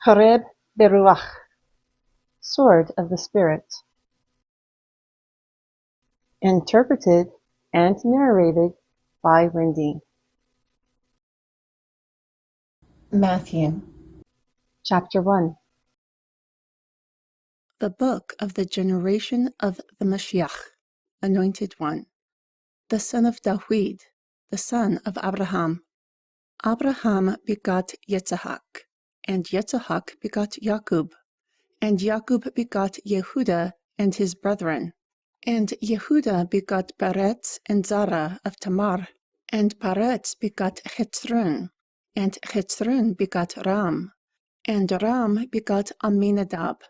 Hareb Beruach, Sword of the Spirit. Interpreted and narrated by Wendy. Matthew. Chapter 1. The book of the generation of the Mashiach, Anointed One, the son of David, the son of Abraham. Abraham begot Yitzhak, and Yitzhak begot Jacob, and Jacob begot Yehuda and his brethren. And Yehuda begot Peretz and Zara of Tamar, and Peretz begot Hetzron, and Hetzron begot Ram, and Ram begot Aminadab,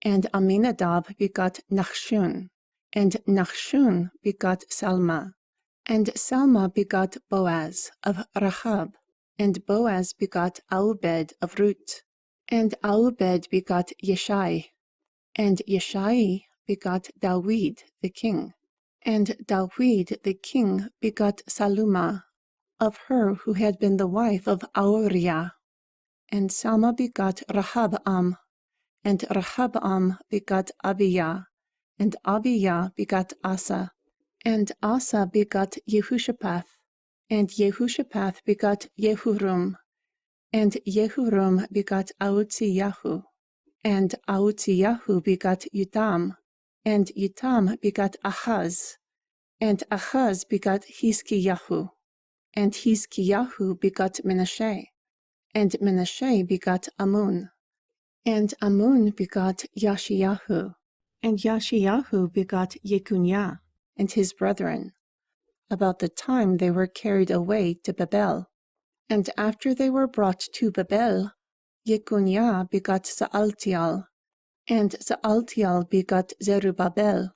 and Aminadab begot Nachshon, and Nachshon begot Salma, and Salma begot Boaz of Rahab, and Boaz begot Aubed of Ruth, and Aubed begot Yeshai, and Yeshai begot David the king, and David the king begot Saluma, of her who had been the wife of Uriah, and Salma begot Rahabam, and Rahabam begot Abiyah, and Abiyah begot Asa, and Asa begot Yehoshaphat, and Yehoshaphat begot Yehuram, and Yehuram begot Uzziyahu, and Uzziyahu begot Utam, and Utam begot Ahaz, and Ahaz begot Hizkiyahu, and Hizkiyahu begot Menashe, and Menashe begot Amun, and Amun begot Yashiyahu, and Yashiyahu begot Yekunyah and his brethren, about the time they were carried away to Babel. And after they were brought to Babel, Yekunyah begot Saaltiel, and Saaltiel begot Zerubbabel,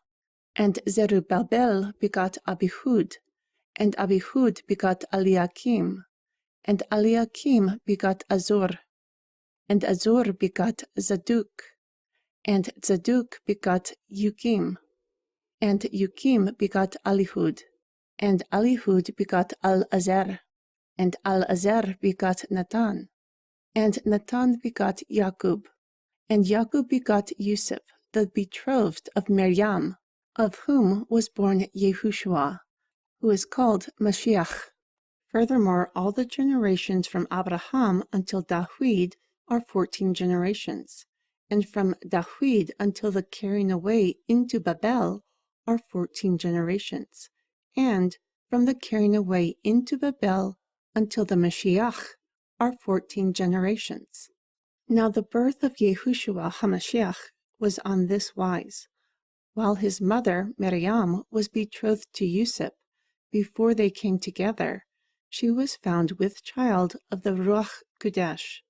and Zerubbabel begot Abihud, and Abihud begot Eliakim, and Eliakim begot Azor, and Azor begot Zadok, and Zadok begot Yukim, and Yukim begot Alihud, and Alihud begot Al-Azer, and Al-Azer begot Natan, and Natan begot Jacob, and Jacob begot Yusuf, the betrothed of Miriam, of whom was born Yehoshua, who is called Mashiach. Furthermore, all the generations from Abraham until David are 14 generations, and from David until the carrying away into Babel are 14 generations, and from the carrying away into Babel until the Mashiach are 14 generations. Now the birth of Yehoshua HaMashiach was on this wise. While his mother, Miriam, was betrothed to Yusuf, before they came together, she was found with child of the Ruach Kodesh.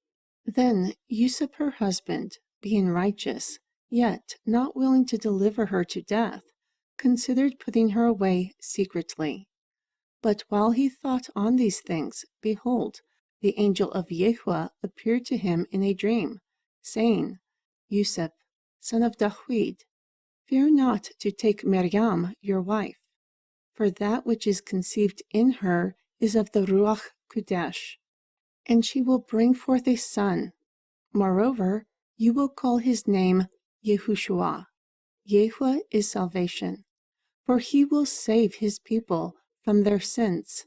Then Yusuf her husband, being righteous, yet not willing to deliver her to death, considered putting her away secretly. But while he thought on these things, behold, the angel of Yahuwah appeared to him in a dream, saying, Yusuf, son of David, fear not to take Miriam your wife, for that which is conceived in her is of the Ruach Kodesh, and she will bring forth a son. Moreover, you will call his name Yehoshua. Yahuwah is salvation, for he will save his people from their sins.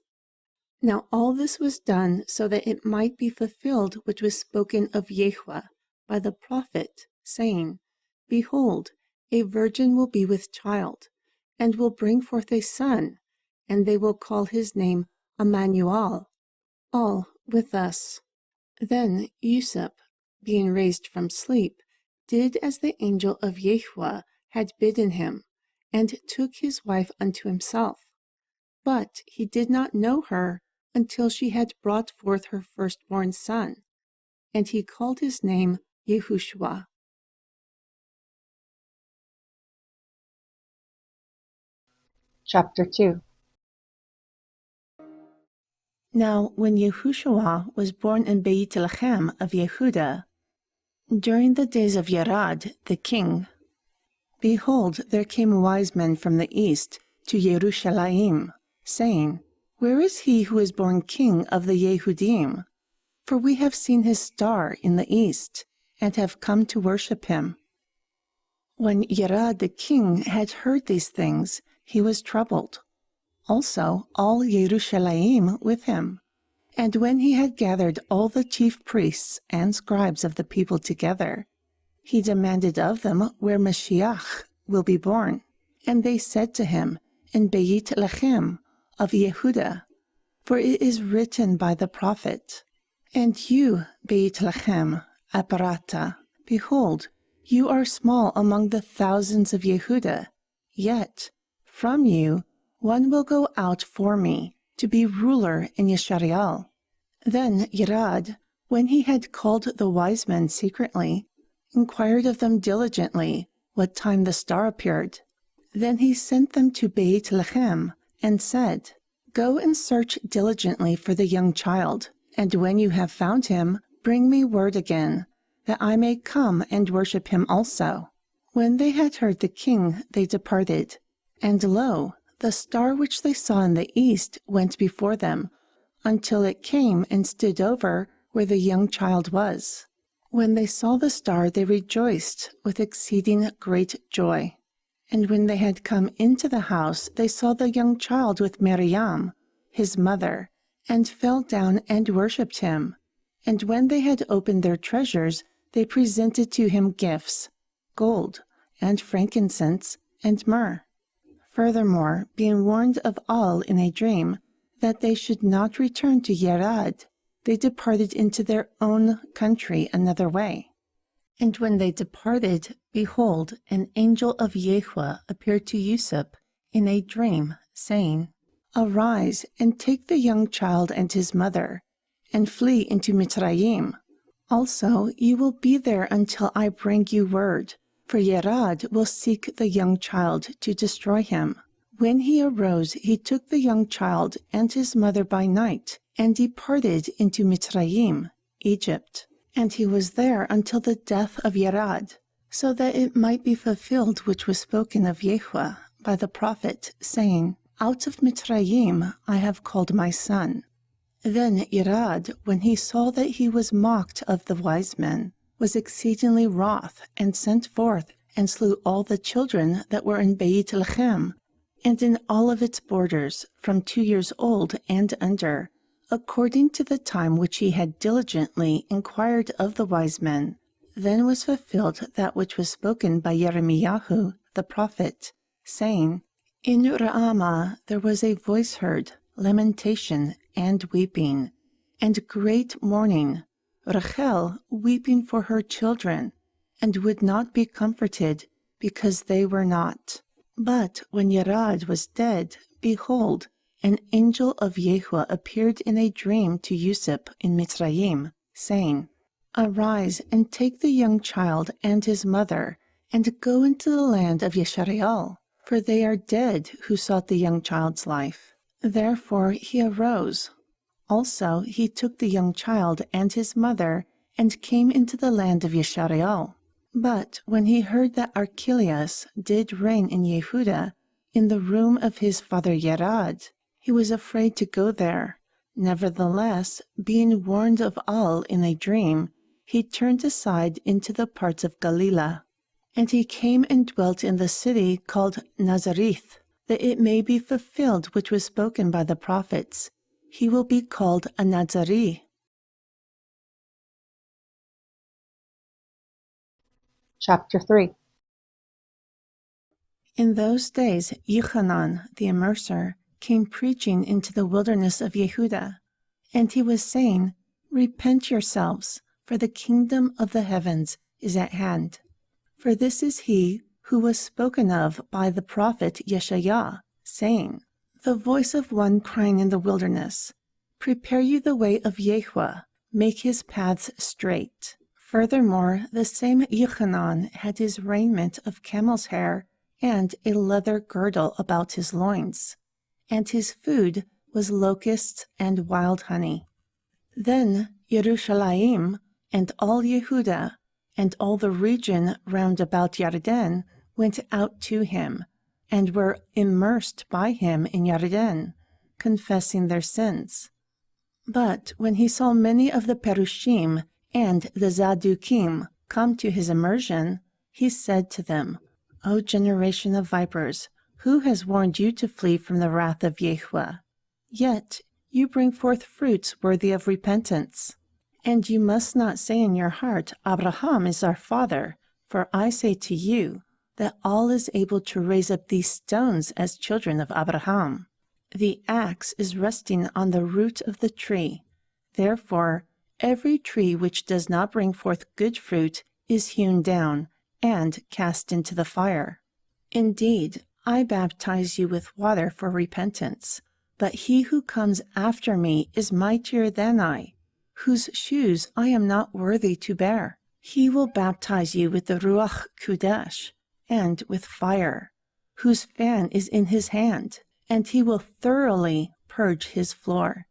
Now all this was done so that it might be fulfilled which was spoken of Yahuwah by the prophet, saying, Behold, a virgin will be with child, and will bring forth a son, and they will call his name Emmanuel, all with us. Then Yusuf, being raised from sleep, did as the angel of Yahuwah had bidden him, and took his wife unto himself. But he did not know her until she had brought forth her firstborn son, and he called his name Yehoshua. Chapter 2. Now when Yehoshua was born in Beit-Lehem of Yehuda, during the days of Yerad the king, behold, there came wise men from the east to Jerusalem, saying, Where is he who is born king of the Yehudim? For we have seen his star in the east, and have come to worship him. When Yerad the king had heard these things, he was troubled. Also all Yerushalayim with him. And when he had gathered all the chief priests and scribes of the people together, he demanded of them where Mashiach will be born. And they said to him, in Beit Lechem of Yehuda, for it is written by the prophet, and you, Beit Lechem, Ephratah, behold, you are small among the thousands of Yehuda, yet from you one will go out for me to be ruler in Yeshariel. Then Yerad, when he had called the wise men secretly, inquired of them diligently what time the star appeared. Then he sent them to Beit Lechem and said, go and search diligently for the young child, and when you have found him, bring me word again, that I may come and worship him also. When they had heard the king, they departed. And lo, the star which they saw in the east went before them, until it came and stood over where the young child was. When they saw the star, they rejoiced with exceeding great joy. And when they had come into the house, they saw the young child with Miriam, his mother, and fell down and worshipped him. And when they had opened their treasures, they presented to him gifts, gold, and frankincense, and myrrh. Furthermore, being warned of all in a dream, that they should not return to Yerad, they departed into their own country another way. And when they departed, behold, an angel of Yehovah appeared to Yusuf in a dream, saying, arise, and take the young child and his mother, and flee into Mitzrayim. Also you will be there until I bring you word, for Yerad will seek the young child to destroy him. When he arose, he took the young child and his mother by night, and departed into Mitzrayim, Egypt. And he was there until the death of Yerad, so that it might be fulfilled which was spoken of Yehovah by the prophet, saying, out of Mitzrayim I have called my son. Then Yerad, when he saw that he was mocked of the wise men, was exceedingly wroth, and sent forth, and slew all the children that were in Beit Lechem, and in all of its borders, from 2 years old and under, according to the time which he had diligently inquired of the wise men. Then was fulfilled that which was spoken by Yirmiyahu the prophet, saying, in Ramah there was a voice heard, lamentation and weeping, and great mourning, Rachel weeping for her children, and would not be comforted, because they were not. But when Yerad was dead, behold, an angel of Yehovah appeared in a dream to Yusuf in Mitzrayim, saying, arise and take the young child and his mother, and go into the land of Yeshariel, for they are dead who sought the young child's life. Therefore he arose. Also he took the young child and his mother, and came into the land of Yeshariel. But when he heard that Archelaus did reign in Yehuda, in the room of his father Yerad, he was afraid to go there. Nevertheless, being warned of all in a dream, he turned aside into the parts of Galilee. And he came and dwelt in the city called Nazareth, that it may be fulfilled which was spoken by the prophets, he will be called a Nazarene. Chapter 3. In those days Yochanan the immerser came preaching into the wilderness of Yehuda, and he was saying, repent yourselves, for the kingdom of the heavens is at hand. For this is he who was spoken of by the prophet Yeshaiah, saying, the voice of one crying in the wilderness, prepare you the way of Yehovah, make his paths straight. Furthermore, the same Yochanan had his raiment of camel's hair and a leather girdle about his loins, and his food was locusts and wild honey. Then Yerushalayim and all Yehuda and all the region round about Yarden went out to him, and were immersed by him in Yarden, confessing their sins. But when he saw many of the Perushim and the Zadukim come to his immersion, he said to them, O generation of vipers, who has warned you to flee from the wrath of Yahuwah? Yet you bring forth fruits worthy of repentance. And you must not say in your heart, Abraham is our father, for I say to you that all is able to raise up these stones as children of Abraham. The axe is resting on the root of the tree. Therefore, every tree which does not bring forth good fruit is hewn down and cast into the fire. Indeed, I baptize you with water for repentance, but he who comes after me is mightier than I, whose shoes I am not worthy to bear. He will baptize you with the Ruach Kudesh and with fire, whose fan is in his hand, and he will thoroughly purge his floor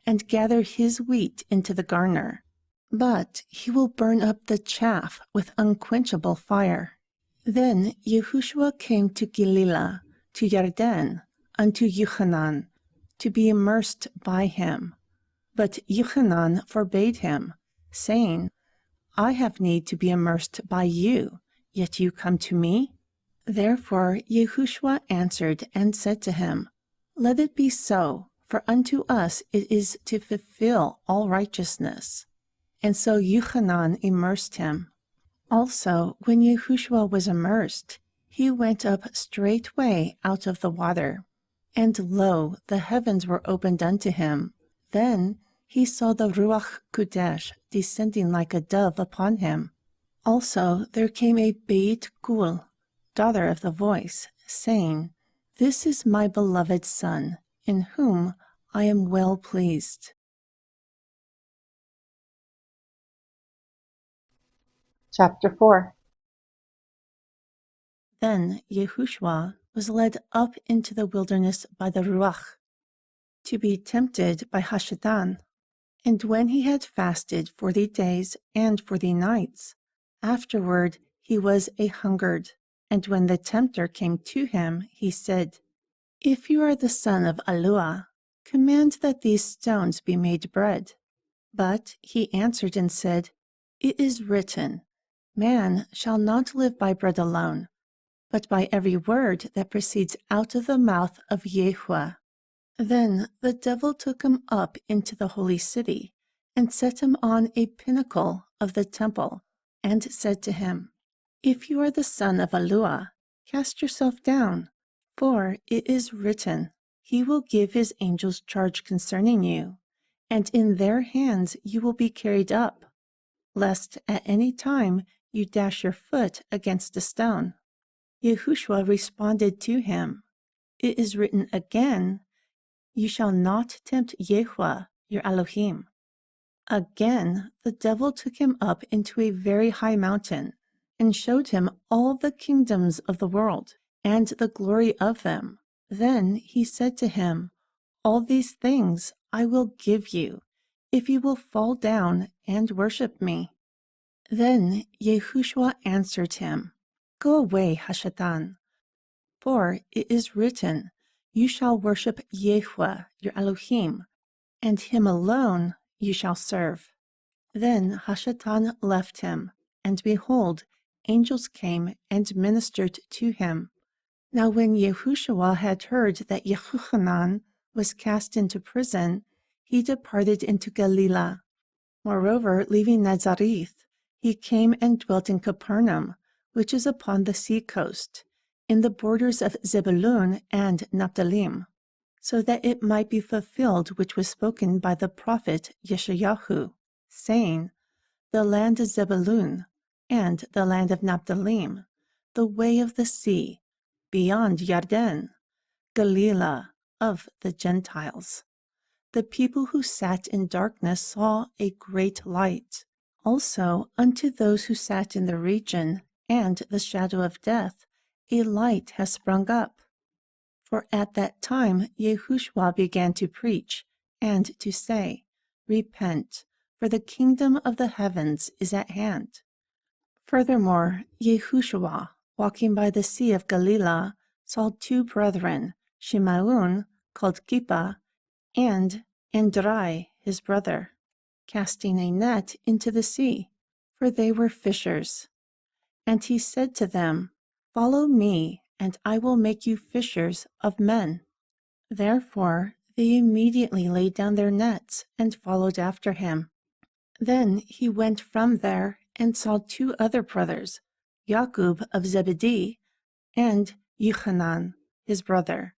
and gather his wheat into the garner. But he will burn up the chaff with unquenchable fire. Then Yehoshua came to Galilee, to Yarden, unto Yochanan, to be immersed by him. But Yochanan forbade him, saying, I have need to be immersed by you, yet you come to me? Therefore Yehoshua answered and said to him, Let it be so, for unto us it is to fulfill all righteousness. And so Yochanan immersed him. Also, when Yehoshua was immersed, he went up straightway out of the water. And lo, the heavens were opened unto him. Then he saw the Ruach Kudesh descending like a dove upon him. Also there came a Beit Kul, daughter of the voice, saying, This is my beloved Son, in whom I am well pleased. Chapter 4. Then Yehoshua was led up into the wilderness by the Ruach, to be tempted by Hashatan. And when he had fasted 40 days and 40 nights, afterward he was a-hungered. And when the tempter came to him, he said, If you are the son of Aluah, command that these stones be made bread. But he answered and said, It is written, Man shall not live by bread alone, but by every word that proceeds out of the mouth of Yahuwah. Then the devil took him up into the holy city, and set him on a pinnacle of the temple, and said to him, If you are the son of Aluah, cast yourself down, for it is written, He will give his angels charge concerning you, and in their hands you will be carried up, lest at any time you dash your foot against a stone. Yehoshua responded to him, It is written again, You shall not tempt Yahuwah, your Elohim. Again, the devil took him up into a very high mountain, and showed him all the kingdoms of the world, and the glory of them. Then he said to him, All these things I will give you, if you will fall down and worship me. Then Yehoshua answered him, Go away, Hashatan, for it is written, You shall worship Yahuwah, your Elohim, and him alone you shall serve. Then Hashatan left him, and behold, angels came and ministered to him. Now when Yehoshua had heard that Yehochanan was cast into prison, he departed into Galilee. Moreover, leaving Nazareth, he came and dwelt in Capernaum, which is upon the sea coast, in the borders of Zebulun and Naphtali, so that it might be fulfilled which was spoken by the prophet Yeshayahu, saying, The land of Zebulun and the land of Naphtali, the way of the sea, beyond Yarden, Galilee of the Gentiles. The people who sat in darkness saw a great light. Also unto those who sat in the region and the shadow of death, a light has sprung up. For at that time Yehoshua began to preach, and to say, Repent, for the kingdom of the heavens is at hand. Furthermore, Yehoshua, walking by the sea of Galilee, saw two brethren, Shimeon, called Kippah, and Andrai his brother, casting a net into the sea, for they were fishers. And he said to them, "Follow me, and I will make you fishers of men." Therefore they immediately laid down their nets and followed after him. Then he went from there and saw two other brothers, Jacob of Zebedee and Yochanan, his brother,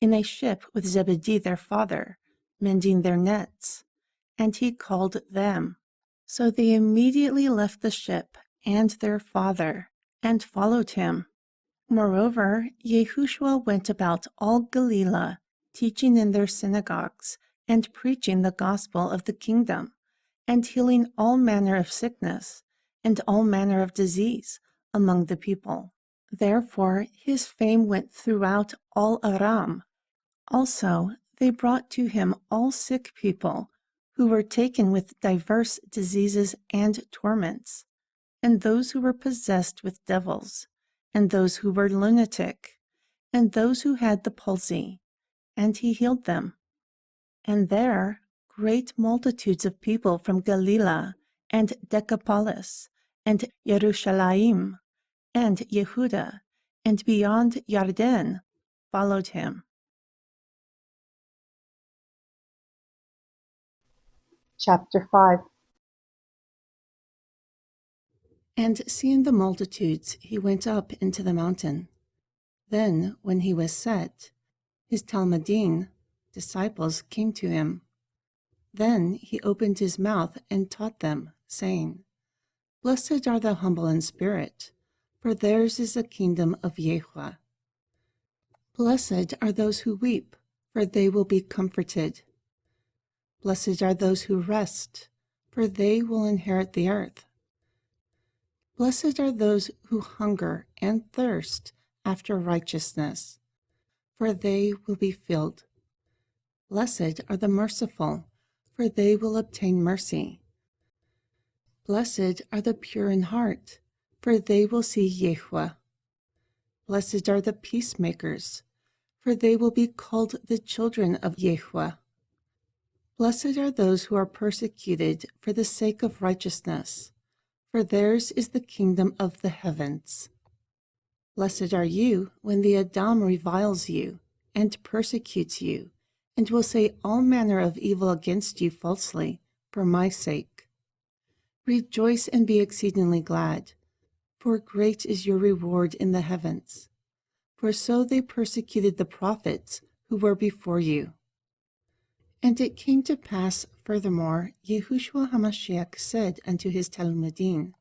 in a ship with Zebedee their father, mending their nets. And he called them. So they immediately left the ship and their father and followed him. Moreover, Yahushua went about all Galilee, teaching in their synagogues and preaching the gospel of the kingdom, and healing all manner of sickness and all manner of disease among the people. Therefore his fame went throughout all Aram. Also they brought to him all sick people who were taken with diverse diseases and torments, and those who were possessed with devils, and those who were lunatic, and those who had the palsy, and he healed them. And there great multitudes of people from Galilee, and Decapolis, and Jerusalem, and Yehuda, and beyond Yarden, followed him. Chapter 5. And seeing the multitudes, he went up into the mountain. Then, when he was set, his Talmudim, disciples, came to him. Then he opened his mouth and taught them, saying, Blessed are the humble in spirit, for theirs is the kingdom of Yahweh. Blessed are those who weep, for they will be comforted. Blessed are those who rest, for they will inherit the earth. Blessed are those who hunger and thirst after righteousness, for they will be filled. Blessed are the merciful, for they will obtain mercy. Blessed are the pure in heart, for they will see Yahweh. Blessed are the peacemakers, for they will be called the children of Yahweh. Blessed are those who are persecuted for the sake of righteousness, for theirs is the kingdom of the heavens. Blessed are you when the Adam reviles you and persecutes you, and will say all manner of evil against you falsely for my sake. Rejoice and be exceedingly glad, for great is your reward in the heavens. For so they persecuted the prophets who were before you. And it came to pass, furthermore, Yahushua HaMashiach said unto his Talmudim,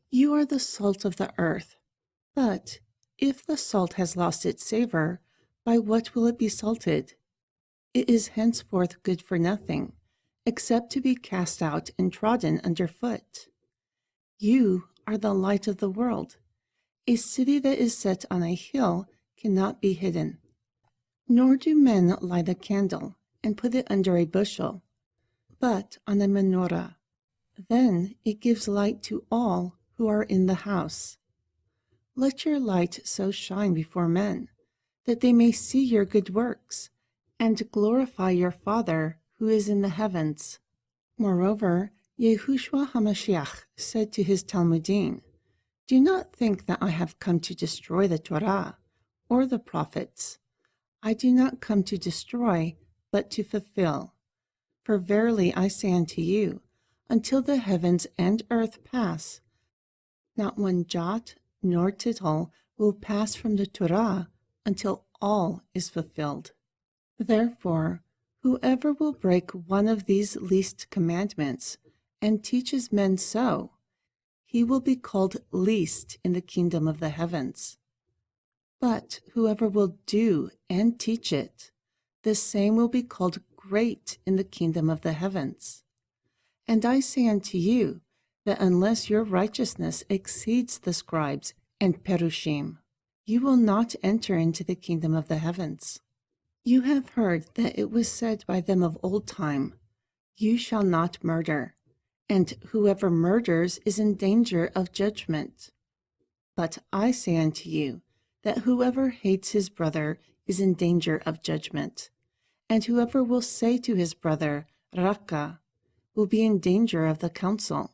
You are the salt of the earth, but if the salt has lost its savor, by what will it be salted? It is henceforth good for nothing, except to be cast out and trodden under foot. You are the light of the world. A city that is set on a hill cannot be hidden. Nor do men light a candle and put it under a bushel, but on a menorah. Then it gives light to all who are in the house. Let your light so shine before men, that they may see your good works, and glorify your Father who is in the heavens. Moreover, Yahushua HaMashiach said to his Talmudim, Do not think that I have come to destroy the Torah or the prophets. I do not come to destroy, but to fulfill. For verily I say unto you, until the heavens and earth pass, not one jot nor tittle will pass from the Torah until all is fulfilled. Therefore, whoever will break one of these least commandments and teaches men so, he will be called least in the kingdom of the heavens. But whoever will do and teach it, the same will be called great in the kingdom of the heavens. And I say unto you, that unless your righteousness exceeds the scribes and perushim, you will not enter into the kingdom of the heavens. You have heard that it was said by them of old time, You shall not murder, and whoever murders is in danger of judgment. But I say unto you, that whoever hates his brother is in danger of judgment, and whoever will say to his brother, Raka, will be in danger of the council.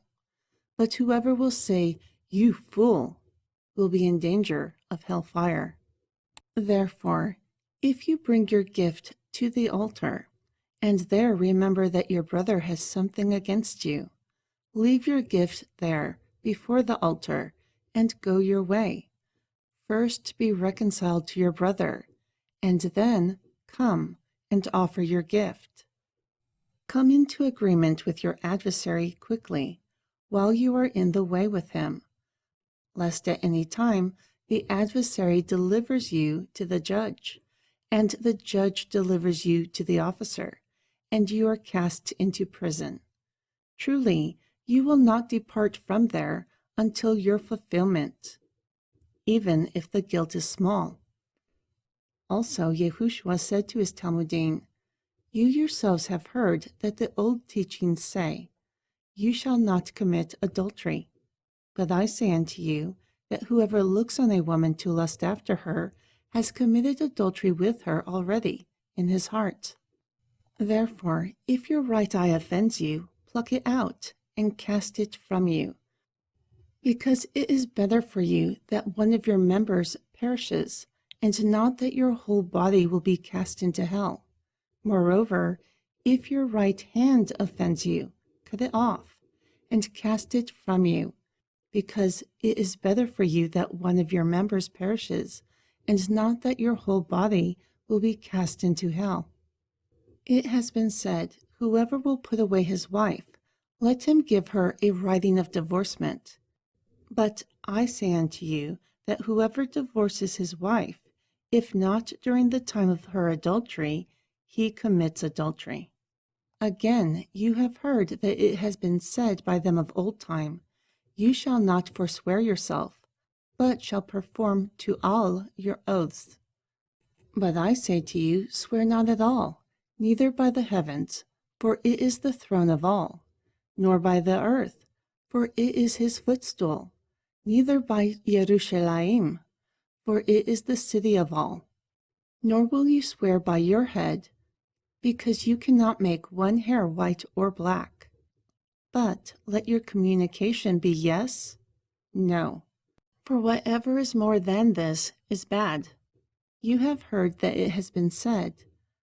But whoever will say, "You fool," will be in danger of hellfire. Therefore, if you bring your gift to the altar, and there remember that your brother has something against you, leave your gift there before the altar and go your way. First be reconciled to your brother, and then come and offer your gift. Come into agreement with your adversary quickly, while you are in the way with him, lest at any time the adversary delivers you to the judge, and the judge delivers you to the officer, and you are cast into prison. Truly, you will not depart from there until your fulfillment, even if the guilt is small. Also, Yehoshua said to his Talmudim, "You yourselves have heard that the old teachings say, 'You shall not commit adultery.' But I say unto you that whoever looks on a woman to lust after her has committed adultery with her already in his heart. Therefore, if your right eye offends you, pluck it out and cast it from you, because it is better for you that one of your members perishes, and not that your whole body will be cast into hell. Moreover, if your right hand offends you, cut it off and cast it from you, because it is better for you that one of your members perishes, and not that your whole body will be cast into hell. It has been said, whoever will put away his wife, let him give her a writing of divorcement. But I say unto you that whoever divorces his wife, if not during the time of her adultery, he commits adultery. Again, you have heard that it has been said by them of old time, 'You shall not forswear yourself, but shall perform to all your oaths.' But I say to you, swear not at all, neither by the heavens, for it is the throne of all, nor by the earth, for it is his footstool, neither by Jerusalem, for it is the city of all. Nor will you swear by your head, because you cannot make one hair white or black. But let your communication be yes, no. For whatever is more than this is bad. You have heard that it has been said,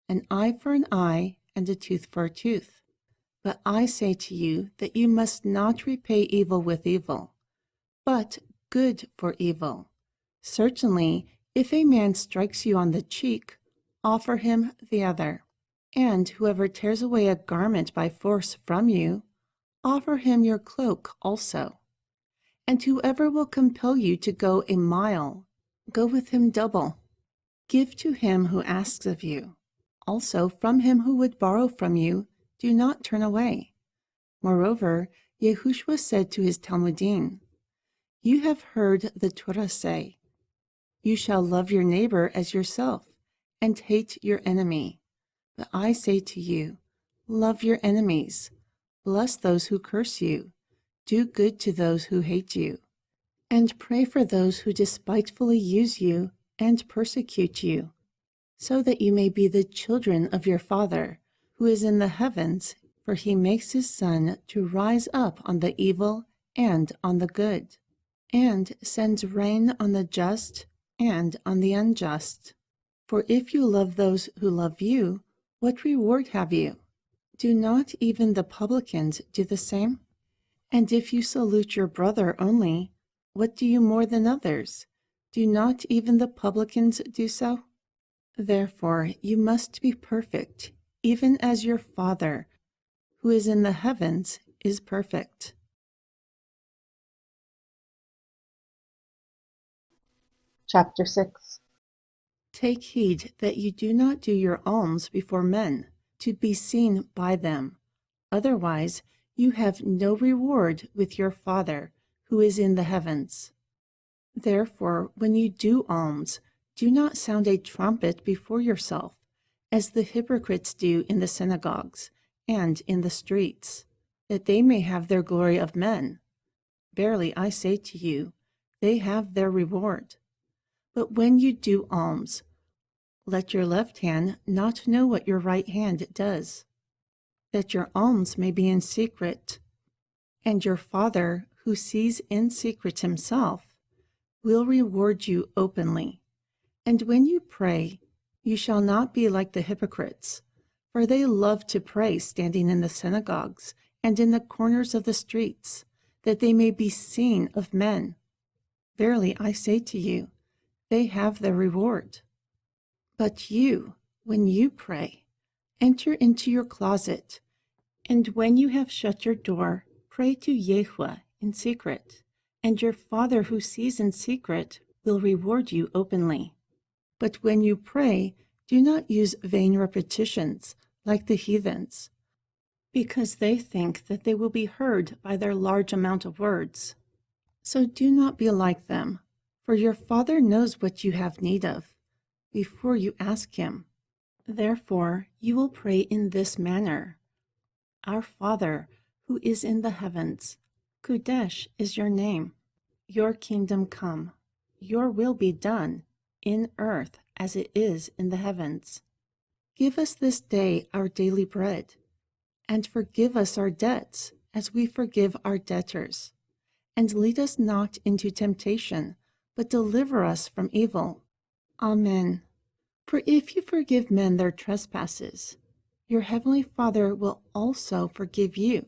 'An eye for an eye, and a tooth for a tooth.' But I say to you that you must not repay evil with evil, but good for evil. Certainly, if a man strikes you on the cheek, offer him the other. And whoever tears away a garment by force from you, offer him your cloak also. And whoever will compel you to go a mile, go with him double. Give to him who asks of you. Also from him who would borrow from you, do not turn away. Moreover, Yehoshua said to his Talmudim, 'You have heard the Torah say, you shall love your neighbor as yourself, and hate your enemy. But I say to you, love your enemies, bless those who curse you, do good to those who hate you, and pray for those who despitefully use you and persecute you, so that you may be the children of your Father, who is in the heavens, for he makes his sun to rise up on the evil and on the good, and sends rain on the just and on the unjust. For if you love those who love you, what reward have you? Do not even the publicans do the same? And if you salute your brother only, what do you more than others? Do not even the publicans do so? Therefore you must be perfect, even as your Father, who is in the heavens, is perfect. Chapter 6. Take heed that you do not do your alms before men, to be seen by them. Otherwise you have no reward with your Father, who is in the heavens. Therefore, when you do alms, do not sound a trumpet before yourself, as the hypocrites do in the synagogues and in the streets, that they may have their glory of men. Verily I say to you, they have their reward. But when you do alms, let your left hand not know what your right hand does, that your alms may be in secret, and your Father, who sees in secret himself, will reward you openly. And when you pray, you shall not be like the hypocrites, for they love to pray standing in the synagogues and in the corners of the streets, that they may be seen of men. Verily I say to you, they have their reward. But you, when you pray, enter into your closet, and when you have shut your door, pray to Yahweh in secret, and your Father who sees in secret will reward you openly. But when you pray, do not use vain repetitions like the heathens, because they think that they will be heard by their large amount of words. So do not be like them, for your Father knows what you have need of before you ask him. Therefore, you will pray in this manner: Our Father, who is in the heavens, Kodesh is your name. Your kingdom come. Your will be done, in earth as it is in the heavens. Give us this day our daily bread, and forgive us our debts as we forgive our debtors. And lead us not into temptation, but deliver us from evil. Amen. For if you forgive men their trespasses, your heavenly Father will also forgive you.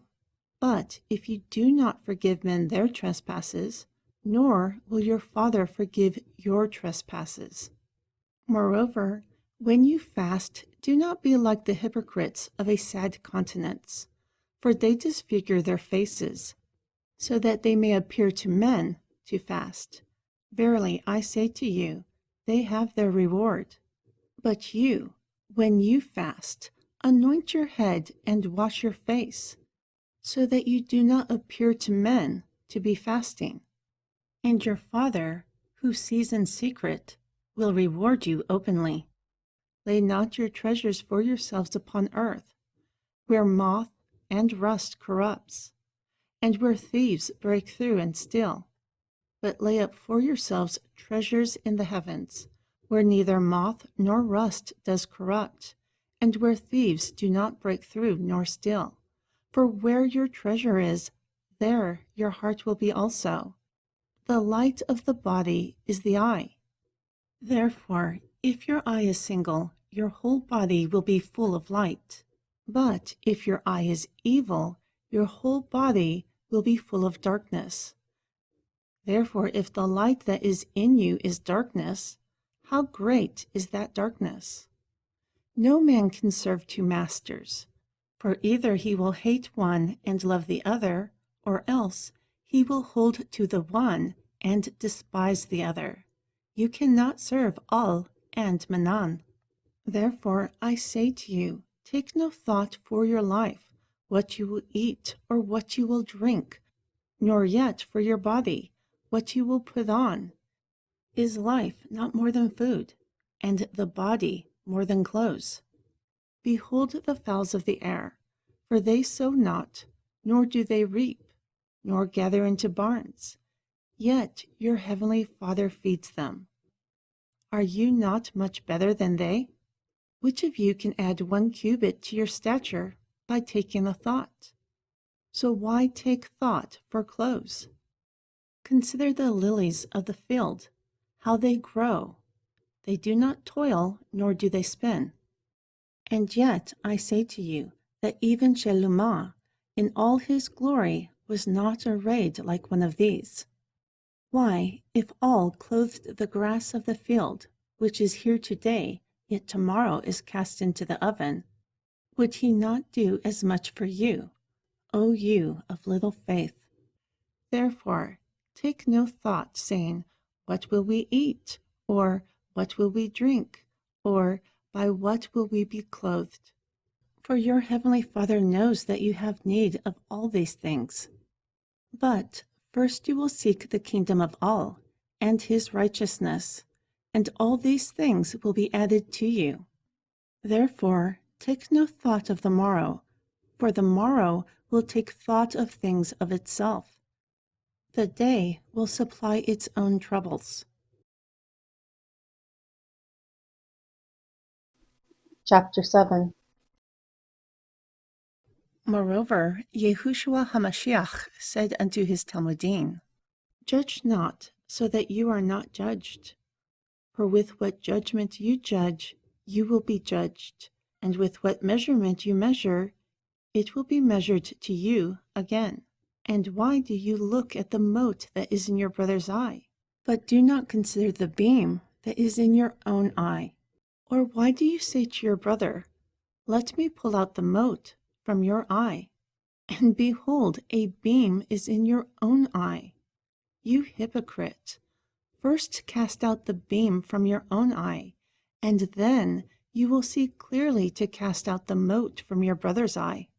But if you do not forgive men their trespasses, nor will your Father forgive your trespasses. Moreover, when you fast, do not be like the hypocrites of a sad countenance, for they disfigure their faces, so that they may appear to men to fast. Verily, I say to you, they have their reward. But you, when you fast, anoint your head and wash your face, so that you do not appear to men to be fasting. And your Father, who sees in secret, will reward you openly. Lay not your treasures for yourselves upon earth, where moth and rust corrupts, and where thieves break through and steal. But lay up for yourselves treasures in the heavens, where neither moth nor rust does corrupt, and where thieves do not break through nor steal. For where your treasure is, there your heart will be also. The light of the body is the eye. Therefore, if your eye is single, your whole body will be full of light. But if your eye is evil, your whole body will be full of darkness. Therefore, if the light that is in you is darkness, how great is that darkness? No man can serve two masters, for either he will hate one and love the other, or else he will hold to the one and despise the other. You cannot serve all and Manan. Therefore, I say to you, take no thought for your life, what you will eat or what you will drink, nor yet for your body, what you will put on. Is life not more than food, and the body more than clothes? Behold the fowls of the air, for they sow not, nor do they reap, nor gather into barns, yet your heavenly Father feeds them. Are you not much better than they? Which of you can add 1 cubit to your stature by taking a thought? So why take thought for clothes? Consider the lilies of the field, how they grow. They do not toil, nor do they spin. And yet I say to you that even Shalomah, in all his glory, was not arrayed like one of these. Why, if all clothed the grass of the field, which is here today, yet tomorrow is cast into the oven, would he not do as much for you, O you of little faith? Therefore, take no thought, saying, What will we eat? Or, what will we drink? Or, by what will we be clothed? For your heavenly Father knows that you have need of all these things. But first you will seek the kingdom of all, and his righteousness, and all these things will be added to you. Therefore, take no thought of the morrow, for the morrow will take thought of things of itself. The day will supply its own troubles. Chapter 7. Moreover, Yehoshua HaMashiach said unto his Talmudim, Judge not, so that you are not judged. For with what judgment you judge, you will be judged, and with what measurement you measure, it will be measured to you again. And why do you look at the mote that is in your brother's eye, but do not consider the beam that is in your own eye? Or why do you say to your brother, Let me pull out the mote from your eye, and behold, a beam is in your own eye? You hypocrite! First cast out the beam from your own eye, and then you will see clearly to cast out the mote from your brother's eye.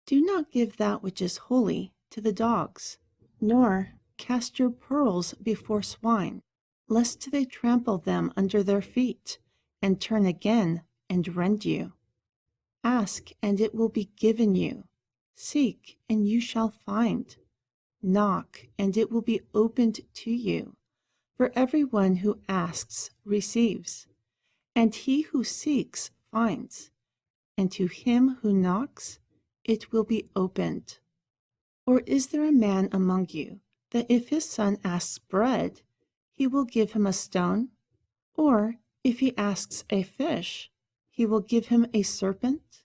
Do not give that which is holy to the dogs, nor cast your pearls before swine, lest they trample them under their feet, and turn again and rend you. Ask, and it will be given you. Seek, and you shall find. Knock, and it will be opened to you. For everyone who asks receives, and he who seeks finds, and to him who knocks it will be opened. Or is there a man among you, that if his son asks bread, he will give him a stone? Or if he asks a fish, he will give him a serpent?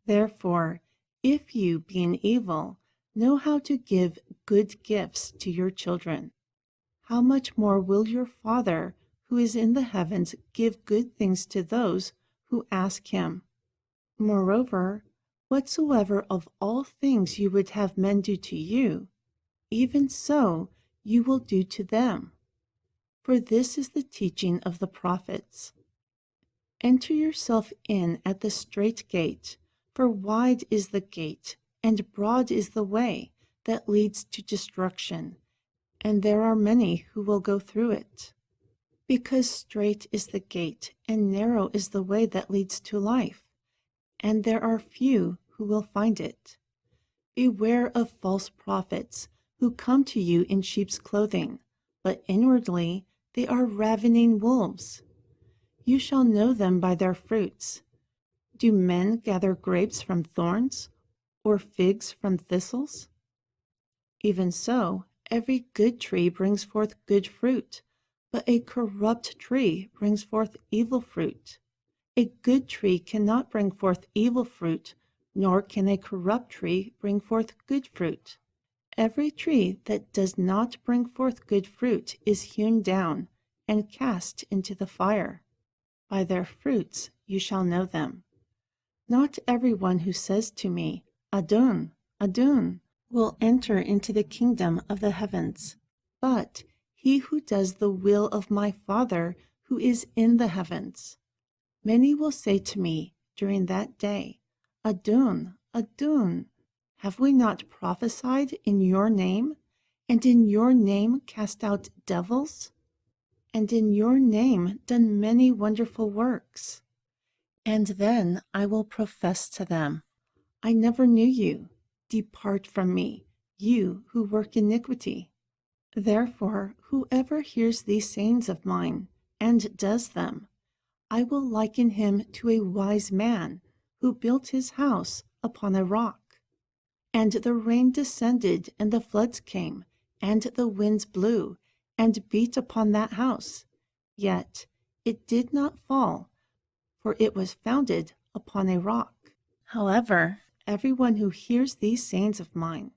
Therefore, if you, being evil, know how to give good gifts to your children, how much more will your Father, who is in the heavens, give good things to those who ask him? Moreover, whatsoever of all things you would have men do to you, even so you will do to them. For this is the teaching of the prophets. Enter yourself in at the strait gate, for wide is the gate, and broad is the way that leads to destruction, and there are many who will go through it. Because strait is the gate, and narrow is the way that leads to life, and there are few who will find it. Beware of false prophets, who come to you in sheep's clothing, but inwardly they are ravening wolves. You shall know them by their fruits. Do men gather grapes from thorns, or figs from thistles? Even so, every good tree brings forth good fruit, but a corrupt tree brings forth evil fruit. A good tree cannot bring forth evil fruit, nor can a corrupt tree bring forth good fruit. Every tree that does not bring forth good fruit is hewn down and cast into the fire. By their fruits you shall know them. Not everyone who says to me, Adon, Adon, will enter into the kingdom of the heavens, but he who does the will of my Father who is in the heavens. Many will say to me during that day, Adon, Adon, have we not prophesied in your name, and in your name cast out devils, and in your name done many wonderful works? And then I will profess to them, I never knew you. Depart from me, you who work iniquity. Therefore, whoever hears these sayings of mine and does them, I will liken him to a wise man who built his house upon a rock. And the rain descended, and the floods came, and the winds blew, and beat upon that house. Yet it did not fall, for it was founded upon a rock. However, everyone who hears these sayings of mine,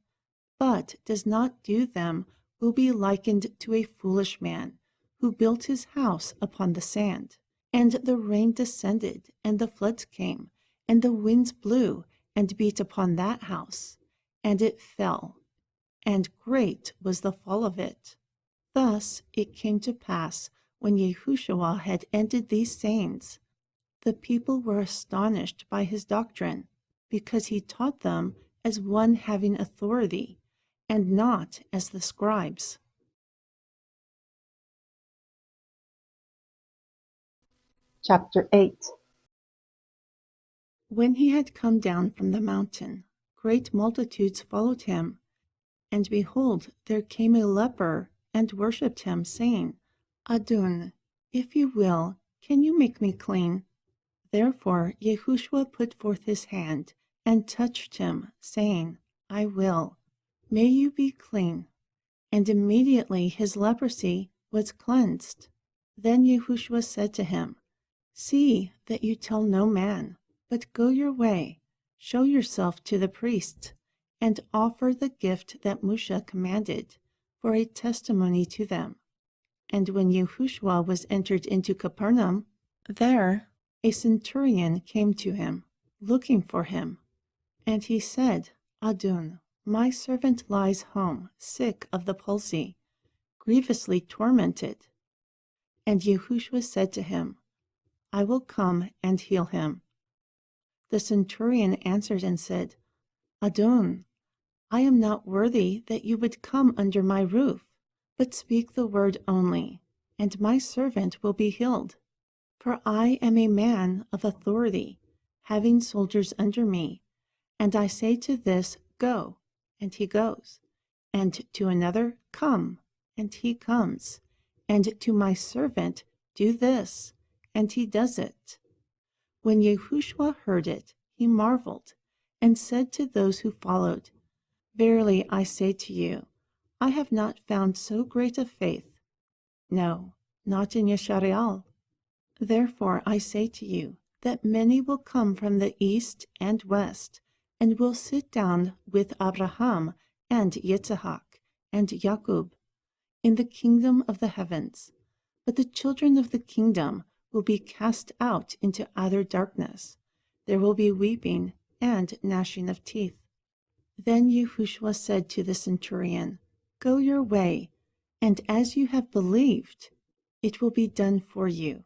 but does not do them, will be likened to a foolish man who built his house upon the sand. And the rain descended, and the floods came, and the winds blew, and beat upon that house, and it fell, and great was the fall of it. Thus it came to pass, when Yahushua had ended these sayings, the people were astonished by his doctrine, because he taught them as one having authority, and not as the scribes. Chapter 8. When he had come down from the mountain, great multitudes followed him. And behold, there came a leper and worshipped him, saying, Adon, if you will, can you make me clean? Therefore Yahushua put forth his hand and touched him, saying, I will. May you be clean. And immediately his leprosy was cleansed. Then Yahushua said to him, See that you tell no man, but go your way, show yourself to the priests, and offer the gift that Moshe commanded, for a testimony to them. And when Yahushua was entered into Capernaum, there a centurion came to him, looking for him. And he said, Adon, my servant lies home, sick of the palsy, grievously tormented. And Yahushua said to him, I will come and heal him. The centurion answered and said, Adon, I am not worthy that you would come under my roof, but speak the word only, and my servant will be healed. For I am a man of authority, having soldiers under me, and I say to this, Go, and he goes, and to another, Come, and he comes, and to my servant, Do this, and he does it. When Yahushua heard it, he marveled, and said to those who followed, Verily I say to you, I have not found so great a faith. No, not in Yisrael. Therefore I say to you, that many will come from the east and west, and will sit down with Abraham and Yitzhak and Jacob in the kingdom of the heavens. But the children of the kingdom will be cast out into utter darkness. There will be weeping and gnashing of teeth. Then Yahushua said to the centurion, Go your way, and as you have believed, it will be done for you.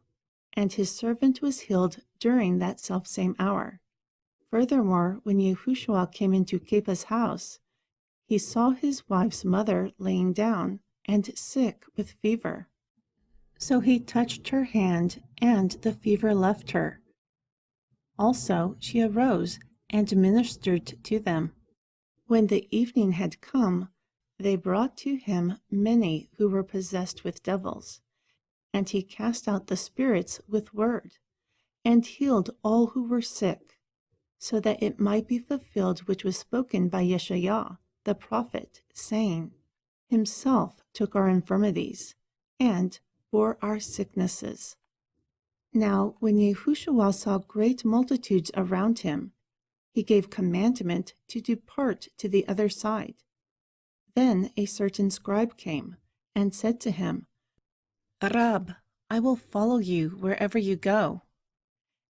And his servant was healed during that selfsame hour. Furthermore, when Yahushua came into Kepa's house, he saw his wife's mother laying down and sick with fever. So he touched her hand, and the fever left her. Also she arose and ministered to them. When the evening had come, they brought to him many who were possessed with devils, and he cast out the spirits with word, and healed all who were sick, so that it might be fulfilled which was spoken by Yeshaiah the prophet, saying, Himself took our infirmities, and bore our sicknesses. Now when Yahushua saw great multitudes around him, he gave commandment to depart to the other side. Then a certain scribe came, and said to him, Rab, I will follow you wherever you go.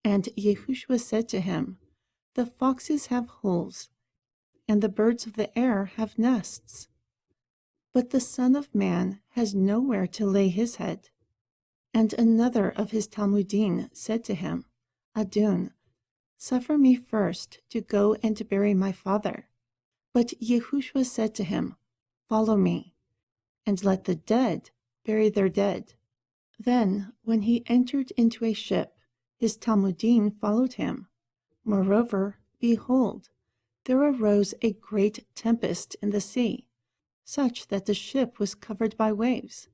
And Yahushua said to him, The foxes have holes, and the birds of the air have nests, but the Son of Man has nowhere to lay his head. And another of his Talmudim said to him, Adon, suffer me first to go and bury my father. But Yahushua said to him, Follow me, and let the dead bury their dead. Then, when he entered into a ship, his Talmudim followed him. Moreover, behold, there arose a great tempest in the sea, such that the ship was covered by waves.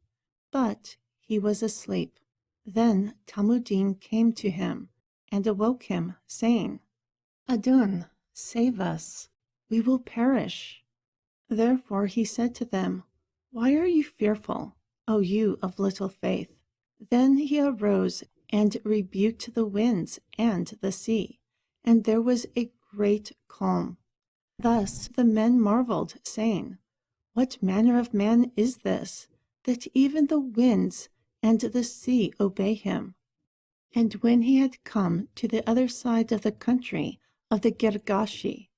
But he was asleep. Then Talmudim came to him, and awoke him, saying, Adon, save us, we will perish. Therefore he said to them, Why are you fearful, O you of little faith? Then he arose and rebuked the winds and the sea, and there was a great calm. Thus the men marveled, saying, What manner of man is this, that even the winds and the sea obey him? And when he had come to the other side of the country of the Gergashi,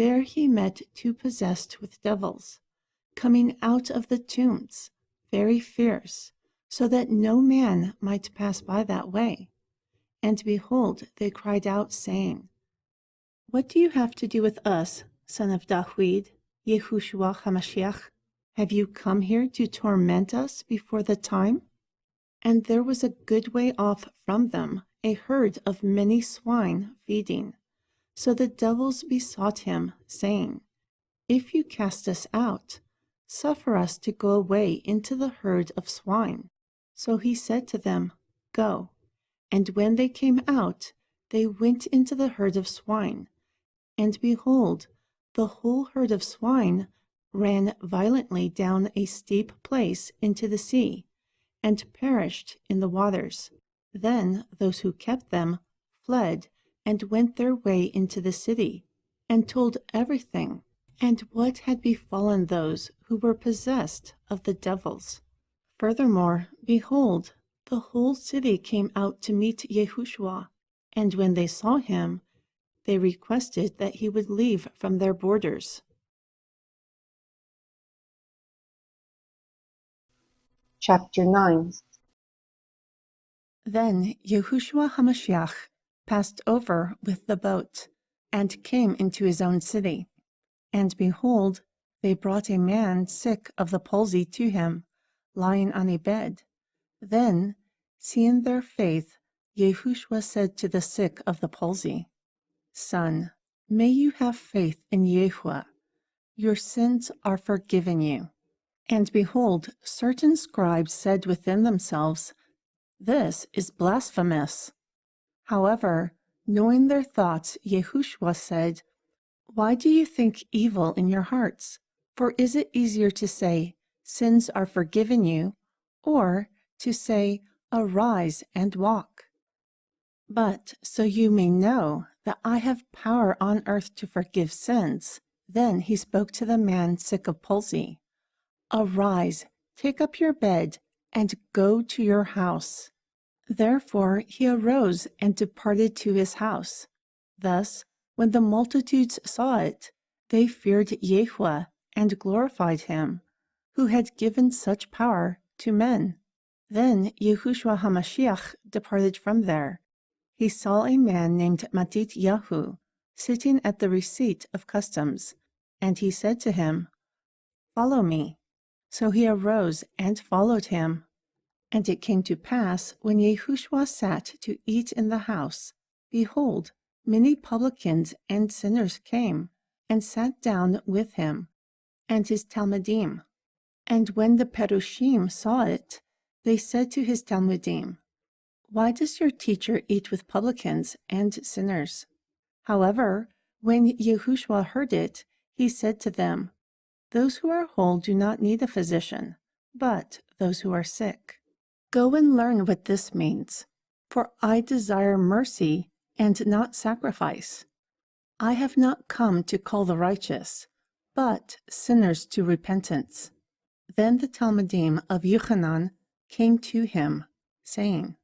there he met two possessed with devils, coming out of the tombs, very fierce, so that no man might pass by that way. And behold, they cried out, saying, What do you have to do with us, son of David, Yahushua HaMashiach? Have you come here to torment us before the time? And there was a good way off from them a herd of many swine feeding. So the devils besought him, saying, If you cast us out, suffer us to go away into the herd of swine. So he said to them, Go. And when they came out, they went into the herd of swine. and behold, the whole herd of swine ran violently down a steep place into the sea, and perished in the waters. Then those who kept them fled and went their way into the city, and told everything, and what had befallen those who were possessed of the devils. Furthermore, behold, the whole city came out to meet Yehoshua, and when they saw him, they requested that he would leave from their borders. Chapter 9. Then Yehoshua HaMashiach passed over with the boat, and came into his own city. And behold, they brought a man sick of the palsy to him, lying on a bed. Then, seeing their faith, Yehoshua said to the sick of the palsy, Son, may you have faith in Yahuwah. Your sins are forgiven you. And behold, certain scribes said within themselves, This is blasphemous. However, knowing their thoughts, Yehoshua said, Why do you think evil in your hearts? For is it easier to say, Sins are forgiven you, or to say, Arise and walk? But so you may know that I have power on earth to forgive sins. Then he spoke to the man sick of palsy. Arise, take up your bed, and go to your house. Therefore he arose and departed to his house. Thus, when the multitudes saw it, they feared Yahuwah and glorified him, who had given such power to men. Then Yehoshua HaMashiach departed from there. He saw a man named Matityahu sitting at the receipt of customs, and he said to him, Follow me. So he arose and followed him. And it came to pass, when Yehoshua sat to eat in the house, behold, many publicans and sinners came, and sat down with him, and his Talmudim. And when the Perushim saw it, they said to his Talmudim, Why does your teacher eat with publicans and sinners? However, when Yehoshua heard it, he said to them, Those who are whole do not need a physician, but those who are sick. Go and learn what this means. For I desire mercy and not sacrifice. I have not come to call the righteous, but sinners to repentance. Then the Talmudim of Yochanan came to him, saying,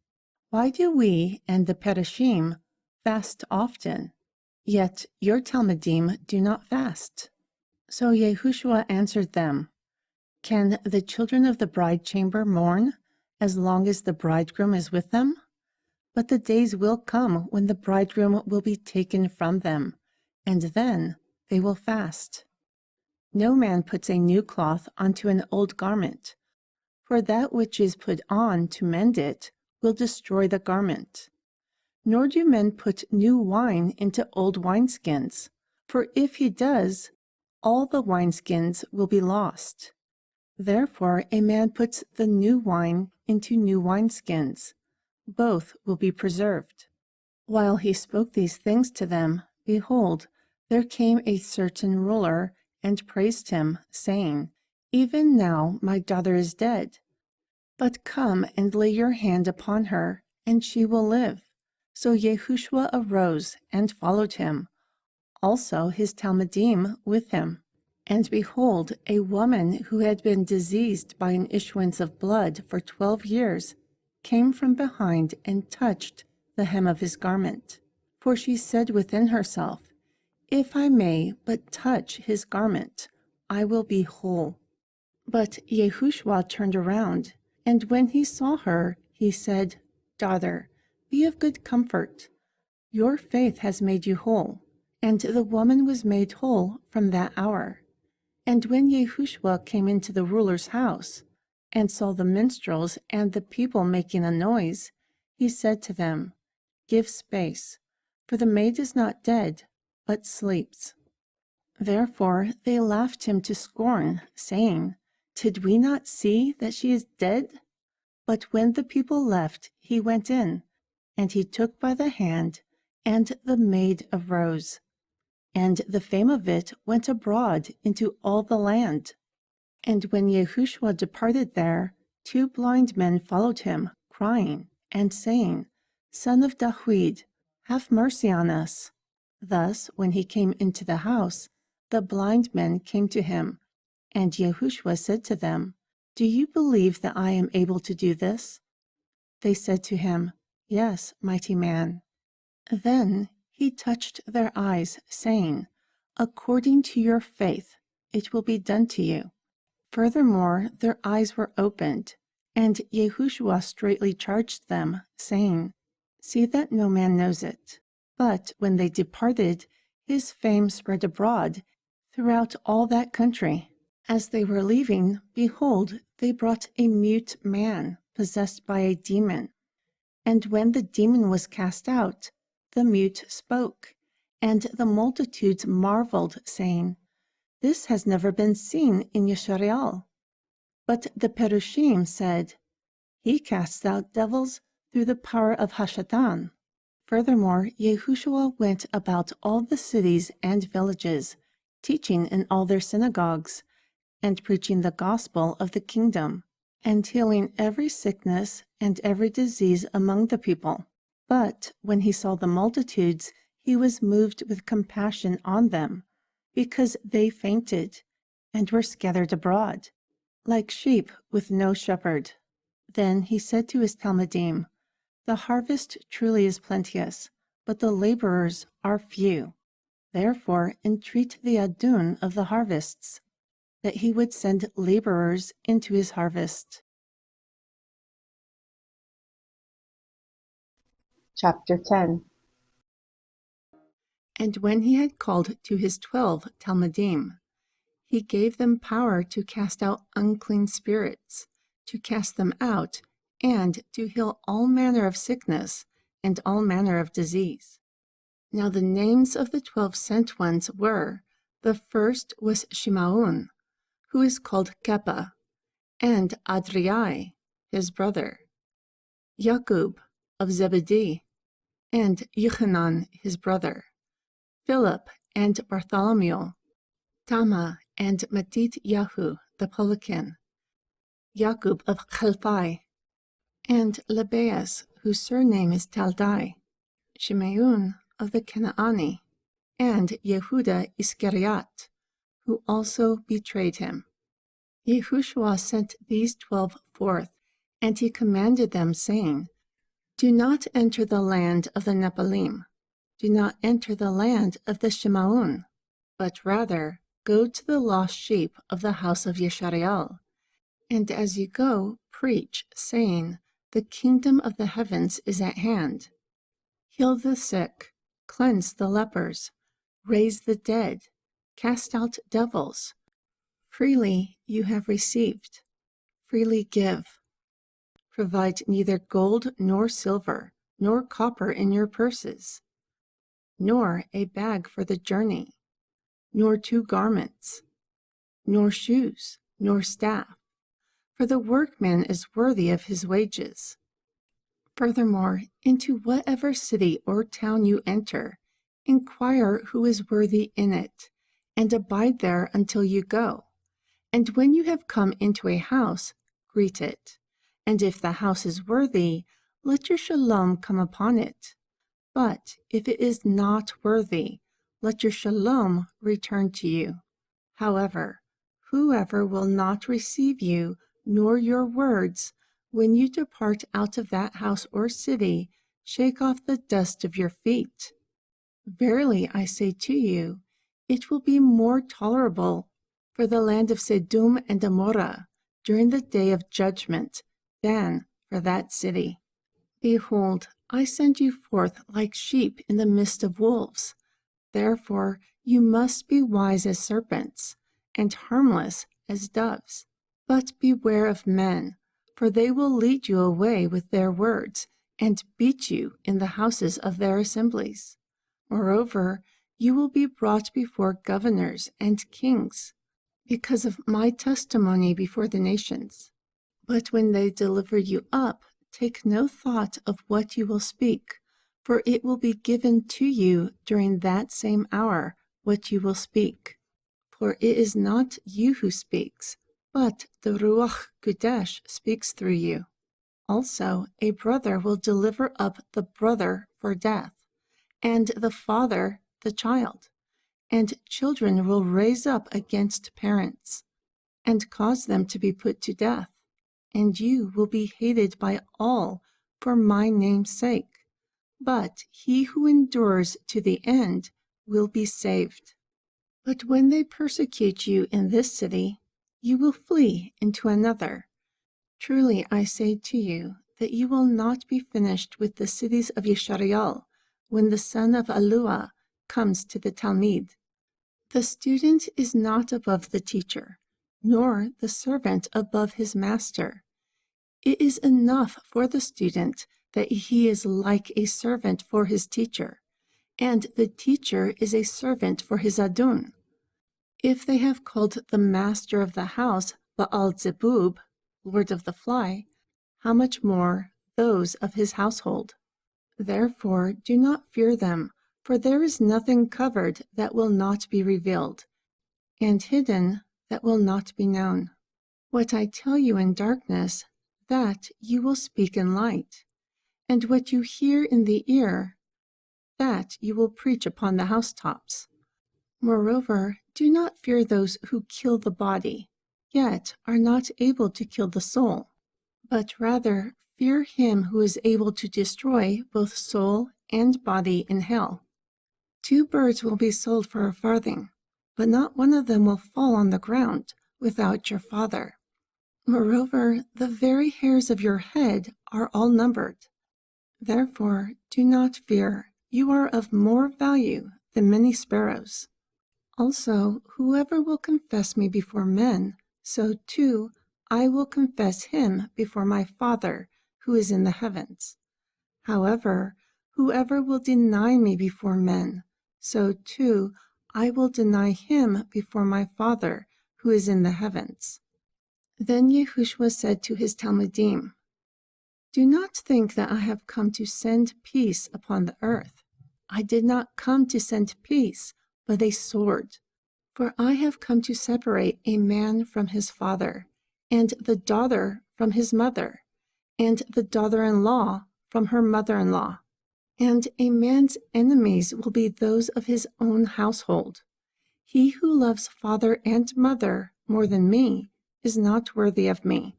Why do we and the Perushim fast often, yet your Talmudim do not fast? So Yehoshua answered them, Can the children of the bride chamber mourn as long as the bridegroom is with them? But the days will come when the bridegroom will be taken from them, and then they will fast. No man puts a new cloth onto an old garment, for that which is put on to mend it will destroy the garment. Nor do men put new wine into old wineskins, for if he does, all the wineskins will be lost. Therefore a man puts the new wine into new wineskins. Both will be preserved. While he spoke these things to them, behold, there came a certain ruler and praised him, saying, Even now my daughter is dead. But come and lay your hand upon her, and she will live. So Yehoshua arose and followed him, also his Talmudim with him. And behold, a woman who had been diseased by an issuance of blood for 12 years came from behind and touched the hem of his garment. For she said within herself, If I may but touch his garment, I will be whole. But Yehoshua turned around, and when he saw her, he said, Daughter, be of good comfort. Your faith has made you whole. And the woman was made whole from that hour. And when Yehoshua came into the ruler's house, and saw the minstrels and the people making a noise, he said to them, Give space, for the maid is not dead, but sleeps. Therefore they laughed him to scorn, saying, Did we not see that she is dead? But when the people left, he went in, and he took by the hand, and the maid arose. and the fame of it went abroad into all the land. And when Yehoshua departed there, 2 blind men followed him, crying and saying, Son of David, have mercy on us. Thus, when he came into the house, the blind men came to him, and Yehoshua said to them, Do you believe that I am able to do this? They said to him, Yes, mighty man. Then he touched their eyes, saying, According to your faith, it will be done to you. Furthermore, their eyes were opened, and Yehoshua straitly charged them, saying, See that no man knows it. But when they departed, his fame spread abroad throughout all that country. As they were leaving, behold, they brought a mute man, possessed by a demon. And when the demon was cast out, the mute spoke, and the multitudes marveled, saying, This has never been seen in Yisrael. But the Perushim said, He casts out devils through the power of Hashatan. Furthermore, Yehoshua went about all the cities and villages, teaching in all their synagogues, and preaching the gospel of the kingdom, and healing every sickness and every disease among the people. But when he saw the multitudes, he was moved with compassion on them, because they fainted and were scattered abroad, like sheep with no shepherd. Then he said to his Talmudim, The harvest truly is plenteous, but the laborers are few. Therefore entreat the Adon of the harvests, that he would send laborers into his harvest. Chapter 10. And when he had called to his 12 Talmudim, he gave them power to cast out unclean spirits, to cast them out, and to heal all manner of sickness and all manner of disease. Now the names of the 12 sent ones were, the first was Shimaun, who is called Kepha, and Adriai, his brother, Jakub of Zebedee, and Yochanan his brother, Philip and Bartholomew, Tama and Matityahu the publican, Jakub of Chelphai, and Lebeas, whose surname is Taldai, Shimeun of the Canaani, and Yehuda Iscariot, who also betrayed him. Yehoshua sent these 12 forth, and he commanded them, saying, Do not enter the land of the Nephilim, do not enter the land of the Shimaun, but rather go to the lost sheep of the house of Yeshariel. And as you go, preach, saying, The kingdom of the heavens is at hand. Heal the sick, cleanse the lepers, raise the dead, cast out devils. Freely you have received, freely give. Provide neither gold nor silver, nor copper in your purses, nor a bag for the journey, nor 2 garments, nor shoes, nor staff, for the workman is worthy of his wages. Furthermore, into whatever city or town you enter, inquire who is worthy in it, and abide there until you go. And when you have come into a house, greet it. And if the house is worthy, let your shalom come upon it. But if it is not worthy, let your shalom return to you. However, whoever will not receive you, nor your words, when you depart out of that house or city, shake off the dust of your feet. Verily I say to you, it will be more tolerable for the land of Sodom and Gomorrah during the day of judgment than for that city. Behold, I send you forth like sheep in the midst of wolves. Therefore you must be wise as serpents, and harmless as doves. But beware of men, for they will lead you away with their words, and beat you in the houses of their assemblies. Moreover, you will be brought before governors and kings, because of my testimony before the nations. But when they deliver you up, take no thought of what you will speak, for it will be given to you during that same hour what you will speak, for it is not you who speaks, but the Ruach Kodesh speaks through you. Also, a brother will deliver up the brother for death, and the father the child, and children will raise up against parents, and cause them to be put to death, and you will be hated by all for my name's sake. But he who endures to the end will be saved. But when they persecute you in this city, you will flee into another. Truly I say to you that you will not be finished with the cities of Yeshariel when the son of Alua comes to the Talmud. The student is not above the teacher, nor the servant above his master. It is enough for the student that he is like a servant for his teacher, and the teacher is a servant for his adon. If they have called the master of the house Baal Zebub, Lord of the Fly, how much more those of his household? Therefore do not fear them, for there is nothing covered that will not be revealed, and hidden that will not be known. What I tell you in darkness, that you will speak in light, and what you hear in the ear, that you will preach upon the housetops. Moreover, do not fear those who kill the body, yet are not able to kill the soul, but rather fear him who is able to destroy both soul and body in hell. 2 birds will be sold for a farthing, but not one of them will fall on the ground without your Father. Moreover, the very hairs of your head are all numbered. Therefore, do not fear, you are of more value than many sparrows. Also, whoever will confess me before men, so too I will confess him before my Father who is in the heavens. However, whoever will deny me before men, so too I will deny him before my Father who is in the heavens. Then Yehoshua said to his Talmudim, Do not think that I have come to send peace upon the earth. I did not come to send peace, but a sword. For I have come to separate a man from his father, and the daughter from his mother, and the daughter-in-law from her mother-in-law. And a man's enemies will be those of his own household. He who loves father and mother more than me is not worthy of me,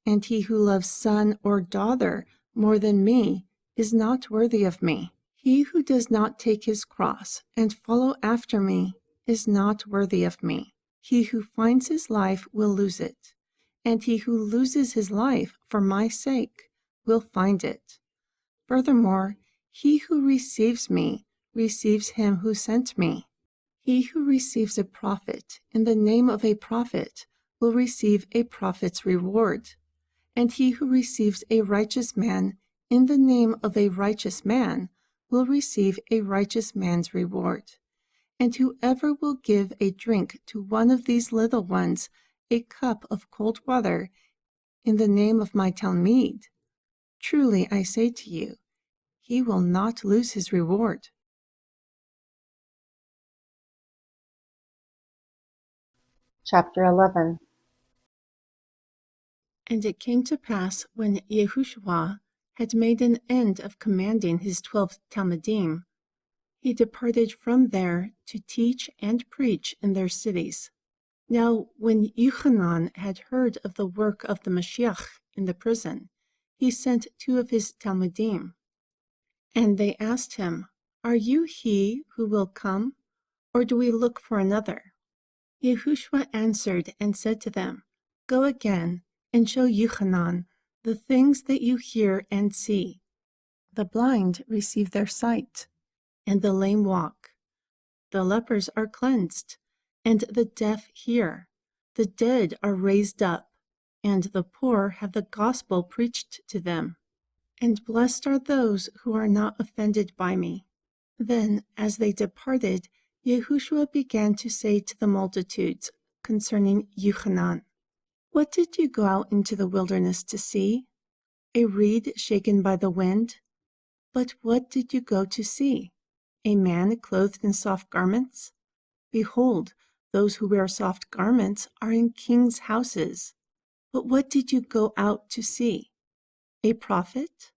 and he who loves son or daughter more than me is not worthy of me. He who does not take his cross and follow after me is not worthy of me. He who finds his life will lose it, and he who loses his life for my sake will find it. Furthermore, he who receives me receives him who sent me. He who receives a prophet in the name of a prophet will receive a prophet's reward, and he who receives a righteous man in the name of a righteous man will receive a righteous man's reward. And whoever will give a drink to one of these little ones a cup of cold water in the name of my Talmud, truly I say to you, he will not lose his reward. Chapter 11. And it came to pass when Yehoshua had made an end of commanding his 12 Talmudim, he departed from there to teach and preach in their cities. Now, when Yochanan had heard of the work of the Mashiach in the prison, he sent 2 of his Talmudim. And they asked him, Are you he who will come, or do we look for another? Yehoshua answered and said to them, Go again and show Yochanan the things that you hear and see. The blind receive their sight, and the lame walk. The lepers are cleansed, and the deaf hear. The dead are raised up, and the poor have the gospel preached to them. And blessed are those who are not offended by me. Then, as they departed, Yehoshua began to say to the multitudes concerning Yochanan, What did you go out into the wilderness to see? A reed shaken by the wind? But what did you go to see? A man clothed in soft garments? Behold, those who wear soft garments are in kings' houses. But what did you go out to see? A prophet?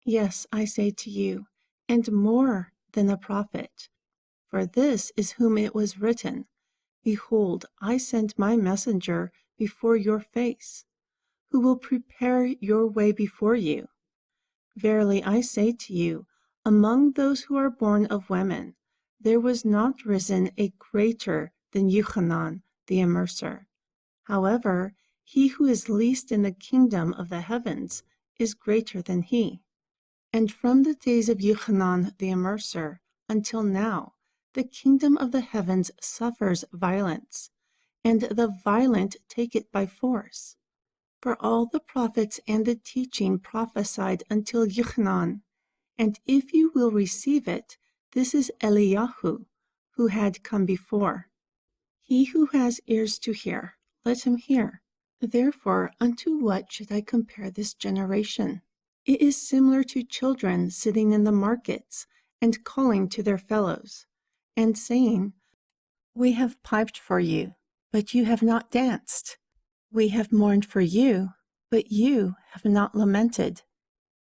Yes, I say to you, and more than a prophet. For this is whom it was written, Behold, I send my messenger before your face, who will prepare your way before you. Verily I say to you, among those who are born of women, there was not risen a greater than Yochanan the Immerser. However, he who is least in the kingdom of the heavens is greater than he. And from the days of Yochanan the Immerser until now, the kingdom of the heavens suffers violence, and the violent take it by force. For all the prophets and the teaching prophesied until Yochanan, and if you will receive it, this is Eliyahu, who had come before. He who has ears to hear, let him hear. Therefore, unto what should I compare this generation? It is similar to children sitting in the markets and calling to their fellows, and saying, We have piped for you, but you have not danced. We have mourned for you, but you have not lamented.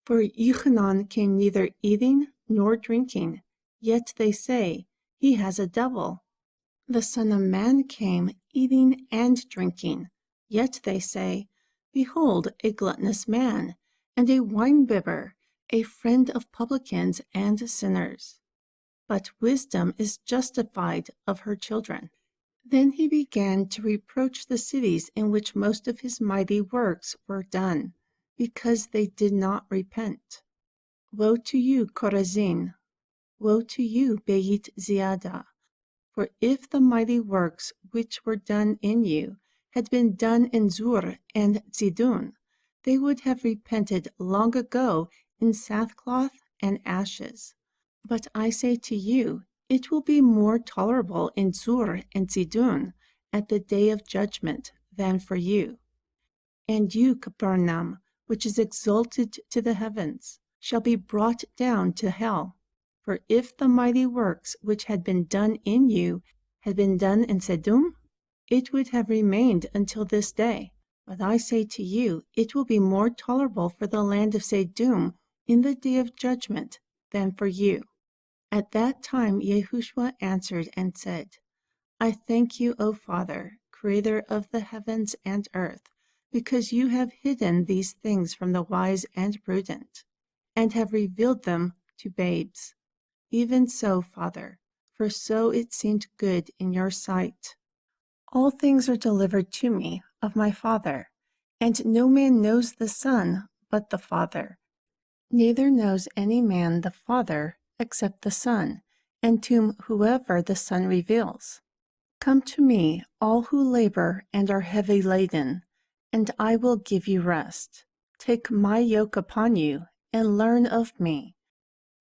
For Yochanan came neither eating nor drinking, yet they say, He has a devil. The Son of Man came eating and drinking, yet they say, Behold, a gluttonous man, and a winebibber, a friend of publicans and sinners. But wisdom is justified of her children. Then he began to reproach the cities in which most of his mighty works were done, because they did not repent. Woe to you, Chorazin! Woe to you, Beit Ziada! For if the mighty works which were done in you had been done in Zur and Zidun, they would have repented long ago in sackcloth and ashes. But I say to you, it will be more tolerable in Zur and Zidun at the day of judgment than for you. And you, Capernaum, which is exalted to the heavens, shall be brought down to hell. For if the mighty works which had been done in you had been done in Sedum, it would have remained until this day. But I say to you, it will be more tolerable for the land of Sedum in the day of judgment than for you. At that time Yahushua answered and said, I thank you, O Father, creator of the heavens and earth, because you have hidden these things from the wise and prudent, and have revealed them to babes. Even so, Father, for so it seemed good in your sight. All things are delivered to me of my Father, and no man knows the Son but the Father. Neither knows any man the Father except the Son, and to whoever the Son reveals. Come to me, all who labor and are heavy laden, and I will give you rest. Take my yoke upon you, and learn of me.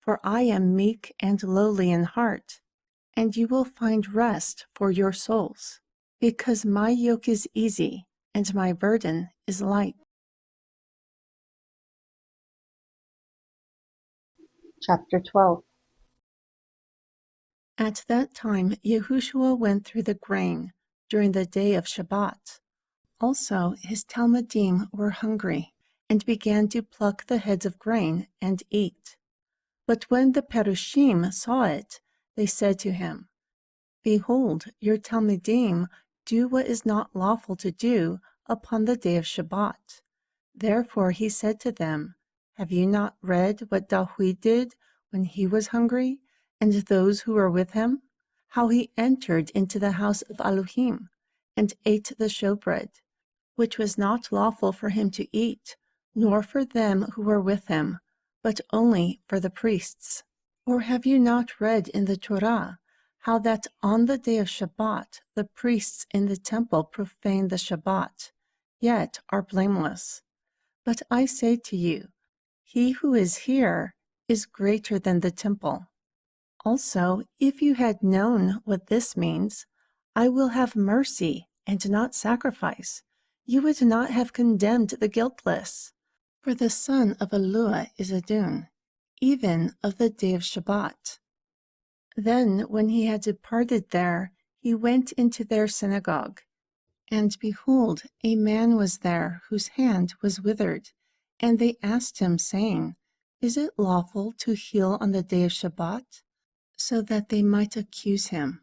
For I am meek and lowly in heart, and you will find rest for your souls. Because my yoke is easy, and my burden is light. Chapter 12. At that time Yahushua went through the grain during the day of Shabbat. Also his Talmudim were hungry, and began to pluck the heads of grain and eat. But when the Perushim saw it, they said to him, Behold, your Talmudim do what is not lawful to do upon the day of Shabbat. Therefore he said to them, Have you not read what David did when he was hungry, and those who were with him? How he entered into the house of Elohim, and ate the showbread, which was not lawful for him to eat, nor for them who were with him, but only for the priests. Or have you not read in the Torah how that on the day of Shabbat the priests in the temple profane the Shabbat, yet are blameless? But I say to you, he who is here is greater than the temple. Also, if you had known what this means, I will have mercy and not sacrifice, you would not have condemned the guiltless. For the son of Elua is Adon, even of the day of Shabbat. Then, when he had departed there, he went into their synagogue. And behold, a man was there whose hand was withered. And they asked him, saying, Is it lawful to heal on the day of Shabbat? So that they might accuse him.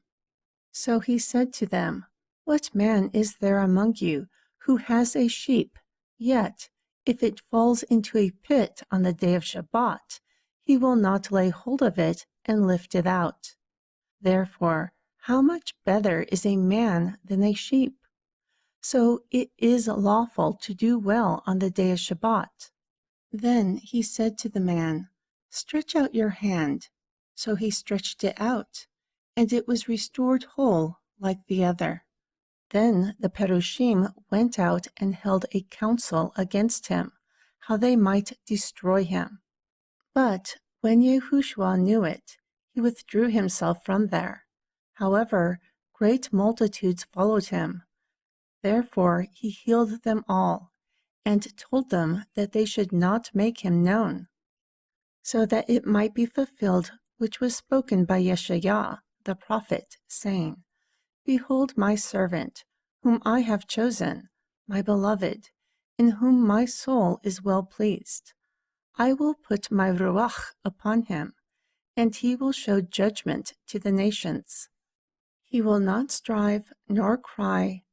So he said to them, What man is there among you who has a sheep, yet if it falls into a pit on the day of Shabbat, he will not lay hold of it and lift it out? Therefore, how much better is a man than a sheep? So it is lawful to do well on the day of Shabbat. Then he said to the man, Stretch out your hand. So he stretched it out, and it was restored whole like the other. Then the Perushim went out and held a council against him, how they might destroy him. But when Yahushua knew it, he withdrew himself from there. However, great multitudes followed him. Therefore he healed them all, and told them that they should not make him known, so that it might be fulfilled which was spoken by Yeshaiah the prophet, saying, Behold my servant, whom I have chosen, my beloved, in whom my soul is well pleased. I will put my ruach upon him, and he will show judgment to the nations. He will not strive nor cry,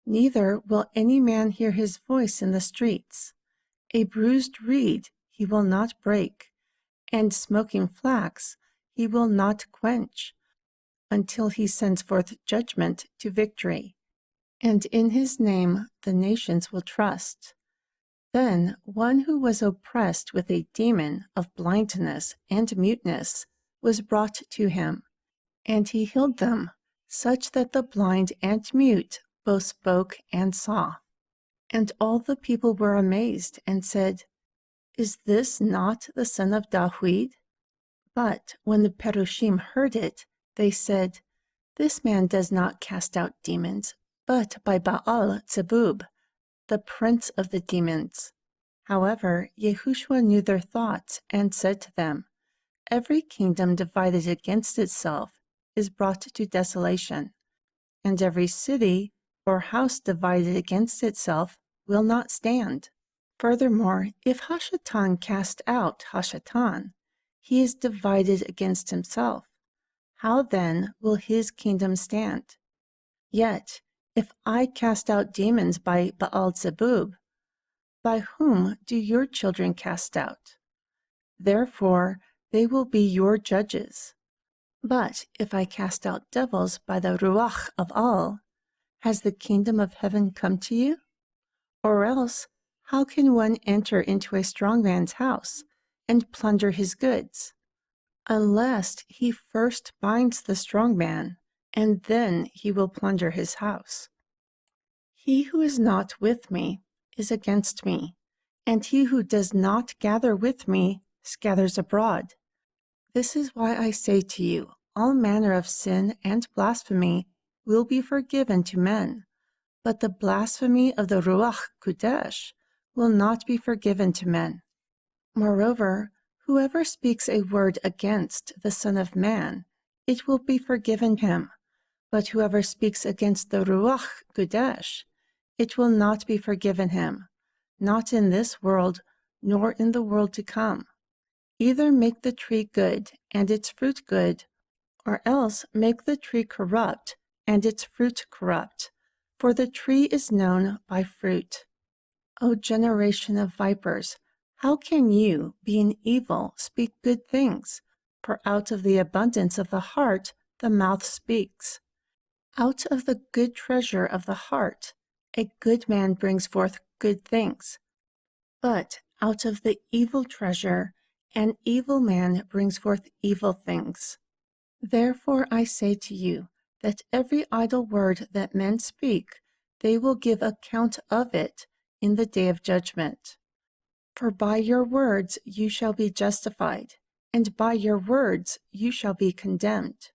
neither will any man hear his voice in the streets. A bruised reed he will not break, and smoking flax he will not quench, until he sends forth judgment to victory. And in his name the nations will trust. Then one who was oppressed with a demon of blindness and muteness was brought to him, and he healed them, such that the blind and mute both spoke and saw. And all the people were amazed and said, Is this not the son of David? But when the Perushim heard it, they said, This man does not cast out demons, but by Baal Zebub, the prince of the demons. However, Yahushua knew their thoughts and said to them, Every kingdom divided against itself is brought to desolation, and every city or house divided against itself will not stand. Furthermore, if Hashatan cast out Hashatan, he is divided against himself. How then will his kingdom stand? Yet, if I cast out demons by Baal Zebub, by whom do your children cast out? Therefore, they will be your judges. But if I cast out devils by the Ruach of Al, has the kingdom of heaven come to you? Or else, how can one enter into a strong man's house and plunder his goods, unless he first binds the strong man, and then he will plunder his house? He who is not with me is against me, and he who does not gather with me scatters abroad. This is why I say to you, all manner of sin and blasphemy will be forgiven to men, but the blasphemy of the Ruach Kodesh will not be forgiven to men. Moreover, whoever speaks a word against the Son of Man, it will be forgiven him, but whoever speaks against the Ruach Kodesh, it will not be forgiven him, not in this world, nor in the world to come. Either make the tree good and its fruit good, or else make the tree corrupt and its fruit corrupt, for the tree is known by fruit. O generation of vipers, how can you, being evil, speak good things? For out of the abundance of the heart the mouth speaks. Out of the good treasure of the heart a good man brings forth good things, but out of the evil treasure an evil man brings forth evil things. Therefore I say to you, that every idle word that men speak, they will give account of it in the day of judgment. For by your words you shall be justified, and by your words you shall be condemned.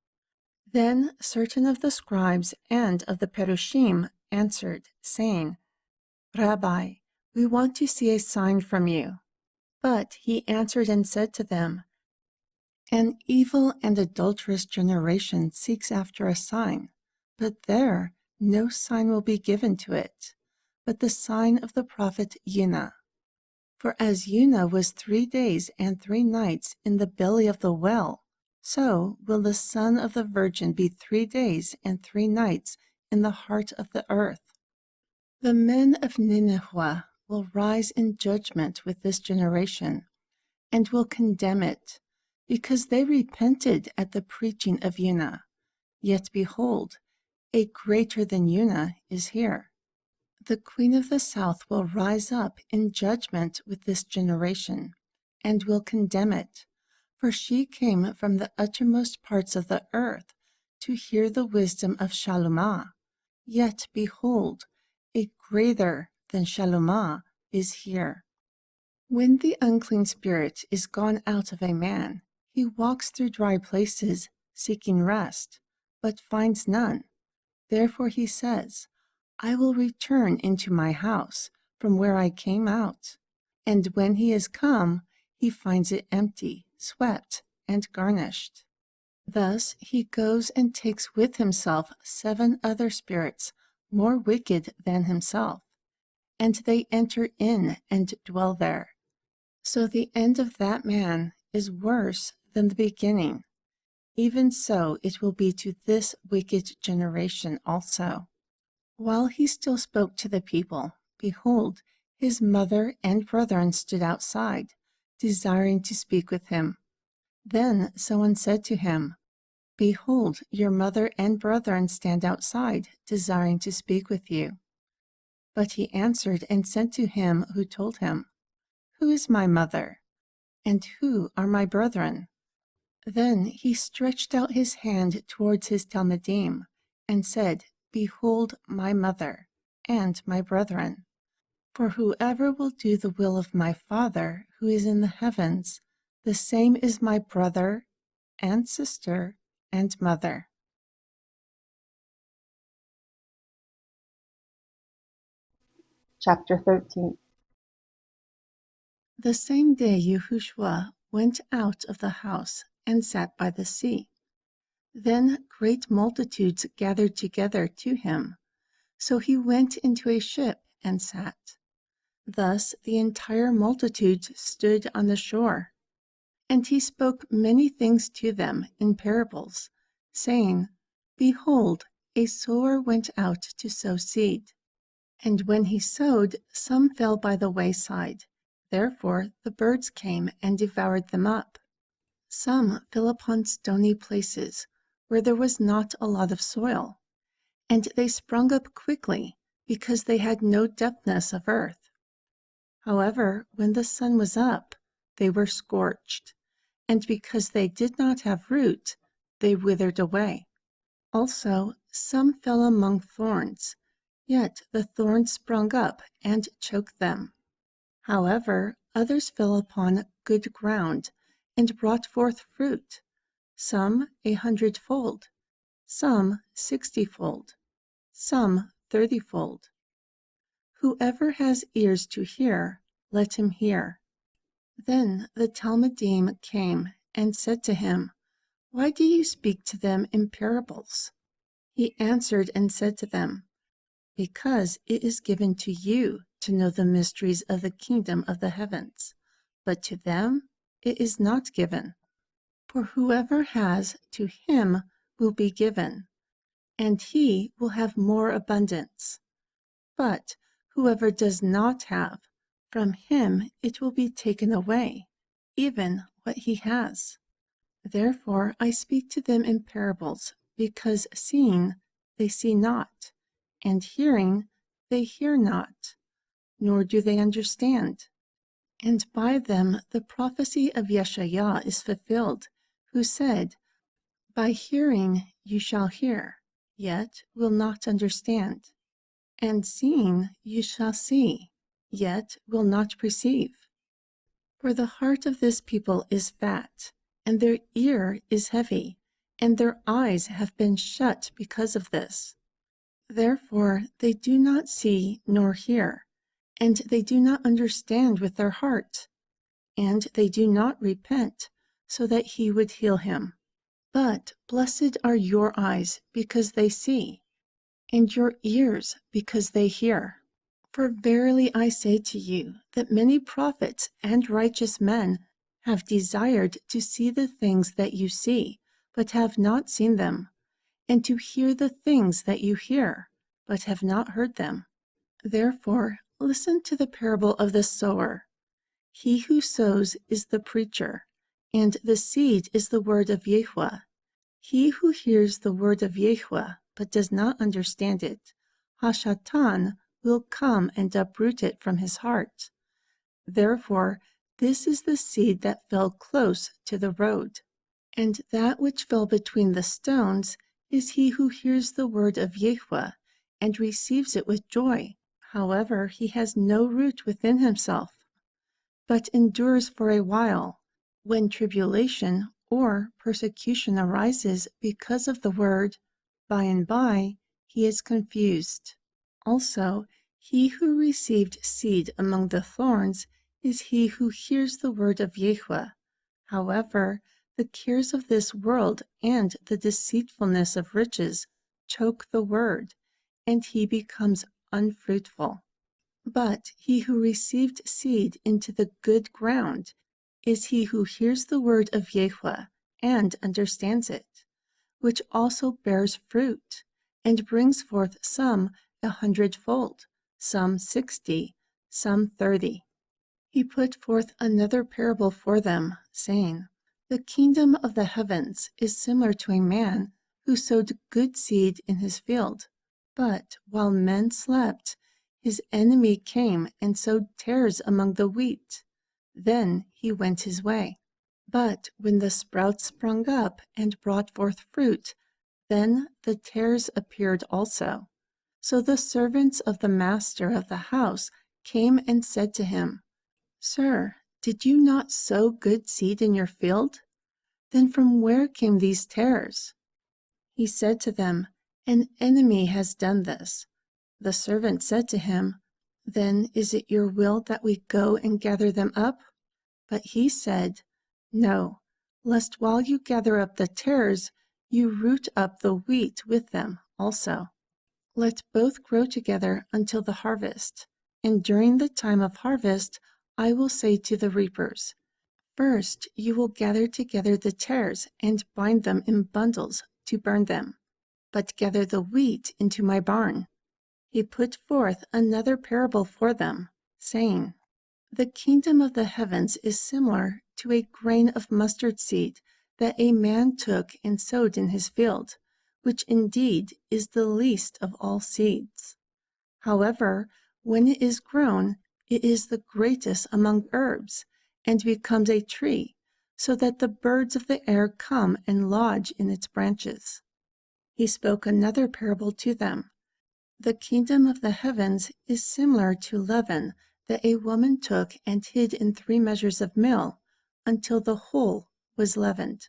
Then certain of the scribes and of the Perushim answered, saying, Rabbi, we want to see a sign from you. But he answered and said to them, An evil and adulterous generation seeks after a sign, but there no sign will be given to it, but the sign of the prophet Yonah. For as Yonah was 3 days and 3 nights in the belly of the whale, so will the Son of the Virgin be 3 days and 3 nights in the heart of the earth. The men of Nineveh will rise in judgment with this generation, and will condemn it, because they repented at the preaching of Yonah. Yet behold, a greater than Yonah is here. The Queen of the South will rise up in judgment with this generation, and will condemn it, for she came from the uttermost parts of the earth to hear the wisdom of Shalomah. Yet behold, a greater than Shalomah is here. When the unclean spirit is gone out of a man, he walks through dry places, seeking rest, but finds none. Therefore he says, I will return into my house from where I came out. And when he is come, he finds it empty, swept, and garnished. Thus he goes and takes with himself 7 other spirits more wicked than himself, and they enter in and dwell there. So the end of that man is worse than the beginning. Even so it will be to this wicked generation also. While he still spoke to the people, behold, his mother and brethren stood outside, desiring to speak with him. Then someone said to him, Behold, your mother and brethren stand outside, desiring to speak with you. But he answered and said to him who told him, Who is my mother? And who are my brethren? Then he stretched out his hand towards his Talmudim, and said, Behold my mother, and my brethren. For whoever will do the will of my Father who is in the heavens, the same is my brother, and sister, and mother. Chapter 13. The same day Yahushua went out of the house and sat by the sea. Then great multitudes gathered together to him, so he went into a ship and sat. Thus the entire multitude stood on the shore. And he spoke many things to them in parables, saying, Behold, a sower went out to sow seed. And when he sowed, some fell by the wayside. Therefore the birds came and devoured them up. Some fell upon stony places, where there was not a lot of soil, and they sprung up quickly, because they had no depthness of earth. However, when the sun was up, they were scorched, and because they did not have root, they withered away. Also, some fell among thorns, yet the thorns sprung up and choked them. However, others fell upon good ground, and brought forth fruit, some 100-fold, some 60-fold, some 30-fold. Whoever has ears to hear, let him hear. Then the Talmudim came and said to him, Why do you speak to them in parables? He answered and said to them, Because it is given to you to know the mysteries of the kingdom of the heavens, but to them it is not given. For whoever has, to him will be given, and he will have more abundance. But whoever does not have, from him it will be taken away, even what he has. Therefore I speak to them in parables, because seeing they see not, and hearing they hear not, nor do they understand. And by them the prophecy of Yeshaiah is fulfilled, who said, By hearing you shall hear, yet will not understand, and seeing you shall see, yet will not perceive. For the heart of this people is fat, and their ear is heavy, and their eyes have been shut because of this. Therefore they do not see nor hear, and they do not understand with their heart, and they do not repent, so that he would heal him. But blessed are your eyes, because they see, and your ears because they hear. For verily I say to you that many prophets and righteous men have desired to see the things that you see, but have not seen them, and to hear the things that you hear, but have not heard them. Therefore, listen to the parable of the sower. He who sows is the preacher, and the seed is the word of Yahweh. He who hears the word of Yahweh, but does not understand it, Hashatan will come and uproot it from his heart. Therefore, this is the seed that fell close to the road. And that which fell between the stones is he who hears the word of Yahweh and receives it with joy. However, he has no root within himself, but endures for a while. When tribulation or persecution arises because of the word, by and by he is confused. Also, he who received seed among the thorns is he who hears the word of Yahweh. However, the cares of this world and the deceitfulness of riches choke the word, and he becomes unfruitful. But he who received seed into the good ground is he who hears the word of Yahweh and understands it, which also bears fruit, and brings forth some 100-fold, some 60, some 30. He put forth another parable for them, saying, The kingdom of the heavens is similar to a man who sowed good seed in his field. But while men slept, his enemy came and sowed tares among the wheat. Then he went his way. But when the sprouts sprung up and brought forth fruit, then the tares appeared also. So the servants of the master of the house came and said to him, Sir, did you not sow good seed in your field? Then from where came these tares? He said to them, An enemy has done this. The servant said to him, Then is it your will that we go and gather them up? But he said, No, lest while you gather up the tares, you root up the wheat with them also. Let both grow together until the harvest. And during the time of harvest, I will say to the reapers, First you will gather together the tares and bind them in bundles to burn them, but gather the wheat into my barn. He put forth another parable for them, saying, The kingdom of the heavens is similar to a grain of mustard seed that a man took and sowed in his field, which indeed is the least of all seeds. However, when it is grown, it is the greatest among herbs, and becomes a tree, so that the birds of the air come and lodge in its branches. He spoke another parable to them. The kingdom of the heavens is similar to leaven that a woman took and hid in 3 measures of meal until the whole was leavened.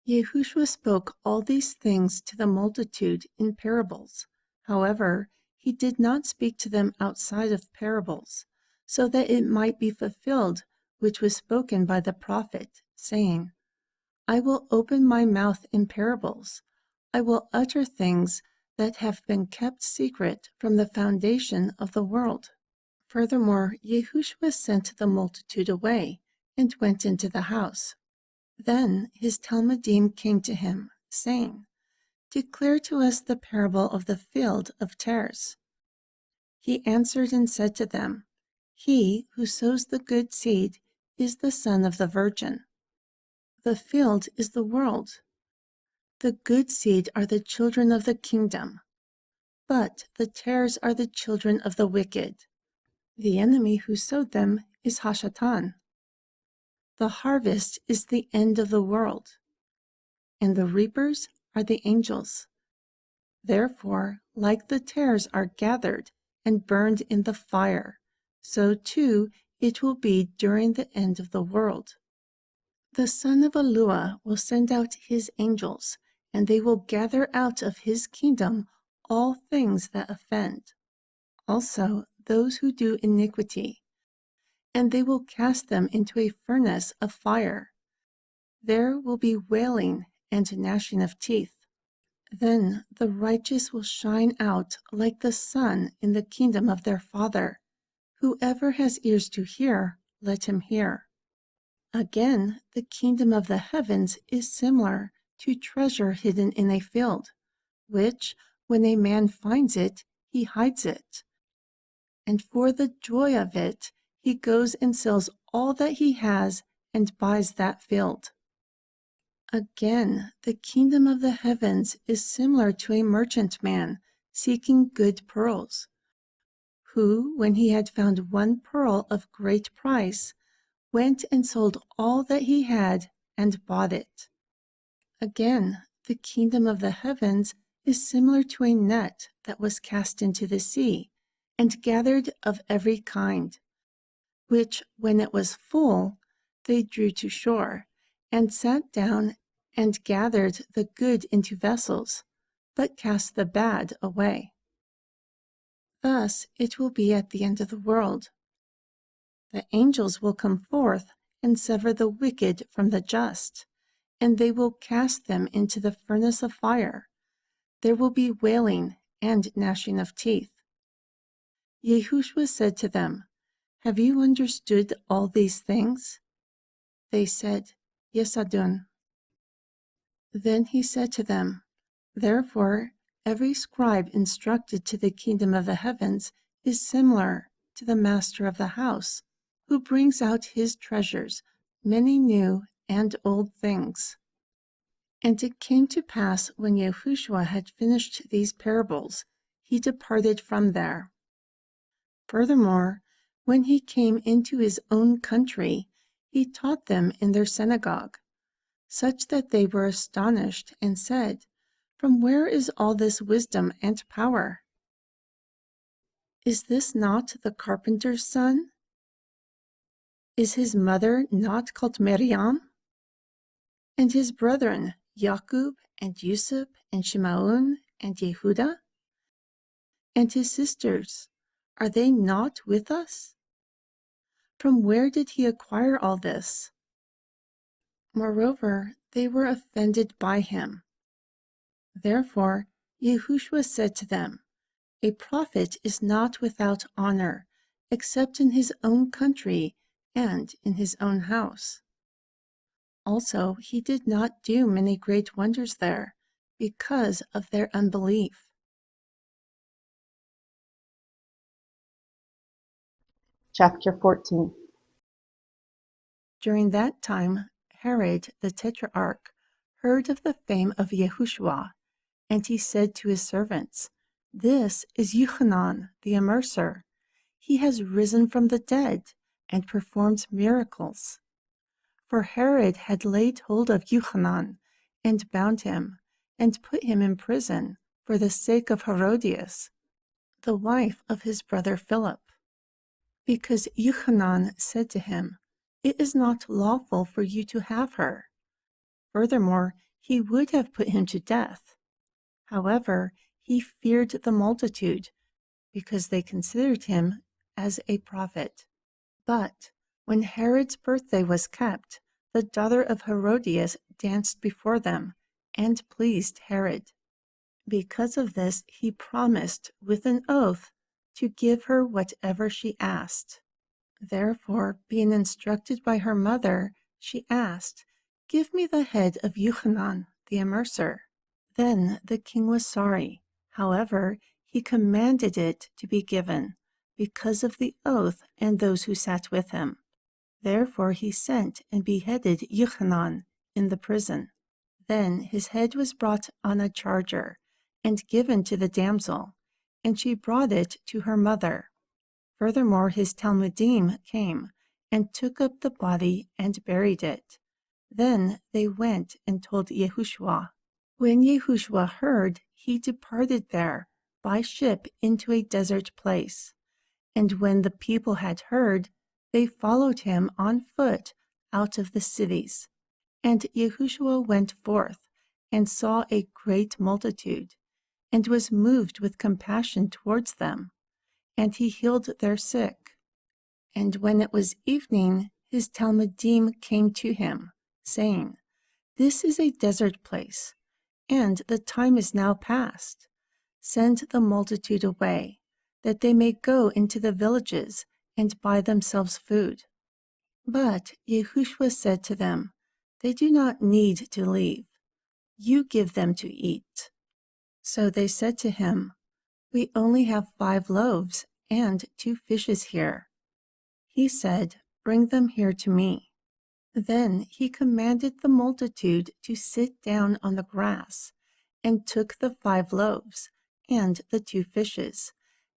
Yahushua spoke all these things to the multitude in parables. However, he did not speak to them outside of parables, so that it might be fulfilled which was spoken by the prophet, saying, I will open my mouth in parables. I will utter things that have been kept secret from the foundation of the world. Furthermore, Yahushua sent the multitude away and went into the house. Then his Talmudim came to him, saying, Declare to us the parable of the field of tares. He answered and said to them, He who sows the good seed is the son of the virgin. The field is the world. The good seed are the children of the kingdom, but the tares are the children of the wicked. The enemy who sowed them is Hashatan. The harvest is the end of the world, and the reapers are the angels. Therefore, like the tares are gathered and burned in the fire, so too it will be during the end of the world. The son of Elua will send out his angels, and they will gather out of his kingdom all things that offend, also those who do iniquity, and they will cast them into a furnace of fire. There will be wailing and gnashing of teeth. Then the righteous will shine out like the sun in the kingdom of their Father. Whoever has ears to hear, let him hear. Again, the kingdom of the heavens is similar to treasure hidden in a field, which, when a man finds it, he hides it. And for the joy of it, he goes and sells all that he has and buys that field. Again, the kingdom of the heavens is similar to a merchantman seeking good pearls, who, when he had found one pearl of great price, went and sold all that he had and bought it. Again, the kingdom of the heavens is similar to a net that was cast into the sea and gathered of every kind, which, when it was full, they drew to shore, and sat down and gathered the good into vessels, but cast the bad away. Thus it will be at the end of the world. The angels will come forth and sever the wicked from the just, and they will cast them into the furnace of fire. There will be wailing and gnashing of teeth. Yahushua said to them, "Have you understood all these things?" They said, "Yes, Adon." Then he said to them, "Therefore, every scribe instructed to the kingdom of the heavens is similar to the master of the house, who brings out his treasures, many new and old things." And it came to pass, when Yahushua had finished these parables, he departed from there. Furthermore, when he came into his own country, he taught them in their synagogue, such that they were astonished and said, "From where is all this wisdom and power? Is this not the carpenter's son? Is his mother not called Miriam? And his brethren, Jacob and Yusuf and Shimon and Yehuda? And his sisters, are they not with us? From where did he acquire all this?" Moreover, they were offended by him. Therefore, Yahushua said to them, "A prophet is not without honor, except in his own country and in his own house." Also, he did not do many great wonders there, because of their unbelief. Chapter 14. During that time, Herod the Tetrarch heard of the fame of Yahushua, and he said to his servants, "This is Yochanan the Immerser. He has risen from the dead and performs miracles." For Herod had laid hold of Yochanan and bound him and put him in prison for the sake of Herodias, the wife of his brother Philip, because Yochanan said to him, "It is not lawful for you to have her." Furthermore, he would have put him to death. However, he feared the multitude, because they considered him as a prophet. But when Herod's birthday was kept, the daughter of Herodias danced before them and pleased Herod. Because of this, he promised with an oath to give her whatever she asked. Therefore, being instructed by her mother, she asked, "Give me the head of Yochanan the Immerser." Then the king was sorry. However, he commanded it to be given, because of the oath and those who sat with him. Therefore he sent and beheaded Yochanan in the prison. Then his head was brought on a charger and given to the damsel, and she brought it to her mother. Furthermore, his Talmudim came and took up the body and buried it. Then they went and told Yahushua. When Yahushua heard, he departed there by ship into a desert place. And when the people had heard, they followed him on foot out of the cities. And Yahushua went forth and saw a great multitude, and was moved with compassion towards them, and he healed their sick. And when it was evening, his Talmudim came to him, saying, "This is a desert place, and the time is now past. Send the multitude away, that they may go into the villages and buy themselves food. But Yahushua said to them, They do not need to leave. You give them to eat. So they said to him, We only have 5 loaves and 2 fishes here. He said, Bring them here to me. Then he commanded the multitude to sit down on the grass, and took the 5 loaves and the 2 fishes,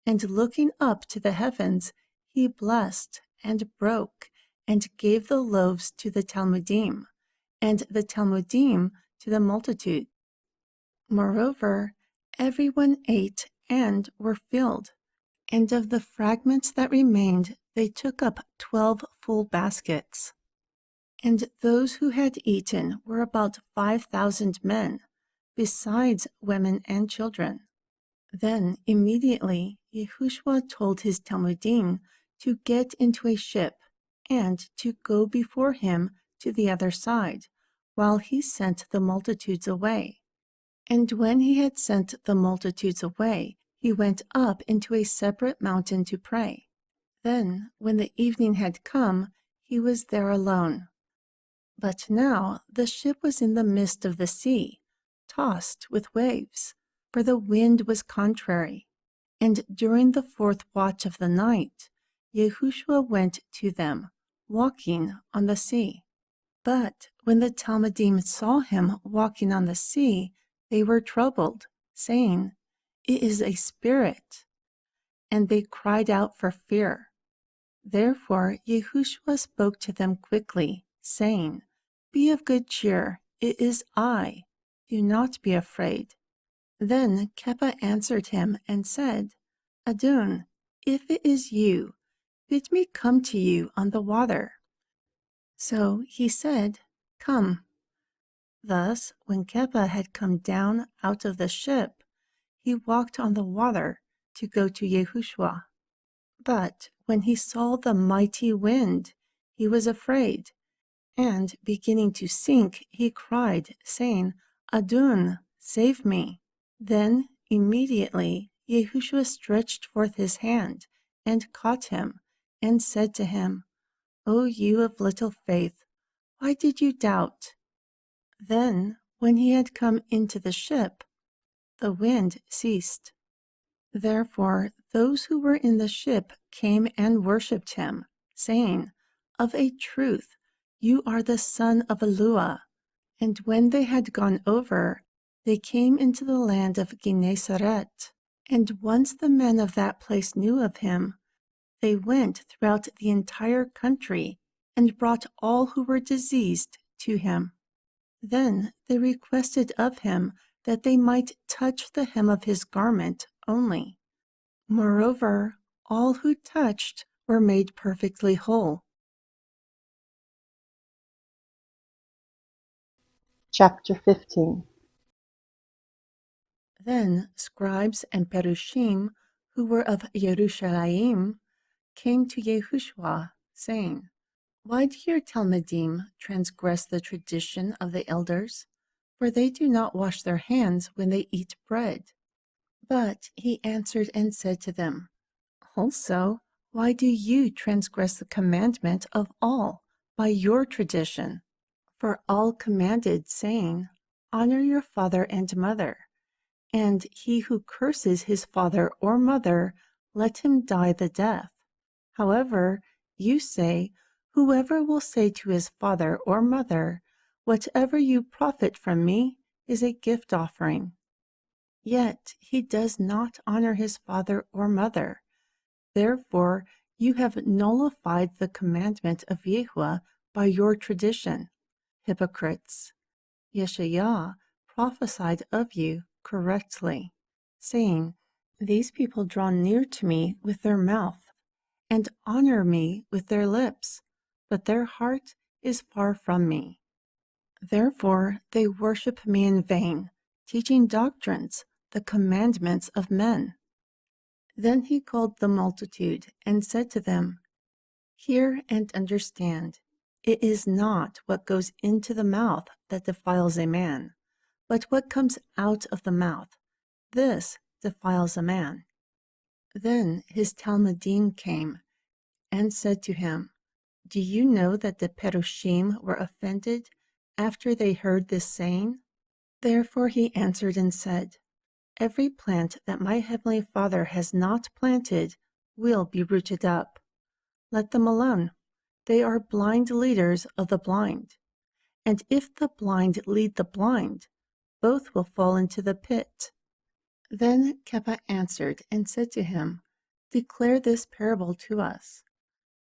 and looking up to the heavens, he blessed and broke, and gave the loaves to the Talmudim, and the Talmudim to the multitude. Moreover, everyone ate and were filled, and of the fragments that remained they took up 12 full baskets. And those who had eaten were about 5,000 men, besides women and children. Then immediately Yahushua told his Talmudim to get into a ship and to go before him to the other side, while he sent the multitudes away. And when he had sent the multitudes away, he went up into a separate mountain to pray. Then, when the evening had come, he was there alone. But now the ship was in the midst of the sea, tossed with waves, for the wind was contrary. And during the 4th watch of the night, Yahushua went to them, walking on the sea. But when the Talmudim saw him walking on the sea, they were troubled, saying, It is a spirit. And they cried out for fear. Therefore Yahushua spoke to them quickly, saying, Be of good cheer, it is I. Do not be afraid. Then Kepha answered him and said, Adon, if it is you, bid me come to you on the water. So he said, Come. Thus, when Kepha had come down out of the ship, he walked on the water to go to Yahushua. But when he saw the mighty wind, he was afraid, and beginning to sink, he cried, saying, Adon, save me. Then immediately Yahushua stretched forth his hand and caught him, and said to him, O you of little faith, why did you doubt? Then, when he had come into the ship, the wind ceased. Therefore those who were in the ship came and worshipped him, saying, Of a truth, you are the son of Elua. And when they had gone over, they came into the land of Gennesaret. And once the men of that place knew of him, they went throughout the entire country and brought all who were diseased to him. Then they requested of him that they might touch the hem of his garment only. Moreover, all who touched were made perfectly whole. Chapter 15. Then scribes and Perushim, who were of Yerushalayim, came to Yahushua, saying, Why do your Talmudim transgress the tradition of the elders? For they do not wash their hands when they eat bread. But he answered and said to them, Also, why do you transgress the commandment of all by your tradition? For all commanded, saying, Honor your father and mother, and he who curses his father or mother, let him die the death. However, you say, Whoever will say to his father or mother, Whatever you profit from me is a gift offering. Yet he does not honor his father or mother. Therefore, you have nullified the commandment of Yahuwah by your tradition. Hypocrites! Yeshayah prophesied of you correctly, saying, These people draw near to me with their mouth, and honor me with their lips, but their heart is far from me. Therefore they worship me in vain, teaching doctrines, the commandments of men. Then he called the multitude and said to them, Hear and understand. It is not what goes into the mouth that defiles a man, But what comes out of the mouth, this defiles a man. Then his Talmudim came and said to him, Do you know that the Perushim were offended after they heard this saying? Therefore he answered and said, Every plant that my heavenly Father has not planted will be rooted up. Let them alone. They are blind leaders of the blind. And if the blind lead the blind, both will fall into the pit. Then Kepha answered and said to him, Declare this parable to us.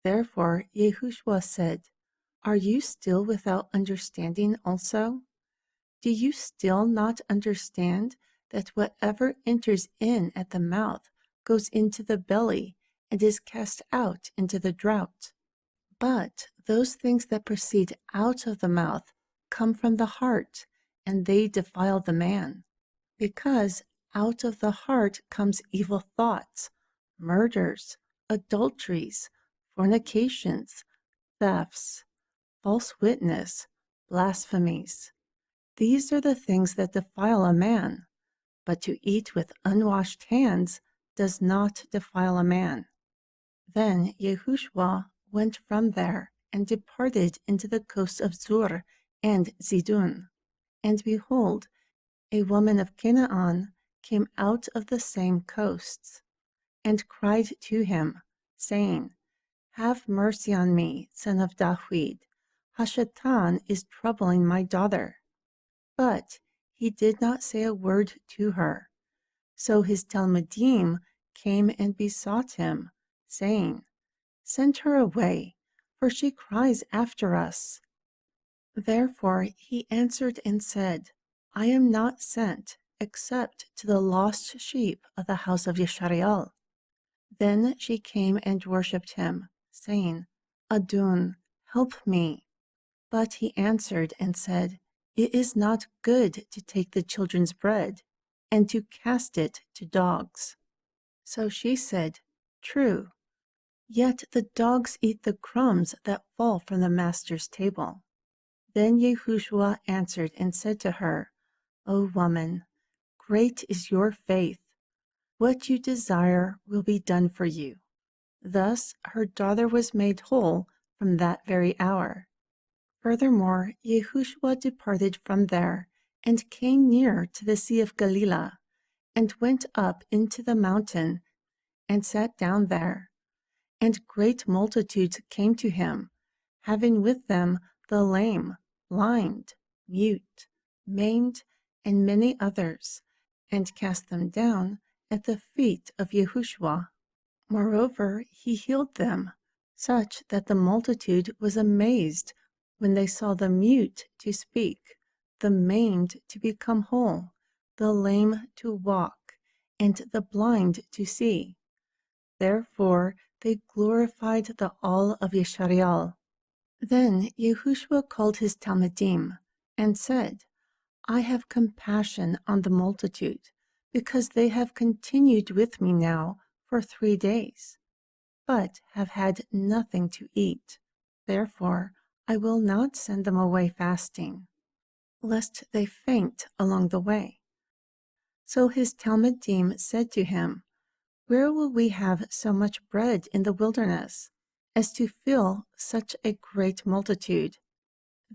Therefore Yehoshua said, Are you still without understanding also? Do you still not understand that whatever enters in at the mouth goes into the belly and is cast out into the drought? But those things that proceed out of the mouth come from the heart, and they defile the man. Because out of the heart comes evil thoughts, murders, adulteries, fornications, thefts, false witness, blasphemies. These are the things that defile a man, but to eat with unwashed hands does not defile a man. Then Yehoshua went from there and departed into the coasts of Zur and Zidun. And behold, a woman of Canaan came out of the same coasts, and cried to him, saying, Have mercy on me, son of David. Hashatan is troubling my daughter. But he did not say a word to her. So his Talmudim came and besought him, saying, Send her away, for she cries after us. Therefore he answered and said, I am not sent, except to the lost sheep of the house of Yeshariel. Then she came and worshipped him, saying, Adon, help me. But he answered and said, It is not good to take the children's bread, and to cast it to dogs. So she said, True. Yet the dogs eat the crumbs that fall from the master's table. Then Yehoshua answered and said to her, O woman, great is your faith. What you desire will be done for you. Thus her daughter was made whole from that very hour. Furthermore, Yehoshua departed from there and came near to the Sea of Galilee, and went up into the mountain and sat down there. And great multitudes came to him, having with them the lame, blind, mute, maimed, and many others, and cast them down at the feet of Yehoshua. Moreover, he healed them, such that the multitude was amazed when they saw the mute to speak, the maimed to become whole, the lame to walk, and the blind to see. Therefore they glorified the all of Yeshariel. Then Yehoshua called his Talmudim and said, I have compassion on the multitude, because they have continued with me now for 3 days, but have had nothing to eat. Therefore I will not send them away fasting, lest they faint along the way. So his Talmudim said to him, Where will we have so much bread in the wilderness, as to fill such a great multitude?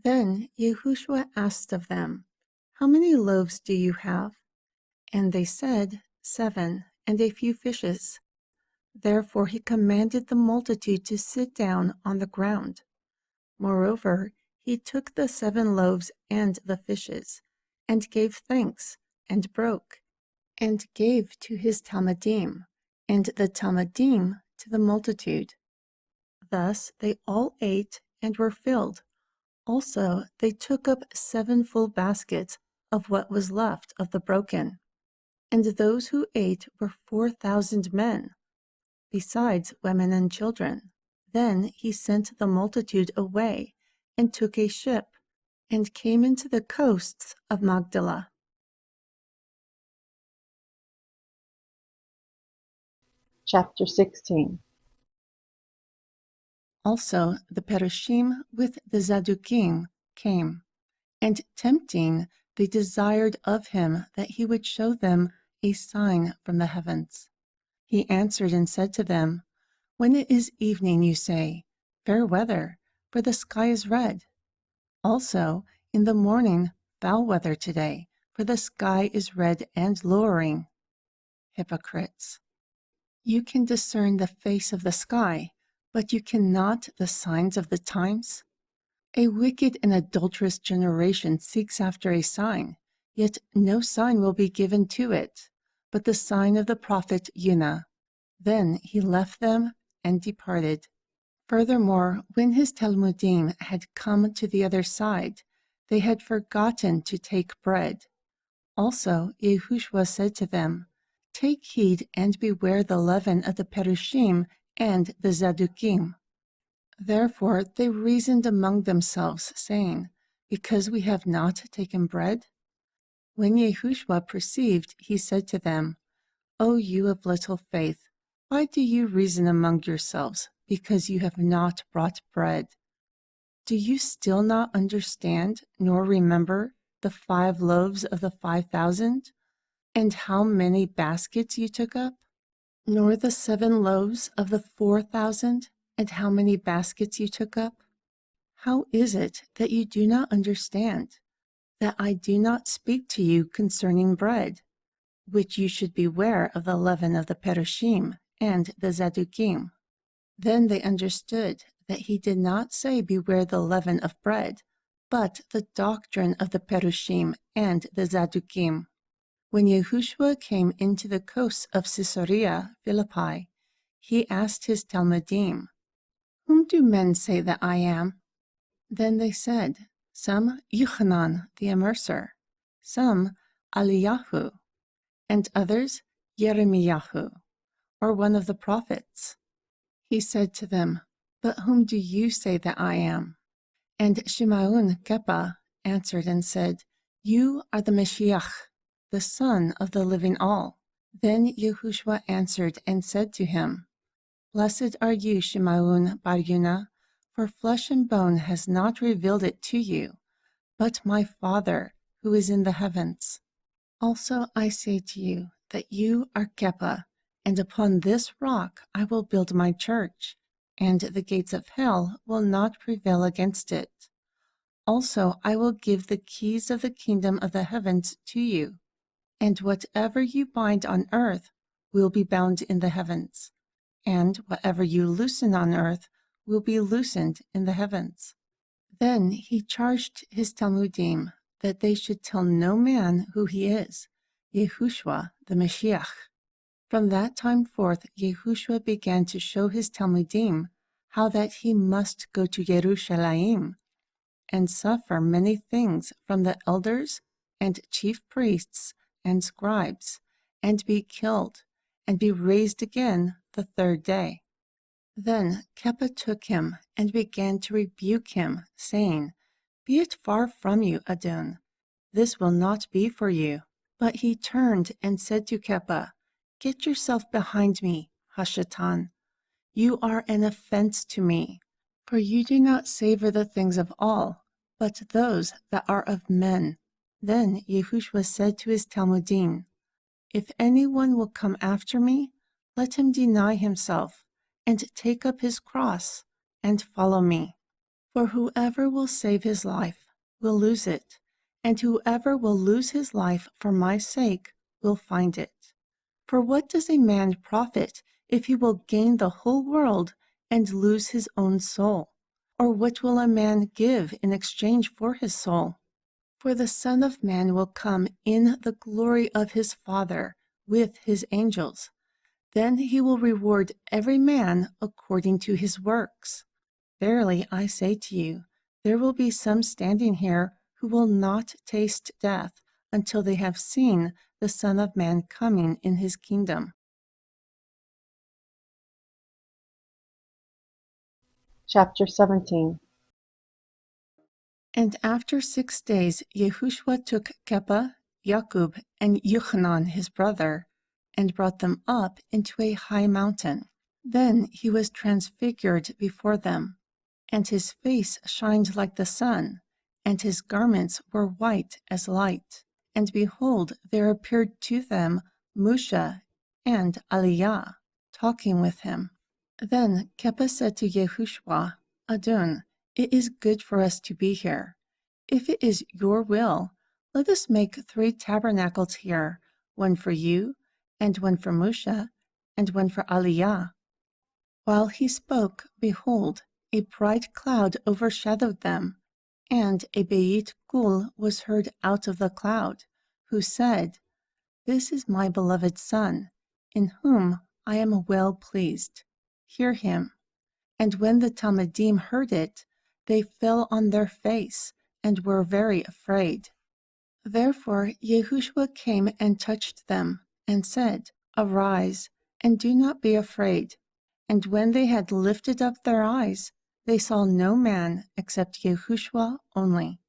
Then Yehoshua asked of them, How many loaves do you have? And they said, 7, and a few fishes. Therefore he commanded the multitude to sit down on the ground. Moreover, he took the 7 loaves and the fishes, and gave thanks, and broke, and gave to his Talmudim, and the Talmudim to the multitude. Thus they all ate and were filled. Also they took up 7 full baskets of what was left of the broken. And those who ate were 4,000 men, besides women and children. Then he sent the multitude away, and took a ship, and came into the coasts of Magdala. Chapter 16. Also the Perushim with the Zadukim came, and tempting they desired of him that he would show them a sign from the heavens. He answered and said to them, "When it is evening, you say, 'Fair weather, for the sky is red.' Also, in the morning, 'Foul weather today, for the sky is red and lowering.' Hypocrites! You can discern the face of the sky, but you cannot the signs of the times. A wicked and adulterous generation seeks after a sign, yet no sign will be given to it, but the sign of the prophet Jonah." Then he left them and departed. Furthermore, when his Talmudim had come to the other side, they had forgotten to take bread. Also, Yehoshua said to them, "Take heed and beware the leaven of the Perushim and the Zadukim." Therefore they reasoned among themselves, saying, "Because we have not taken bread?" When Yehoshua perceived, he said to them, "O you of little faith, why do you reason among yourselves, because you have not brought bread? Do you still not understand, nor remember the 5 loaves of the 5,000, and how many baskets you took up? Nor the 7 loaves of the 4,000, and how many baskets you took up? How is it that you do not understand, that I do not speak to you concerning bread, which you should beware of the leaven of the Perushim and the Zadukim?" Then they understood that he did not say beware the leaven of bread, but the doctrine of the Perushim and the Zadukim. When Yehoshua came into the coasts of Caesarea Philippi, he asked his Talmudim, "Whom do men say that I am?" Then they said, "Some Yochanan the Immerser, some Eliyahu, and others Jeremiah, or one of the prophets." He said to them, "But whom do you say that I am?" And Shimon Kepa answered and said, "You are the Mashiach, the Son of the living All." Then Yehoshua answered and said to him, "Blessed are you, Shimon bar Yonah, for flesh and bone has not revealed it to you, but my Father who is in the heavens. Also I say to you that you are Kepa, and upon this rock I will build my church, and the gates of hell will not prevail against it. Also I will give the keys of the kingdom of the heavens to you, and whatever you bind on earth will be bound in the heavens, and whatever you loosen on earth will be loosened in the heavens." Then he charged his Talmudim that they should tell no man who he is, Yehoshua the Mashiach. From that time forth, Yehoshua began to show his Talmudim how that he must go to Jerusalem and suffer many things from the elders and chief priests and scribes, and be killed, and be raised again the 3rd day. Then Kepa took him and began to rebuke him, saying, "Be it far from you, Adon, this will not be for you." But he turned and said to Kepa, "Get yourself behind me, Hashatan. You are an offense to me, for you do not savor the things of all, but those that are of men." Then Yehoshua said to his Talmudim, "If anyone will come after me, let him deny himself, and take up his cross, and follow me. For whoever will save his life will lose it, and whoever will lose his life for my sake will find it. For what does a man profit if he will gain the whole world and lose his own soul? Or what will a man give in exchange for his soul? For the Son of Man will come in the glory of his Father with his angels. Then he will reward every man according to his works. Verily I say to you, there will be some standing here who will not taste death until they have seen the Son of Man coming in his kingdom." Chapter 17. And after 6 days Yehoshua took Kepa, Jakub, and Yochanan his brother, and brought them up into a high mountain. Then he was transfigured before them, and his face shined like the sun, and his garments were white as light. And behold, there appeared to them Musha and Aliyah, talking with him. Then Kepha said to Yehoshua, Adon, it is good for us to be here. If it is your will, let us make 3 tabernacles here, one for you, and one for Musha, and one for Aliyah. While he spoke, behold, a bright cloud overshadowed them, and a Beit Kul was heard out of the cloud, who said, This is my beloved Son, in whom I am well pleased. Hear him. And when the Talmudim heard it, they fell on their face, and were very afraid. Therefore Yehoshua came and touched them, and said, Arise, and do not be afraid. And when they had lifted up their eyes, they saw no man except Yehoshua only.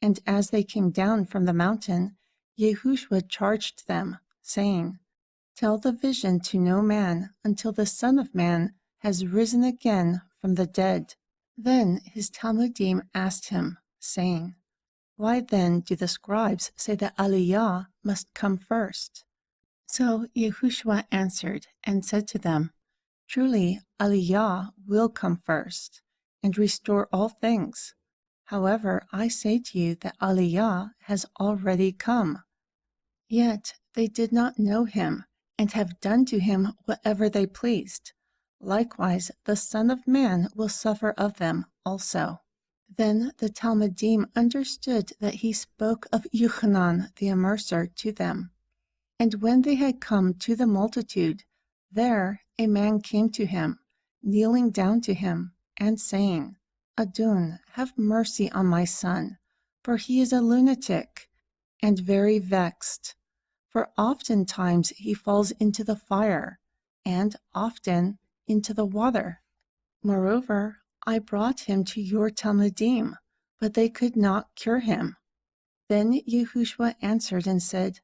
And as they came down from the mountain, Yehoshua charged them, saying, Tell the vision to no man until the Son of Man has risen again from the dead. Then his Talmudim asked him, saying, Why then do the scribes say that Aliyah must come first? So Yehoshua answered and said to them, Truly Aliyah will come first, and restore all things. However, I say to you that Aliyah has already come. Yet they did not know him, and have done to him whatever they pleased. Likewise, the Son of Man will suffer of them also. Then the Talmudim understood that he spoke of Yochanan the Immerser to them. And when they had come to the multitude, there a man came to him, kneeling down to him, and saying, Adon, have mercy on my son, for he is a lunatic, and very vexed. For oftentimes he falls into the fire, and often into the water. Moreover, I brought him to your Talmudim, but they could not cure him. Then Yehoshua answered and said,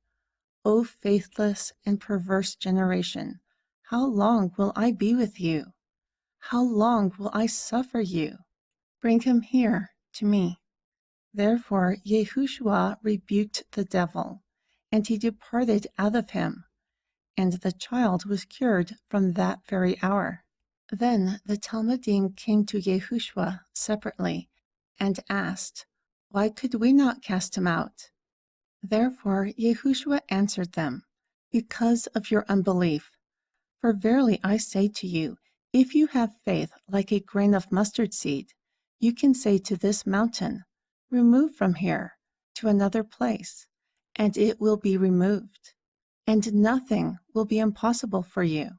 O faithless and perverse generation, how long will I be with you? How long will I suffer you? Bring him here to me. Therefore Yehoshua rebuked the devil, and he departed out of him, and the child was cured from that very hour. Then the Talmudim came to Yehoshua separately, and asked, Why could we not cast him out? Therefore Yehoshua answered them, Because of your unbelief. For verily I say to you, if you have faith like a grain of mustard seed, you can say to this mountain, Remove from here to another place, and it will be removed, and nothing will be impossible for you.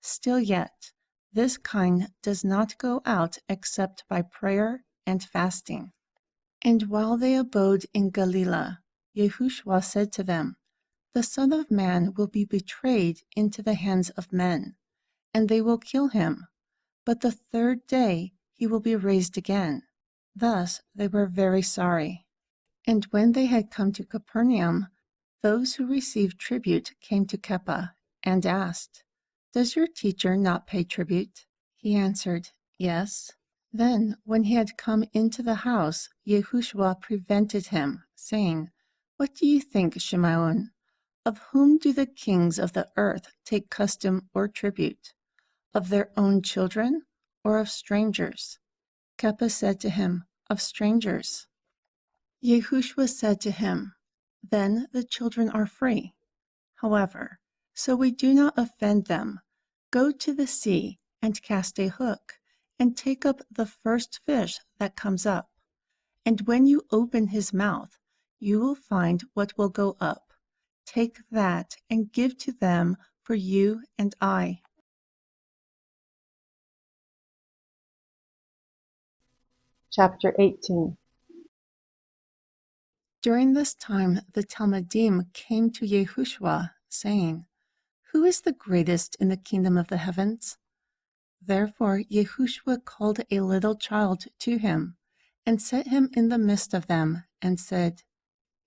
Still yet, this kind does not go out except by prayer and fasting. And while they abode in Galilee, Yehoshua said to them, The Son of Man will be betrayed into the hands of men, and they will kill him, but the 3rd day he will be raised again. Thus they were very sorry. And when they had come to Capernaum, those who received tribute came to Kepha and asked, Does your teacher not pay tribute? He answered, Yes. Then, when he had come into the house, Yehoshua prevented him, saying, What do you think, Shimeon? Of whom do the kings of the earth take custom or tribute? Of their own children, or of strangers? Kepha said to him, Of strangers. Yehoshua said to him, Then the children are free. However, so we do not offend them, go to the sea and cast a hook, and take up the first fish that comes up. And when you open his mouth, you will find what will go up. Take that and give to them for you and I. Chapter 18. During this time the Talmudim came to Yehoshua, saying, Who is the greatest in the kingdom of the heavens? Therefore Yehoshua called a little child to him, and set him in the midst of them, and said,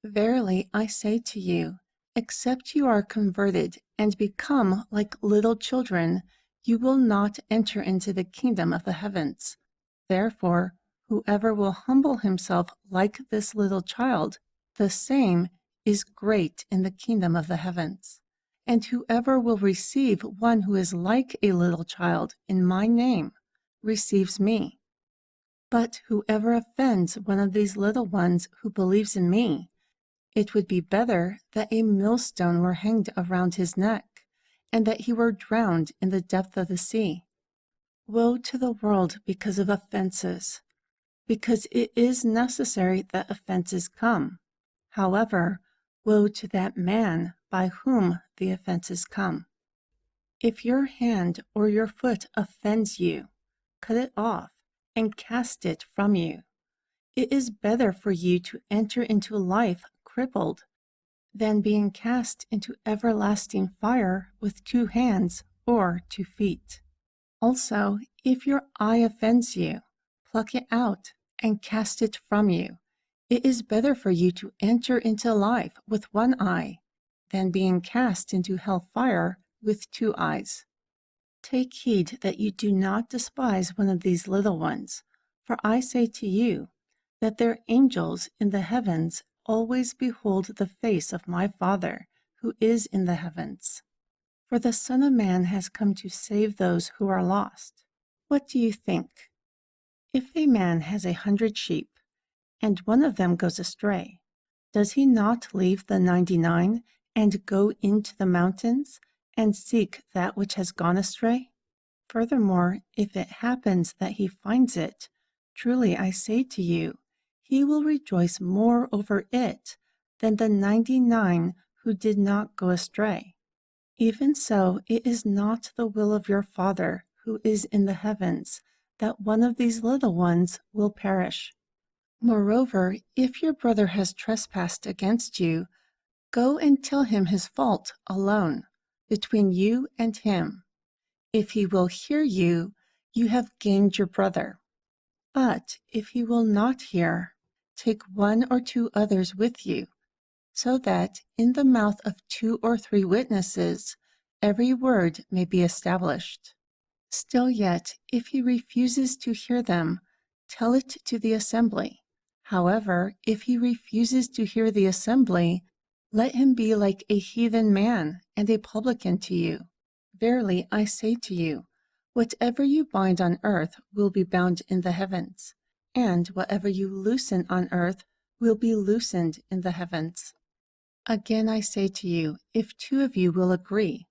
Verily I say to you, except you are converted and become like little children, you will not enter into the kingdom of the heavens. Therefore, Whoever will humble himself like this little child, the same is great in the kingdom of the heavens. And whoever will receive one who is like a little child in my name receives me. But whoever offends one of these little ones who believes in me, it would be better that a millstone were hanged around his neck, and that he were drowned in the depth of the sea. Woe to the world because of offenses, because it is necessary that offenses come. However, woe to that man by whom the offenses come. If your hand or your foot offends you, cut it off and cast it from you. It is better for you to enter into life crippled than being cast into everlasting fire with 2 hands or 2 feet. Also, if your eye offends you, pluck it out and cast it from you. It is better for you to enter into life with 1 eye than being cast into hell fire with 2 eyes. Take heed that you do not despise one of these little ones, for I say to you that their angels in the heavens always behold the face of my Father who is in the heavens. For the Son of Man has come to save those who are lost. What do you think? If a man has 100 sheep, and one of them goes astray, does he not leave the 99 and go into the mountains and seek that which has gone astray? Furthermore, if it happens that he finds it, truly I say to you, he will rejoice more over it than the 99 who did not go astray. Even so, it is not the will of your Father who is in the heavens that one of these little ones will perish. Moreover, if your brother has trespassed against you, go and tell him his fault alone, between you and him. If he will hear you, you have gained your brother. But if he will not hear, take 1 or 2 others with you, so that in the mouth of 2 or 3 witnesses every word may be established. Still yet, if he refuses to hear them, tell it to the assembly. However, if he refuses to hear the assembly, let him be like a heathen man and a publican to you. Verily I say to you, whatever you bind on earth will be bound in the heavens, and whatever you loosen on earth will be loosened in the heavens. Again I say to you, if 2 of you will agree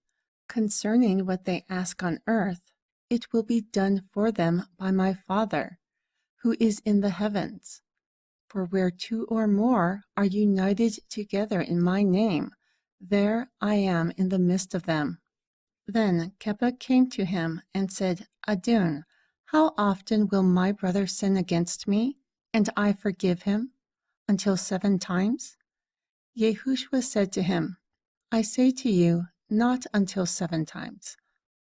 concerning what they ask on earth, it will be done for them by my Father, who is in the heavens. For where 2 or more are united together in my name, there I am in the midst of them. Then Kepha came to him and said, Adon, how often will my brother sin against me, and I forgive him? Until 7 times? Yahushua said to him, I say to you, not until 7 times,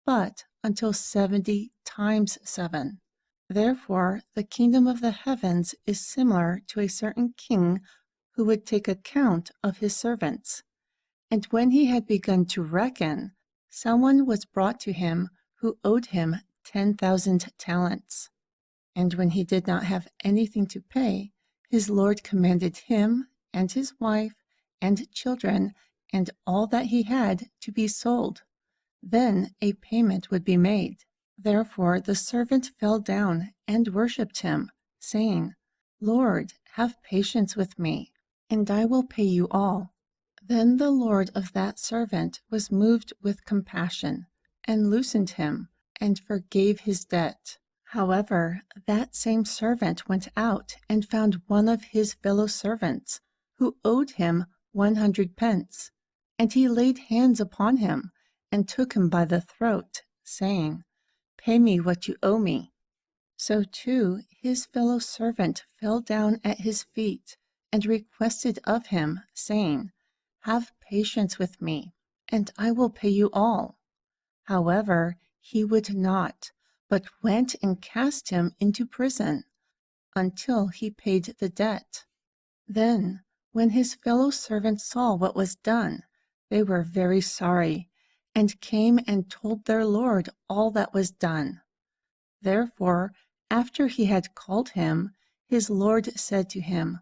but until 70 times 7. Therefore, the kingdom of the heavens is similar to a certain king who would take account of his servants. And when he had begun to reckon, someone was brought to him who owed him 10,000 talents. And when he did not have anything to pay, his Lord commanded him and his wife and children and all that he had to be sold. Then a payment would be made. Therefore the servant fell down and worshipped him, saying, Lord, have patience with me, and I will pay you all. Then the Lord of that servant was moved with compassion, and loosened him, and forgave his debt. However, that same servant went out and found one of his fellow servants, who owed him 100 pence. And he laid hands upon him, and took him by the throat, saying, Pay me what you owe me. So too his fellow servant fell down at his feet, and requested of him, saying, Have patience with me, and I will pay you all. However, he would not, but went and cast him into prison, until he paid the debt. Then, when his fellow servants saw what was done, they were very sorry, and came and told their Lord all that was done. Therefore, after he had called him, His Lord said to him,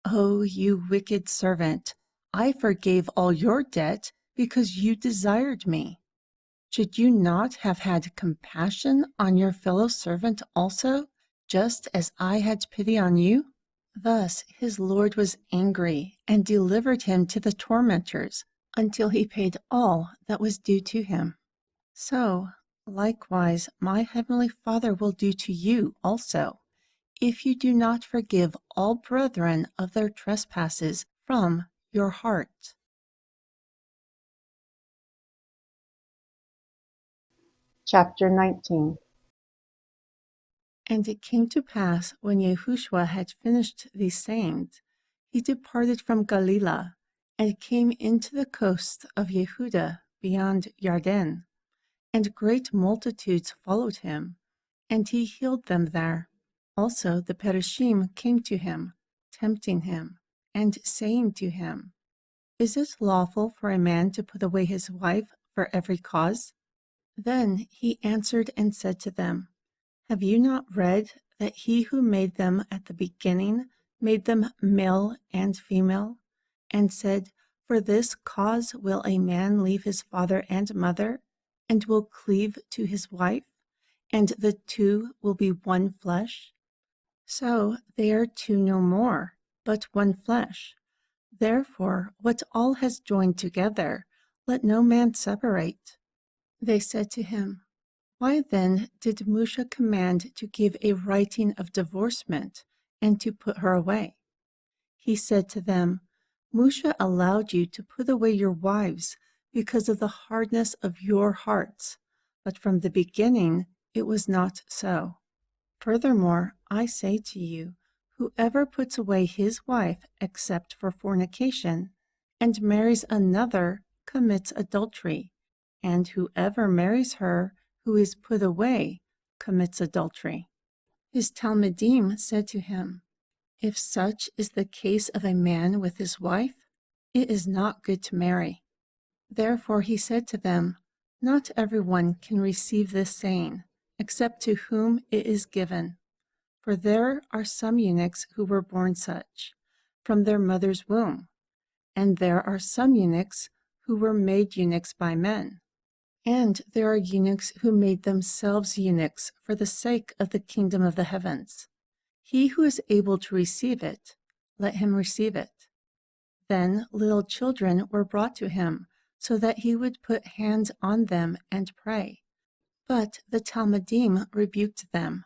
"Oh, you wicked servant, I forgave all your debt because you desired me. Should you not have had compassion on your fellow servant also, just as I had pity on you?" Thus his Lord was angry and delivered him to the tormentors until he paid all that was due to him. So, likewise, my heavenly Father will do to you also, if you do not forgive all brethren of their trespasses from your heart. Chapter 19. And it came to pass, when Yahushua had finished these sayings, he departed from Galilee, and came into the coast of Yehuda beyond Yarden. And great multitudes followed him, and he healed them there. Also the Perishim came to him, tempting him, and saying to him, "Is it lawful for a man to put away his wife for every cause?" Then he answered and said to them, "Have you not read that he who made them at the beginning made them male and female, and said, 'For this cause will a man leave his father and mother, and will cleave to his wife, and the two will be one flesh'? So they are two no more, but one flesh. Therefore, what all has joined together, let no man separate." They said to him, "Why then did Musha command to give a writing of divorcement and to put her away?" He said to them, "Musha allowed you to put away your wives because of the hardness of your hearts, but from the beginning it was not so. Furthermore, I say to you, whoever puts away his wife except for fornication, and marries another, commits adultery, and whoever marries her who is put away commits adultery." His Talmudim said to him, "If such is the case of a man with his wife, it is not good to marry." Therefore he said to them, "Not everyone can receive this saying, except to whom it is given. For there are some eunuchs who were born such, from their mother's womb, and there are some eunuchs who were made eunuchs by men, and there are eunuchs who made themselves eunuchs for the sake of the kingdom of the heavens. He who is able to receive it, let him receive it." Then little children were brought to him, so that he would put hands on them and pray. But the Talmudim rebuked them.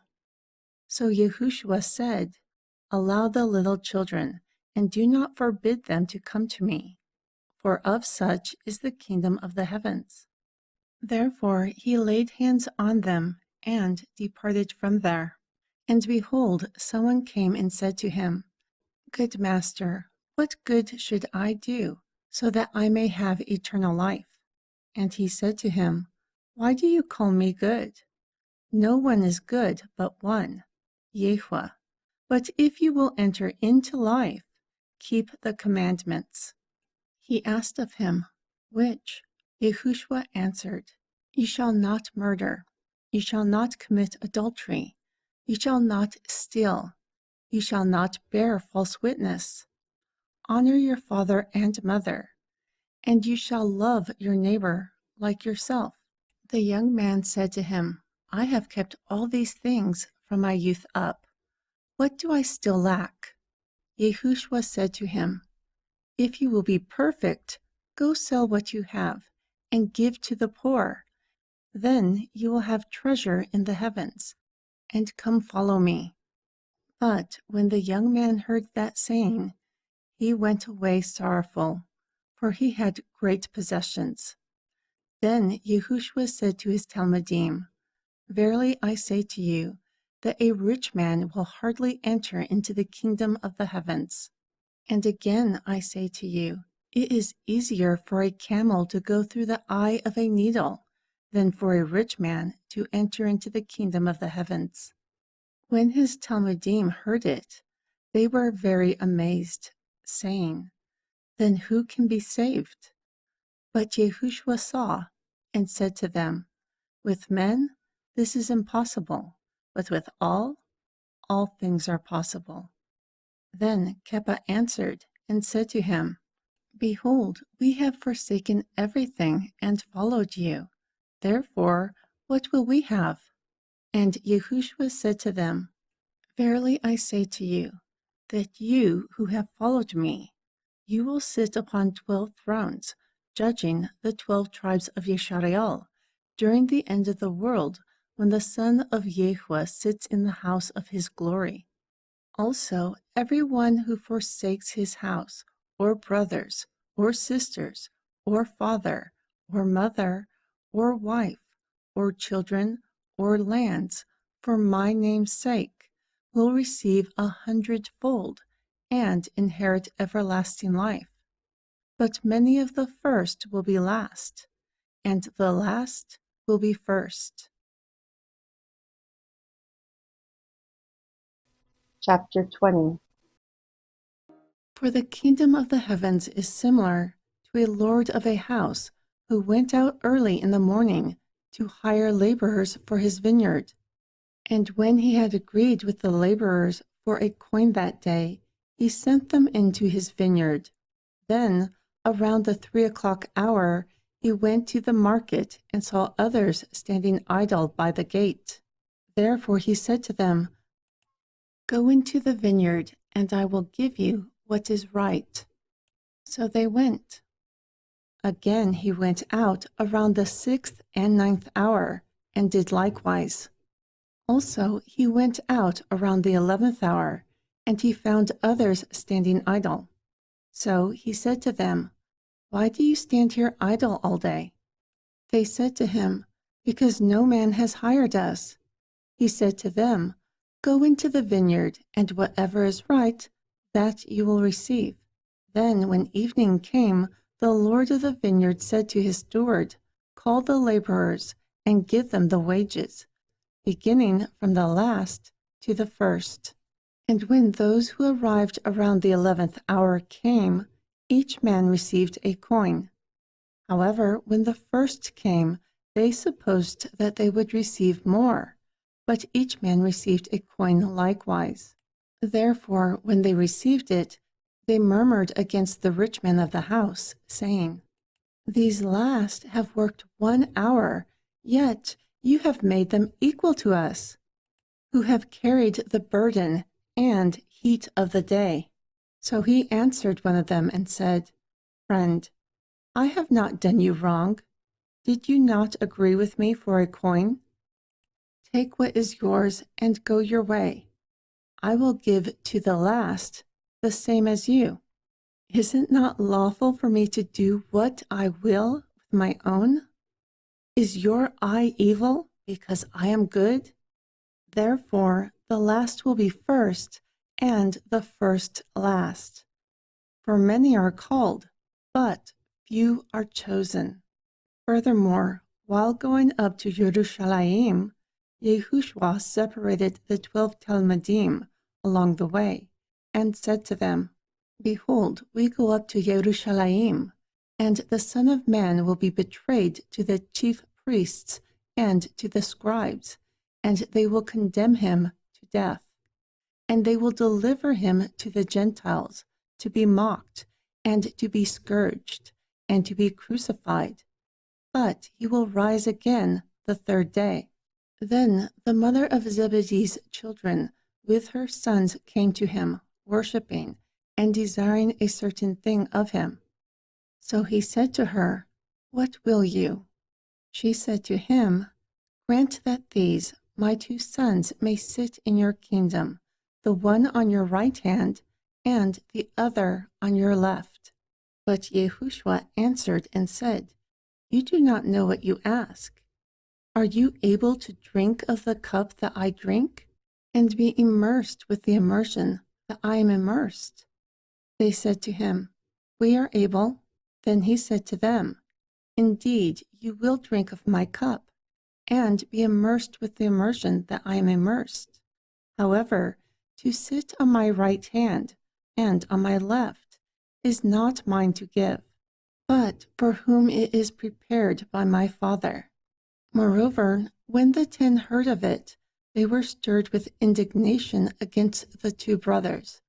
So Yahushua said, "Allow the little children, and do not forbid them to come to me, for of such is the kingdom of the heavens." Therefore he laid hands on them and departed from there. And behold, someone came and said to him, "Good master, what good should I do, so that I may have eternal life?" And he said to him, "Why do you call me good? No one is good but one, Yahuwah. But if you will enter into life, keep the commandments." He asked of him, "Which?" Yahushua answered, "You shall not murder. You shall not commit adultery. You shall not steal. You shall not bear false witness. Honor your father and mother, and you shall love your neighbor like yourself." The young man said to him, "I have kept all these things from my youth up. What do I still lack?" Yahushua said to him, "If you will be perfect, go sell what you have and give to the poor. Then you will have treasure in the heavens, and come follow me." But when the young man heard that saying, he went away sorrowful, for he had great possessions. Then Yahushua said to his Talmudim, "Verily I say to you, that a rich man will hardly enter into the kingdom of the heavens. And again I say to you, it is easier for a camel to go through the eye of a needle than for a rich man to enter into the kingdom of the heavens." When his Talmudim heard it, they were very amazed, saying, "Then who can be saved?" But Yahushua saw and said to them, "With men this is impossible, but with all all things are possible." Then Kepha answered and said to him, "Behold, we have forsaken everything and followed you. Therefore, what will we have?" And Yahushua said to them, "Verily I say to you, that you who have followed me, you will sit upon 12 thrones, judging the 12 tribes of Yisrael, during the end of the world, when the Son of Yahuwah sits in the house of his glory. Also, everyone who forsakes his house, or brothers, or sisters, or father, or mother, or wife, or children, or lands, for my name's sake, will receive 100-fold and inherit everlasting life. But many of the first will be last, and the last will be first." Chapter 20. For the kingdom of the heavens is similar to a lord of a house who went out early in the morning to hire laborers for his vineyard. And when he had agreed with the laborers for a coin that day, he sent them into his vineyard. Then, around the 3 o'clock hour, he went to the market and saw others standing idle by the gate. Therefore he said to them, "Go into the vineyard, and I will give you what is right." So they went. Again he went out around the 6th and 9th hour, and did likewise. Also he went out around the 11th hour, and he found others standing idle. So he said to them, "Why do you stand here idle all day?" They said to him, "Because no man has hired us." He said to them, "Go into the vineyard, and whatever is right, that you will receive." Then when evening came, the Lord of the vineyard said to his steward, "Call the laborers, and give them the wages, beginning from the last to the first." And when those who arrived around the 11th hour came, each man received a coin. However, when the first came, they supposed that they would receive more, but each man received a coin likewise. Therefore, when they received it, they murmured against the rich man of the house, saying, "These last have worked 1 hour, yet you have made them equal to us, who have carried the burden and heat of the day." So he answered one of them and said, "Friend, I have not done you wrong. Did you not agree with me for a coin? Take what is yours and go your way. I will give to the last the same as you. Is it not lawful for me to do what I will with my own? Is your eye evil because I am good? Therefore, the last will be first, and the first last. For many are called, but few are chosen." Furthermore, while going up to Jerusalem, Yahushua separated the 12 Talmudim along the way, and said to them, "Behold, we go up to Jerusalem, and the Son of Man will be betrayed to the chief priests and to the scribes, and they will condemn him to death. And they will deliver him to the Gentiles, to be mocked, and to be scourged, and to be crucified. But he will rise again the 3rd day." Then the mother of Zebedee's children with her sons came to him, worshiping, and desiring a certain thing of him. So he said to her, "What will you?" She said to him, "Grant that these, my 2 sons, may sit in your kingdom, the one on your right hand, and the other on your left." But Yahushua answered and said, "You do not know what you ask. Are you able to drink of the cup that I drink, and be immersed with the immersion that I am immersed?" They said to him, "We are able." Then he said to them, "Indeed, you will drink of my cup, and be immersed with the immersion that I am immersed. However, to sit on my right hand and on my left is not mine to give, but for whom it is prepared by my Father." Moreover, when the 10 heard of it, they were stirred with indignation against the two brothers.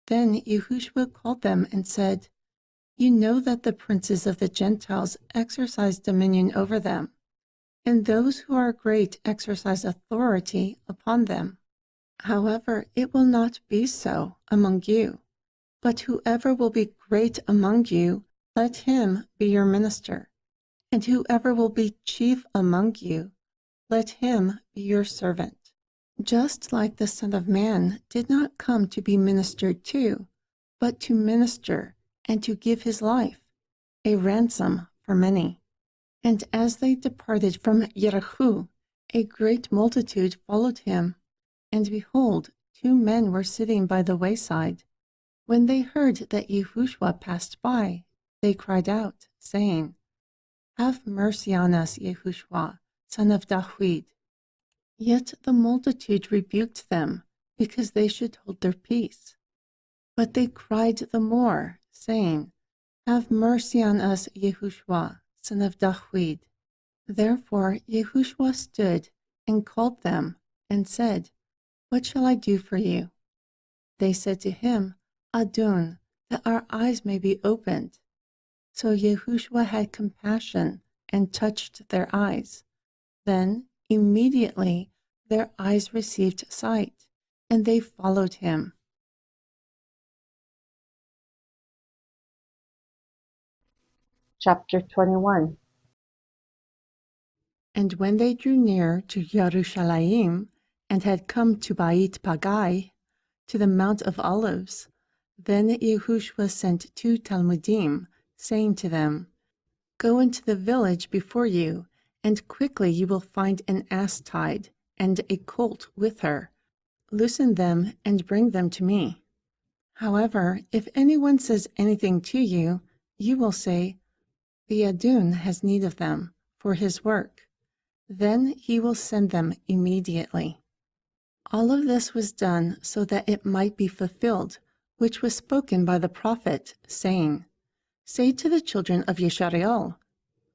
Then Yahushua called them and said, "You know that the princes of the Gentiles exercise dominion over them, and those who are great exercise authority upon them. However, it will not be so among you, but whoever will be great among you, let him be your minister, and whoever will be chief among you, let him be your servant. Just like the Son of Man did not come to be ministered to, but to minister and to give his life, a ransom for many." And as they departed from Jericho, a great multitude followed him. And behold, two men were sitting by the wayside. When they heard that Yahushua passed by, they cried out, saying, "Have mercy on us, Yahushua, son of David." Yet the multitude rebuked them, because they should hold their peace. But they cried the more, saying, "Have mercy on us, Yahushua, son of David." Therefore Yahushua stood and called them, and said, "What shall I do for you?" They said to him, "Adon, that our eyes may be opened." So Yahushua had compassion and touched their eyes. Then immediately their eyes received sight, and they followed him. Chapter 21. And when they drew near to Jerusalem, and had come to Beit Pagai, to the Mount of Olives, then Yahushua sent two Talmudim, saying to them, "Go into the village before you, and quickly you will find an ass tied, and a colt with her. Loosen them and bring them to me. However, if anyone says anything to you, you will say, 'The Adon has need of them for his work.' Then he will send them immediately." All of this was done so that it might be fulfilled, which was spoken by the prophet, saying, "Say to the children of Yisrael,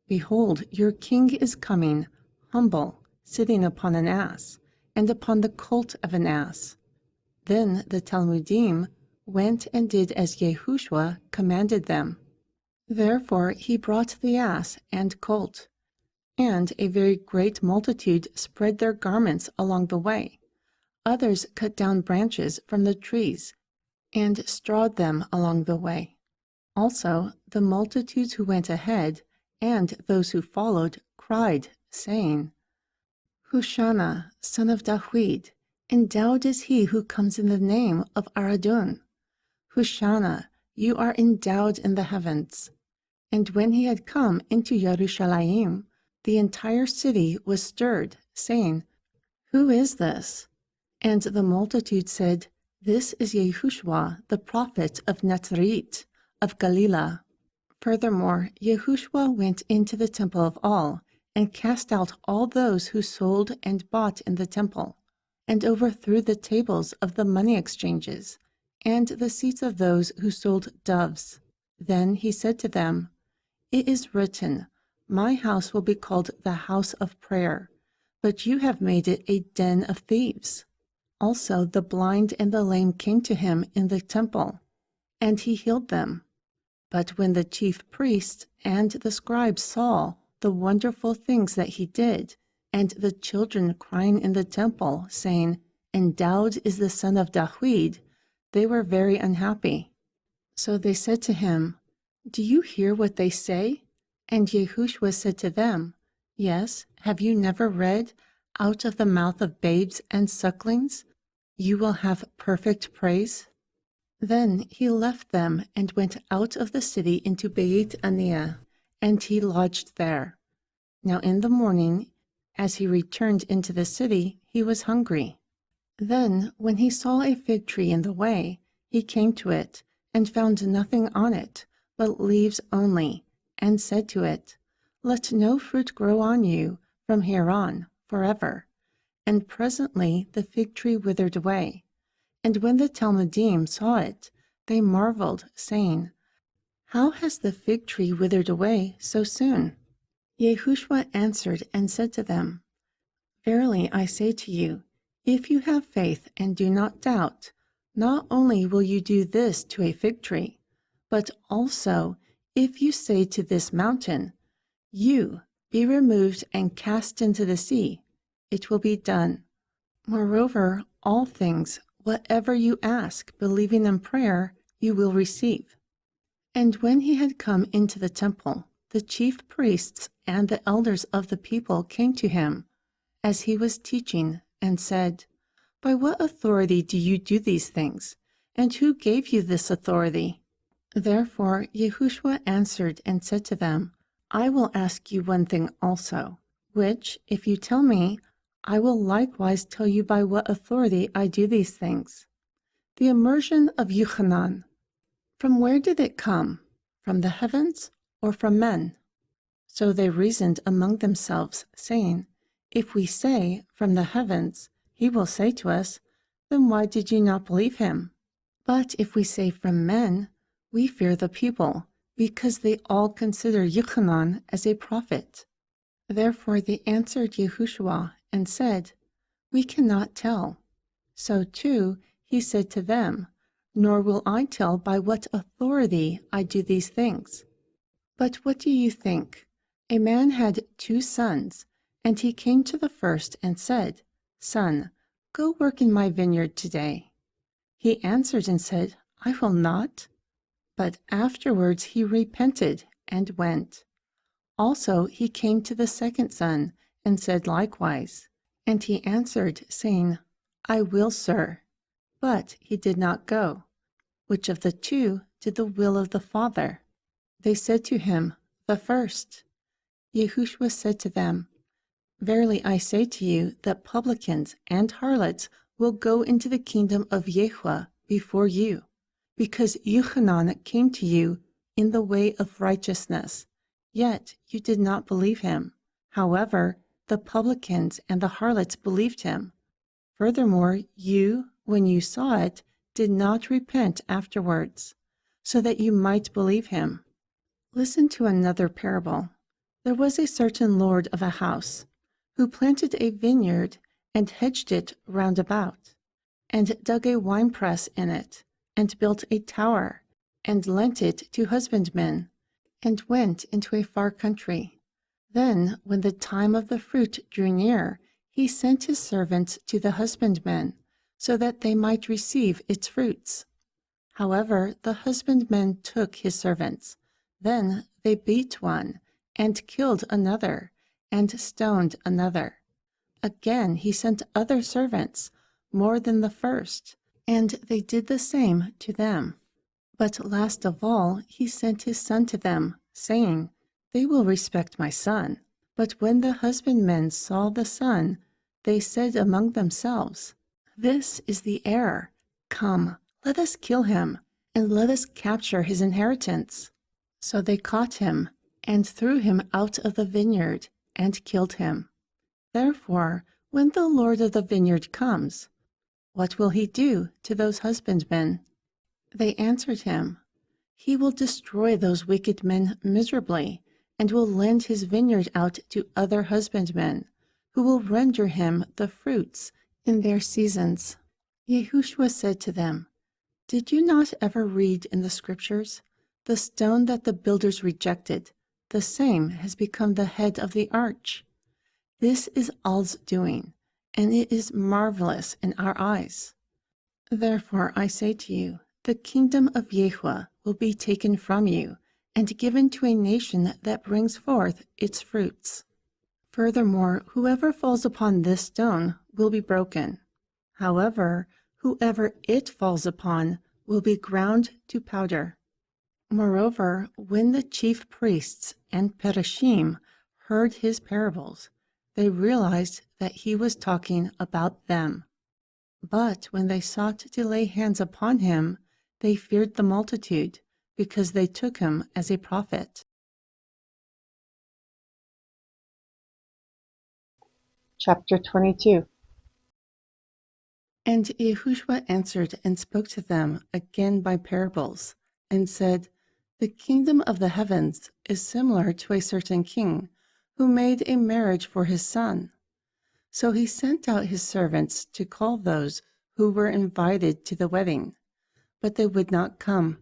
Behold, your king is coming, humble, sitting upon an ass, and upon the colt of an ass." Then the Talmudim went and did as Yahushua commanded them. Therefore he brought the ass and colt, and a very great multitude spread their garments along the way. Others cut down branches from the trees and strawed them along the way. Also, the multitudes who went ahead and those who followed cried, saying, "Hosanna, son of David, endowed is he who comes in the name of our Adon. Hosanna, you are endowed in the heavens." And when he had come into Jerusalem, the entire city was stirred, saying, "Who is this?" And the multitude said, "This is Yahushua, the prophet of Nazareth, of Galilee." Furthermore, Yahushua went into the temple of all, and cast out all those who sold and bought in the temple, and overthrew the tables of the money exchanges, and the seats of those who sold doves. Then he said to them, "It is written, My house will be called the house of prayer, but you have made it a den of thieves." Also the blind and the lame came to him in the temple, and he healed them. But when the chief priests and the scribes saw the wonderful things that he did, and the children crying in the temple, saying, "Endowed is the son of David," they were very unhappy. So they said to him, "Do you hear what they say?" And Yahushua said to them, "Yes, have you never read, out of the mouth of babes and sucklings, you will have perfect praise?" Then he left them and went out of the city into Beit Aniah, and he lodged there. Now in the morning, as he returned into the city, he was hungry. Then, when he saw a fig tree in the way, he came to it, and found nothing on it, but leaves only, and said to it, "Let no fruit grow on you from here on forever." And presently the fig tree withered away. And when the Talmudim saw it, they marveled, saying, "How has the fig tree withered away so soon?" Yahushua answered and said to them, "Verily I say to you, If you have faith and do not doubt, not only will you do this to a fig tree, but also if you say to this mountain, "You be removed and cast into the sea," it will be done. Moreover, all things, whatever you ask, believing in prayer, you will receive. And when he had come into the temple, the chief priests and the elders of the people came to him as he was teaching and said, "By what authority do you do these things? And who gave you this authority?" Therefore Yahushua answered and said to them, "I will ask you one thing also, which, if you tell me, I will likewise tell you by what authority I do these things. The immersion of Yochanan, from where did it come? From the heavens or from men?" So they reasoned among themselves, saying, "If we say, from the heavens, he will say to us, then why did you not believe him? But if we say from men, we fear the people, because they all consider Yochanan as a prophet." Therefore they answered Yahushua and said, "We cannot tell." So too he said to them, "Nor will I tell by what authority I do these things. But what do you think? A man had 2 sons, and he came to the first and said, 'Son, go work in my vineyard today.' He answered and said, 'I will not.' But afterwards he repented and went. Also he came to the second son and said likewise. And he answered, saying, 'I will, sir.' But he did not go. Which of the 2 did the will of the Father? They said to him, 'The first.' Yahushua said to them, 'Verily I say to you that publicans and harlots will go into the kingdom of Yahuwah before you, because Yochanan came to you in the way of righteousness, yet you did not believe him. However, the publicans and the harlots believed him. Furthermore, you, when you saw it, did not repent afterwards, so that you might believe him.' Listen to another parable. There was a certain lord of a house who planted a vineyard and hedged it round about, and dug a winepress in it, and built a tower, and lent it to husbandmen, and went into a far country. Then, when the time of the fruit drew near, he sent his servants to the husbandmen, so that they might receive its fruits. However, the husbandmen took his servants. Then they beat one, and killed another, and stoned another. Again he sent other servants, more than the first, and they did the same to them. But last of all he sent his son to them, saying, 'They will respect my son.' But when the husbandmen saw the son, they said among themselves, 'This is the heir. Come, let us kill him, and let us capture his inheritance.' So they caught him, and threw him out of the vineyard, and killed him. Therefore, when the Lord of the vineyard comes, what will he do to those husbandmen?" They answered him, "He will destroy those wicked men miserably, and will lend his vineyard out to other husbandmen, who will render him the fruits in their seasons." Yahushua said to them, "Did you not ever read in the scriptures, 'The stone that the builders rejected, the same has become the head of the arch'? This is Allah's doing, and it is marvelous in our eyes. Therefore I say to you, the kingdom of Yahuwah will be taken from you, and given to a nation that brings forth its fruits. Furthermore, whoever falls upon this stone will be broken. However, whoever it falls upon will be ground to powder." Moreover, when the chief priests and Perishim heard his parables, they realized that he was talking about them. But when they sought to lay hands upon him, they feared the multitude, because they took him as a prophet. Chapter 22. And Yahushua answered and spoke to them again by parables, and said, "The kingdom of the heavens is similar to a certain king, who made a marriage for his son. So he sent out his servants to call those who were invited to the wedding, but they would not come.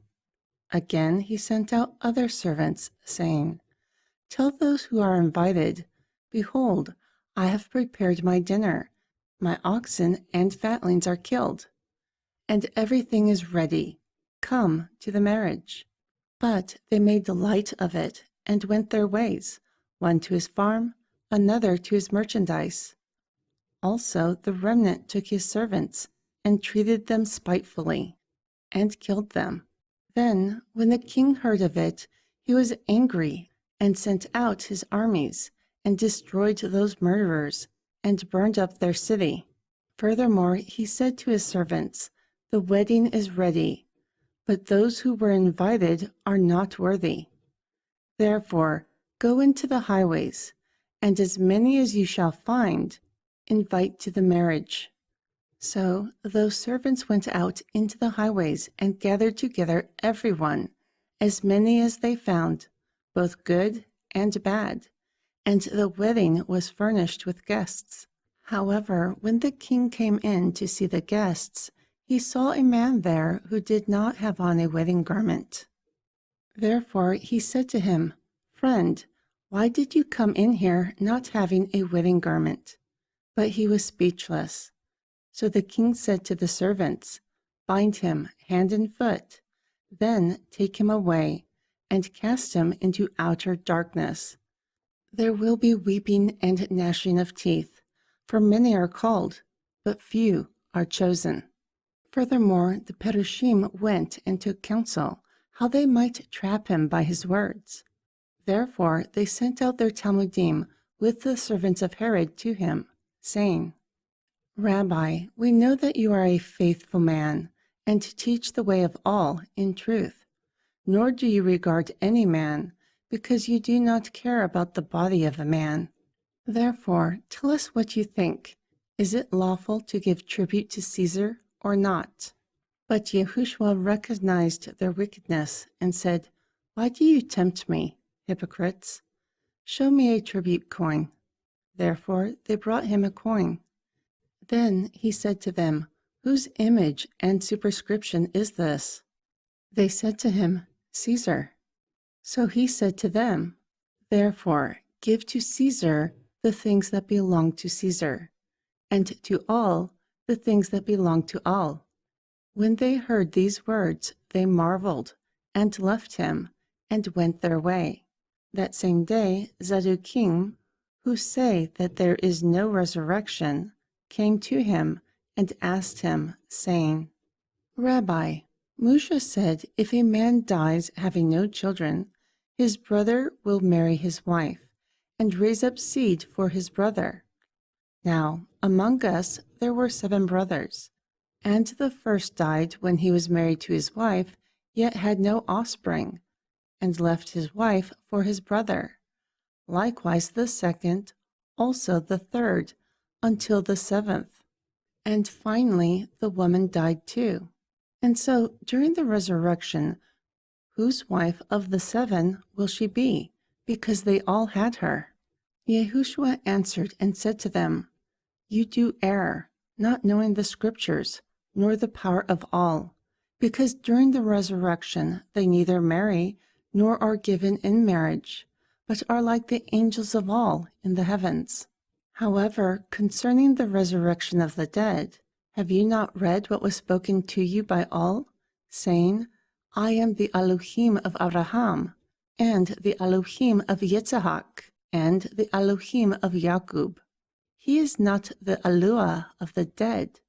Again he sent out other servants, saying, "Tell those who are invited, behold, I have prepared my dinner. My oxen and fatlings are killed, and everything is ready. Come to the marriage." But they made light of it and went their ways, one to his farm, another to his merchandise. Also the remnant took his servants and treated them spitefully and killed them. Then, when the king heard of it, he was angry and sent out his armies and destroyed those murderers and burned up their city. Furthermore, he said to his servants, "The wedding is ready, but those who were invited are not worthy. Therefore, go into the highways, and as many as you shall find, invite to the marriage." So those servants went out into the highways and gathered together everyone, as many as they found, both good and bad, and the wedding was furnished with guests. However, when the king came in to see the guests, he saw a man there who did not have on a wedding garment. Therefore he said to him, "Friend, why did you come in here not having a wedding garment?" But he was speechless. So the king said to the servants, "Bind him hand and foot, then take him away and cast him into outer darkness. There will be weeping and gnashing of teeth, for many are called, but few are chosen." Furthermore, the Perushim went and took counsel how they might trap him by his words. Therefore they sent out their Talmudim with the servants of Herod to him, saying, "Rabbi, we know that you are a faithful man, and teach the way of all in truth. Nor do you regard any man, because you do not care about the body of a man. Therefore, tell us what you think. Is it lawful to give tribute to Caesar or not?" But Yehoshua recognized their wickedness and said, "Why do you tempt me, hypocrites? Show me a tribute coin." Therefore they brought him a coin. Then he said to them, "Whose image and superscription is this?" They said to him, "Caesar." So he said to them, "Therefore give to Caesar the things that belong to Caesar, and to all the things that belong to all." When they heard these words, they marveled, and left him, and went their way. That same day, Zaddukim, who say that there is no resurrection, came to him and asked him, saying, "Rabbi, Moshe said if a man dies having no children, his brother will marry his wife and raise up seed for his brother. Now, among us there were 7 brothers, and the first died when he was married to his wife, yet had no offspring, and left his wife for his brother. Likewise the second, also the third, until the 7th. And finally the woman died too. And so during the resurrection, whose wife of the 7 will she be? Because they all had her." Yehoshua answered and said to them, "You do err, not knowing the scriptures, nor the power of all, because during the resurrection they neither marry nor are given in marriage, but are like the angels of all in the heavens. However, concerning the resurrection of the dead, have you not read what was spoken to you by all, saying, 'I am the Elohim of Abraham, and the Elohim of Yitzhak, and the Elohim of Jacob'? He is not the Eloah of the dead,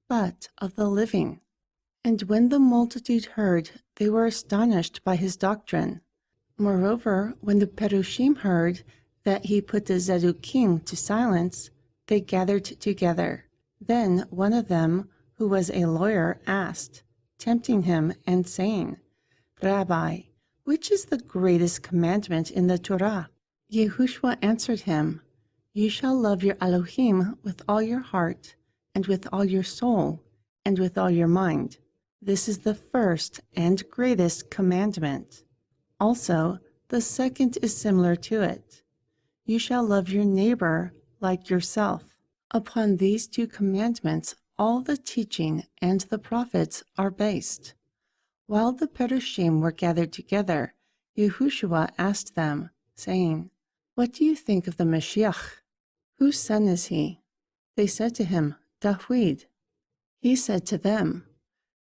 but of the living." And when the multitude heard, they were astonished by his doctrine. Moreover, when the Perushim heard that he put the Zaddukim to silence, they gathered together. Then one of them, who was a lawyer, asked, tempting him and saying, "Rabbi, which is the greatest commandment in the Torah?" Yehoshua answered him, "You shall love your Elohim with all your heart, and with all your soul, and with all your mind. This is the first and greatest commandment. Also, the second is similar to it. You shall love your neighbor like yourself. Upon these two commandments, all the teaching and the prophets are based. While the Perushim were gathered together, Yehoshua asked them, saying, "What do you think of the Mashiach? Whose son is he?" They said to him, "Dawid." He said to them,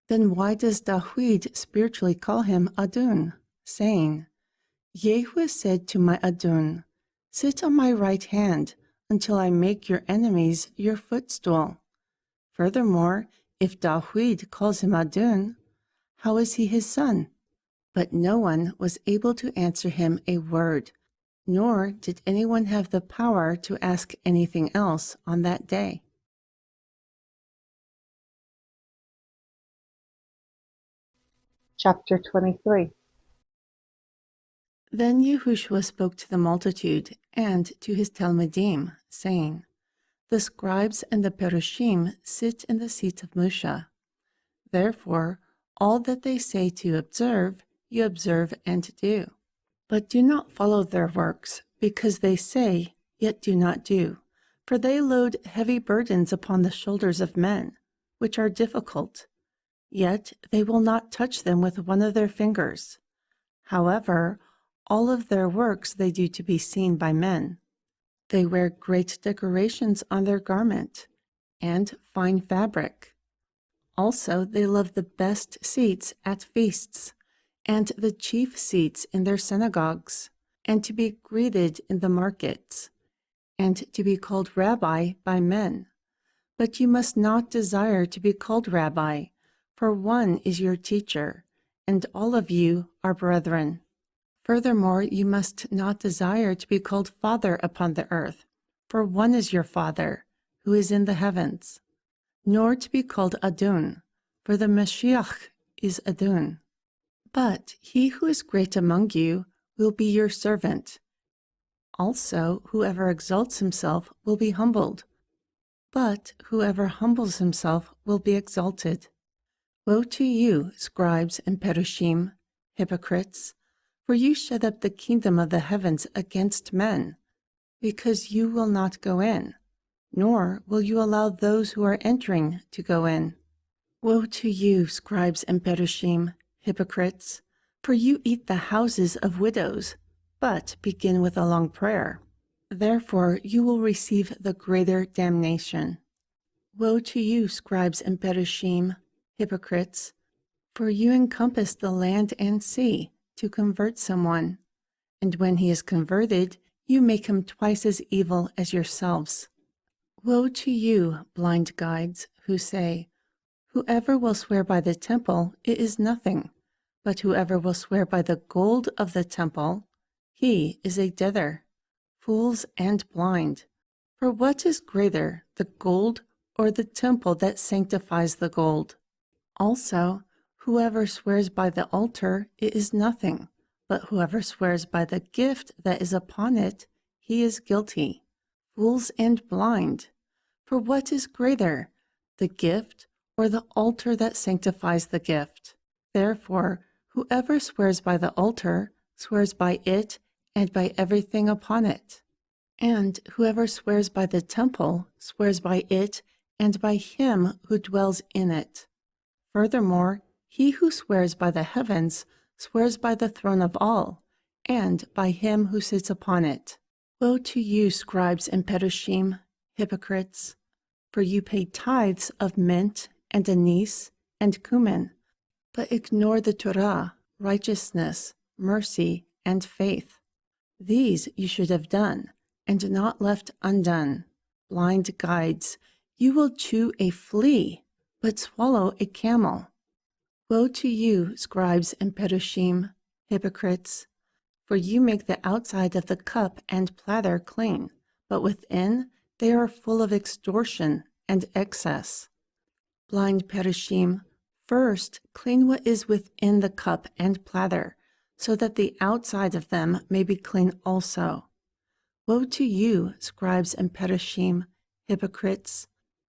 "Then why does Dawid spiritually call him Adon, saying, 'Yehu said to my Adon, sit on my right hand until I make your enemies your footstool'? Furthermore, if Dawid calls him Adon, how is he his son?" But no one was able to answer him a word, nor did anyone have the power to ask anything else on that day. Chapter 23. Then Yehoshua spoke to the multitude and to his Talmudim, saying, "The scribes and the Perushim sit in the seat of Moshe. Therefore, all that they say to observe, you observe and do. But do not follow their works, because they say, yet do not do. For they load heavy burdens upon the shoulders of men, which are difficult, yet they will not touch them with one of their fingers. However, all of their works they do to be seen by men. They wear great decorations on their garment, and fine fabric. Also, they love the best seats at feasts, and the chief seats in their synagogues, and to be greeted in the markets, and to be called rabbi by men. But you must not desire to be called rabbi, for one is your teacher, and all of you are brethren. Furthermore, you must not desire to be called father upon the earth, for one is your Father, who is in the heavens. Nor to be called Adon, for the Mashiach is Adon. But he who is great among you will be your servant. Also, whoever exalts himself will be humbled, but whoever humbles himself will be exalted. Woe to you, scribes and Perushim, hypocrites, for you shut up the kingdom of the heavens against men, because you will not go in, nor will you allow those who are entering to go in. Woe to you, scribes and Perushim, hypocrites, for you eat the houses of widows, but begin with a long prayer. Therefore you will receive the greater damnation. Woe to you, scribes and Perushim, hypocrites, for you encompass the land and sea to convert someone, and when he is converted, you make him twice as evil as yourselves. Woe to you, blind guides, who say, "Whoever will swear by the temple, it is nothing, but whoever will swear by the gold of the temple, he is a debtor." Fools and blind. For what is greater, the gold or the temple that sanctifies the gold? Also, whoever swears by the altar, it is nothing, but whoever swears by the gift that is upon it, he is guilty. Fools and blind. For what is greater, the gift or the altar that sanctifies the gift? Therefore, whoever swears by the altar swears by it and by everything upon it. And whoever swears by the temple swears by it and by him who dwells in it. Furthermore, he who swears by the heavens swears by the throne of all, and by him who sits upon it. Woe to you, scribes and Perushim, hypocrites, for you pay tithes of mint and anise and cumin, but ignore the Torah, righteousness, mercy, and faith. These you should have done, and not left undone. Blind guides, you will chew a flea, but swallow a camel. Woe to you, scribes and Perushim, hypocrites, for you make the outside of the cup and platter clean, but within they are full of extortion and excess. Blind Perushim, first clean what is within the cup and platter, so that the outside of them may be clean also. Woe to you, scribes and Perushim, hypocrites,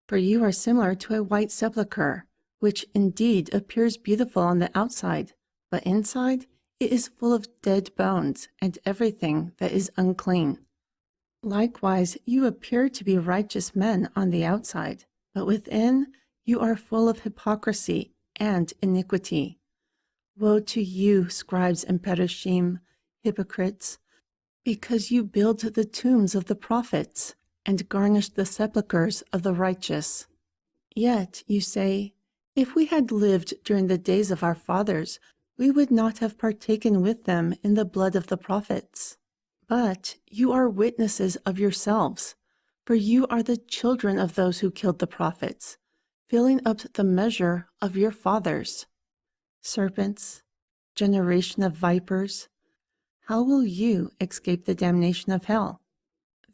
for you are similar to a white sepulchre, which indeed appears beautiful on the outside, but inside it is full of dead bones and everything that is unclean. Likewise, you appear to be righteous men on the outside, but within you are full of hypocrisy and iniquity. Woe to you, scribes and perushim, hypocrites, because you build the tombs of the prophets and garnish the sepulchres of the righteous. Yet you say, if we had lived during the days of our fathers, we would not have partaken with them in the blood of the prophets. But you are witnesses of yourselves, for you are the children of those who killed the prophets, filling up the measure of your fathers. Serpents, generation of vipers, how will you escape the damnation of hell?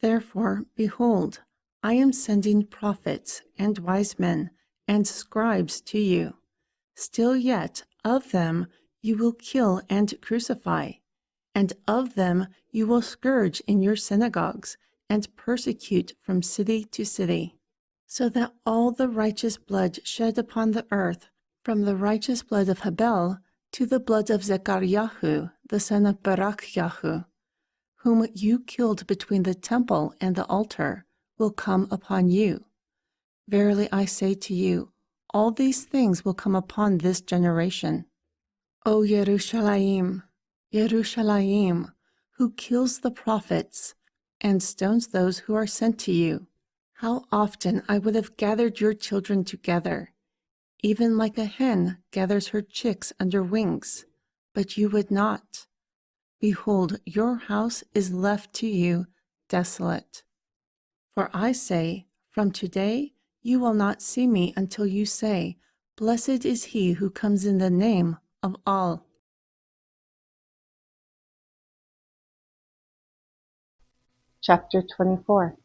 Therefore, behold, I am sending prophets and wise men and scribes to you. Still yet of them you will kill and crucify, and of them you will scourge in your synagogues and persecute from city to city, so that all the righteous blood shed upon the earth, from the righteous blood of Habel to the blood of Zechariah, the son of Barakyahu, whom you killed between the temple and the altar, will come upon you. Verily I say to you, all these things will come upon this generation. O Yerushalayim, Yerushalayim, who kills the prophets and stones those who are sent to you, how often I would have gathered your children together, even like a hen gathers her chicks under wings, but you would not. Behold, your house is left to you desolate. For I say, from today you will not see me until you say, Blessed is he who comes in the name of all. Chapter 24.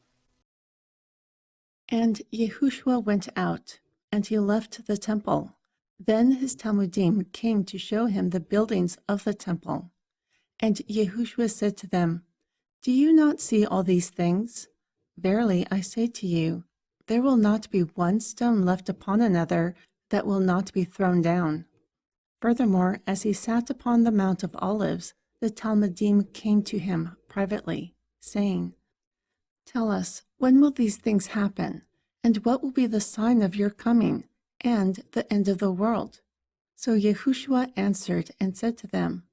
And Yehoshua went out, and he left the temple. Then his Talmudim came to show him the buildings of the temple. And Yehoshua said to them, Do you not see all these things? Verily I say to you, there will not be one stone left upon another that will not be thrown down. Furthermore, as he sat upon the Mount of Olives, the Talmudim came to him privately, saying, Tell us, when will these things happen? And what will be the sign of your coming and the end of the world? So Yehoshua answered and said to them,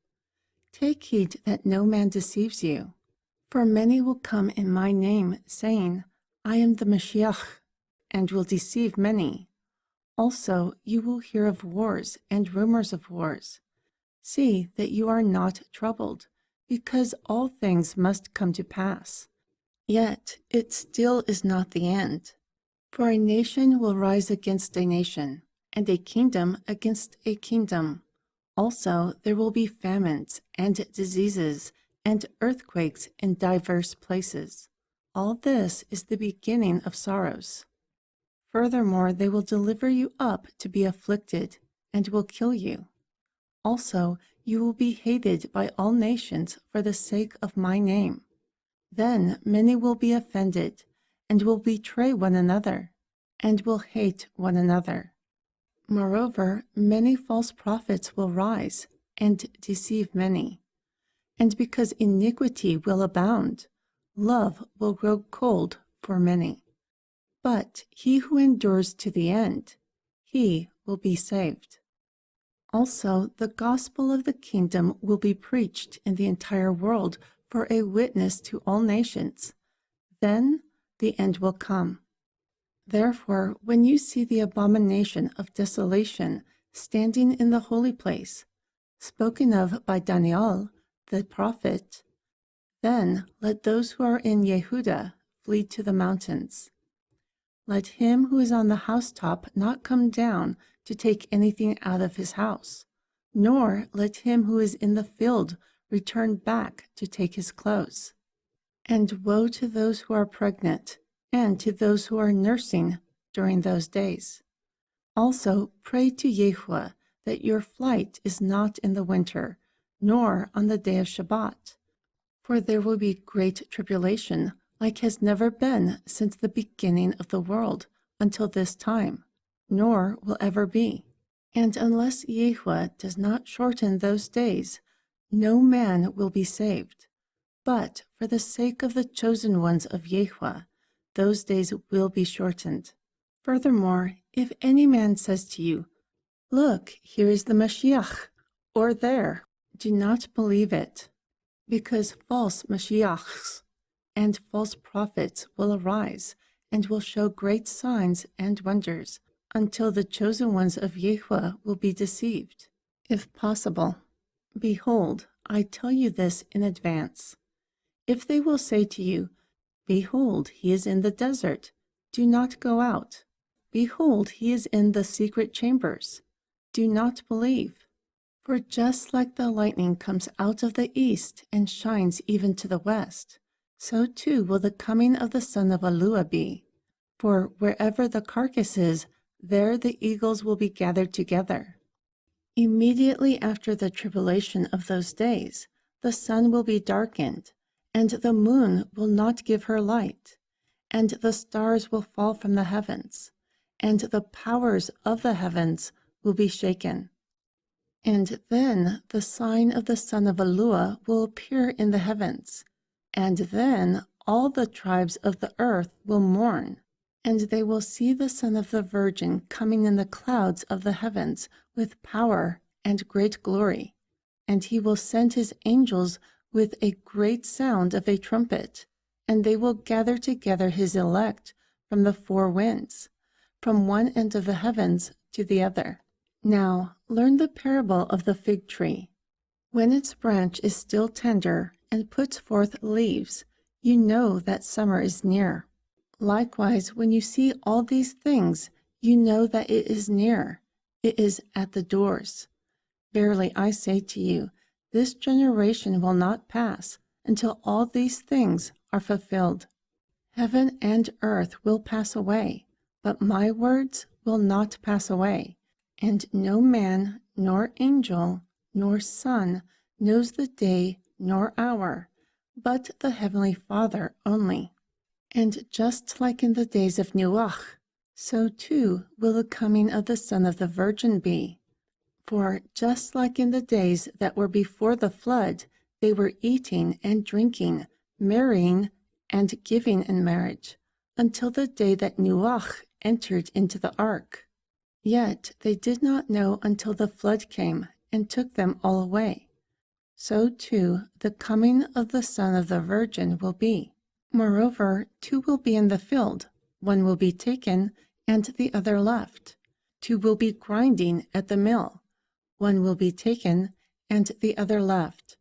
Take heed that no man deceives you. For many will come in my name, saying, I am the Mashiach, and will deceive many. Also you will hear of wars and rumors of wars. See that you are not troubled, because all things must come to pass. Yet it still is not the end. For a nation will rise against a nation, and a kingdom against a kingdom. Also there will be famines and diseases and earthquakes in diverse places. All this is the beginning of sorrows. Furthermore, they will deliver you up to be afflicted, and will kill you. Also, you will be hated by all nations for the sake of my name. Then many will be offended, and will betray one another, and will hate one another. Moreover, many false prophets will rise, and deceive many. And because iniquity will abound, love will grow cold for many. But he who endures to the end, he will be saved. Also, the gospel of the kingdom will be preached in the entire world for a witness to all nations. Then the end will come. Therefore, when you see the abomination of desolation standing in the holy place, spoken of by Daniel, the prophet, then let those who are in Yehuda flee to the mountains. Let him who is on the housetop not come down to take anything out of his house, nor let him who is in the field return back to take his clothes. And woe to those who are pregnant, and to those who are nursing during those days. Also pray to Yahuwah that your flight is not in the winter, nor on the day of Shabbat. For there will be great tribulation, like has never been since the beginning of the world until this time, nor will ever be. And unless Yahuwah does not shorten those days, no man will be saved. But for the sake of the chosen ones of Yahweh, those days will be shortened. Furthermore, if any man says to you, "Look, here is the Mashiach," or "There," do not believe it, because false Mashiachs and false prophets will arise and will show great signs and wonders until the chosen ones of Yahweh will be deceived, if possible. Behold, I tell you this in advance. If they will say to you, "Behold, he is in the desert," do not go out. "Behold, he is in the secret chambers," do not believe. For just like the lightning comes out of the east and shines even to the west, so too will the coming of the son of Alua be. For wherever the carcass is, there the eagles will be gathered together. Immediately after the tribulation of those days, the sun will be darkened, and the moon will not give her light, and the stars will fall from the heavens, and the powers of the heavens will be shaken. And then the sign of the son of Alua will appear in the heavens, and then all the tribes of the earth will mourn, and they will see the son of the virgin coming in the clouds of the heavens with power and great glory. And he will send his angels with a great sound of a trumpet, and they will gather together his elect from the four winds, from one end of the heavens to the other. Now, learn the parable of the fig tree. When its branch is still tender and puts forth leaves, you know that summer is near. Likewise, when you see all these things, you know that it is near. It is at the doors. Verily I say to you, this generation will not pass until all these things are fulfilled. Heaven and earth will pass away, but my words will not pass away. And no man, nor angel, nor son knows the day nor hour, but the Heavenly Father only. And just like in the days of Noach, so too will the coming of the Son of the Virgin be. For just like in the days that were before the flood, they were eating and drinking, marrying and giving in marriage, until the day that Noach entered into the ark. Yet they did not know until the flood came and took them all away. So too the coming of the Son of the Virgin will be. Moreover, two will be in the field, one will be taken and the other left. Two will be grinding at the mill, one will be taken and the other left.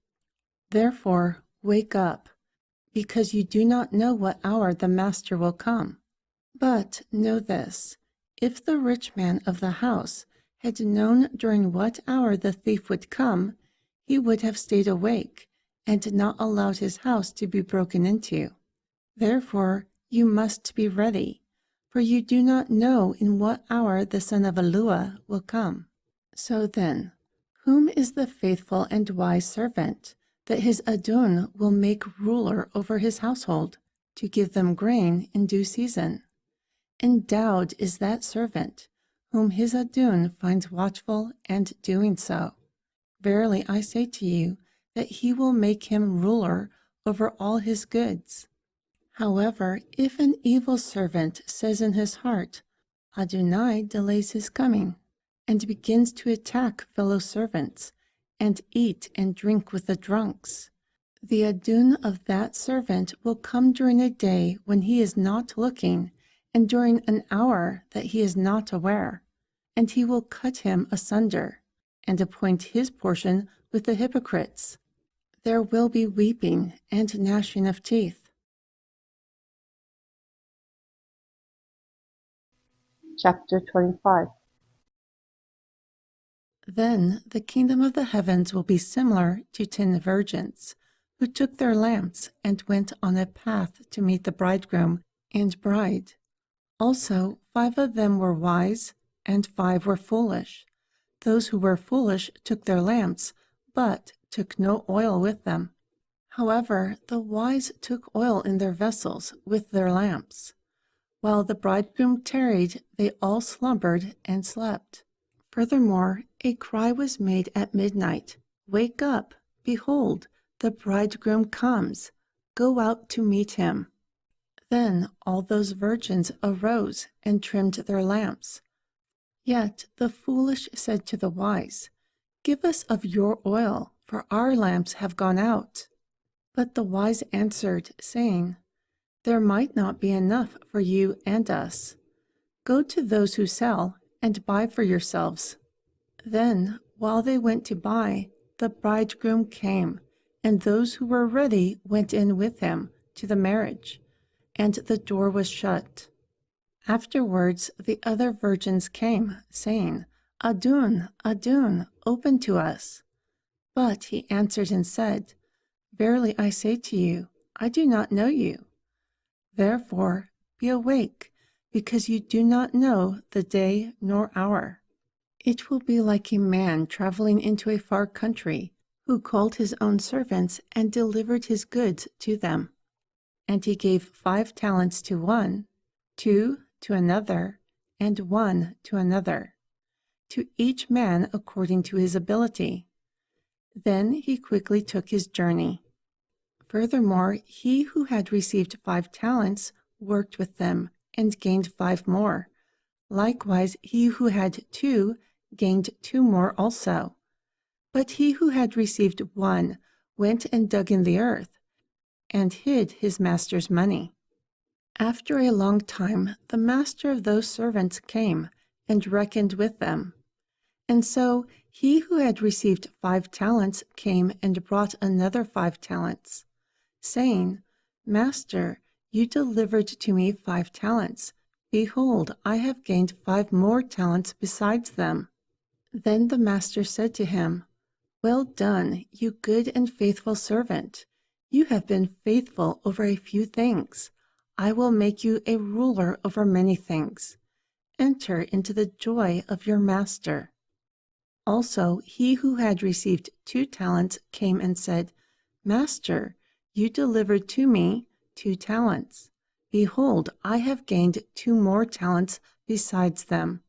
Therefore, wake up, because you do not know what hour the master will come. But know this, if the rich man of the house had known during what hour the thief would come, he would have stayed awake and not allowed his house to be broken into. Therefore, you must be ready, for you do not know in what hour the son of Alua will come. So then, whom is the faithful and wise servant that his adon will make ruler over his household, to give them grain in due season? Endowed is that servant, whom his adon finds watchful and doing so. Verily I say to you, that he will make him ruler over all his goods. However, if an evil servant says in his heart, Adonai delays his coming, and begins to attack fellow servants, and eat and drink with the drunks, the adon of that servant will come during a day when he is not looking, and during an hour that he is not aware, and he will cut him asunder, and appoint his portion with the hypocrites. There will be weeping and gnashing of teeth. Chapter 25. Then the kingdom of the heavens will be similar to 10 virgins, who took their lamps and went on a path to meet the bridegroom and bride. Also 5 of them were wise, and 5 were foolish. Those who were foolish took their lamps, but took no oil with them. However, the wise took oil in their vessels with their lamps. While the bridegroom tarried, they all slumbered and slept. Furthermore, a cry was made at midnight, "Wake up! Behold, the bridegroom comes. Go out to meet him." Then all those virgins arose and trimmed their lamps. Yet the foolish said to the wise, "Give us of your oil, for our lamps have gone out." But the wise answered, saying, "There might not be enough for you and us. Go to those who sell and buy for yourselves." Then, while they went to buy, the bridegroom came, and those who were ready went in with him to the marriage, and the door was shut. Afterwards the other virgins came, saying, "Adon, Adon, open to us." But he answered and said, "Verily I say to you, I do not know you. Therefore be awake, because you do not know the day nor hour." It will be like a man traveling into a far country, who called his own servants and delivered his goods to them. And he gave 5 talents to one, 2 to another, and 1 to another, to each man according to his ability. Then he quickly took his journey. Furthermore, he who had received 5 talents worked with them and gained 5 more. Likewise, he who had 2 gained 2 more also. But he who had received 1 went and dug in the earth and hid his master's money. After a long time, the master of those servants came and reckoned with them. And so he who had received 5 talents came and brought another 5 talents, saying, "Master, you delivered to me 5 talents. Behold, I have gained 5 more talents besides them." Then the master said to him, "Well done, you good and faithful servant. You have been faithful over a few things. I will make you a ruler over many things. Enter into the joy of your master." Also, he who had received 2 talents came and said, "Master, you delivered to me 2 talents. Behold, I have gained 2 more talents besides them."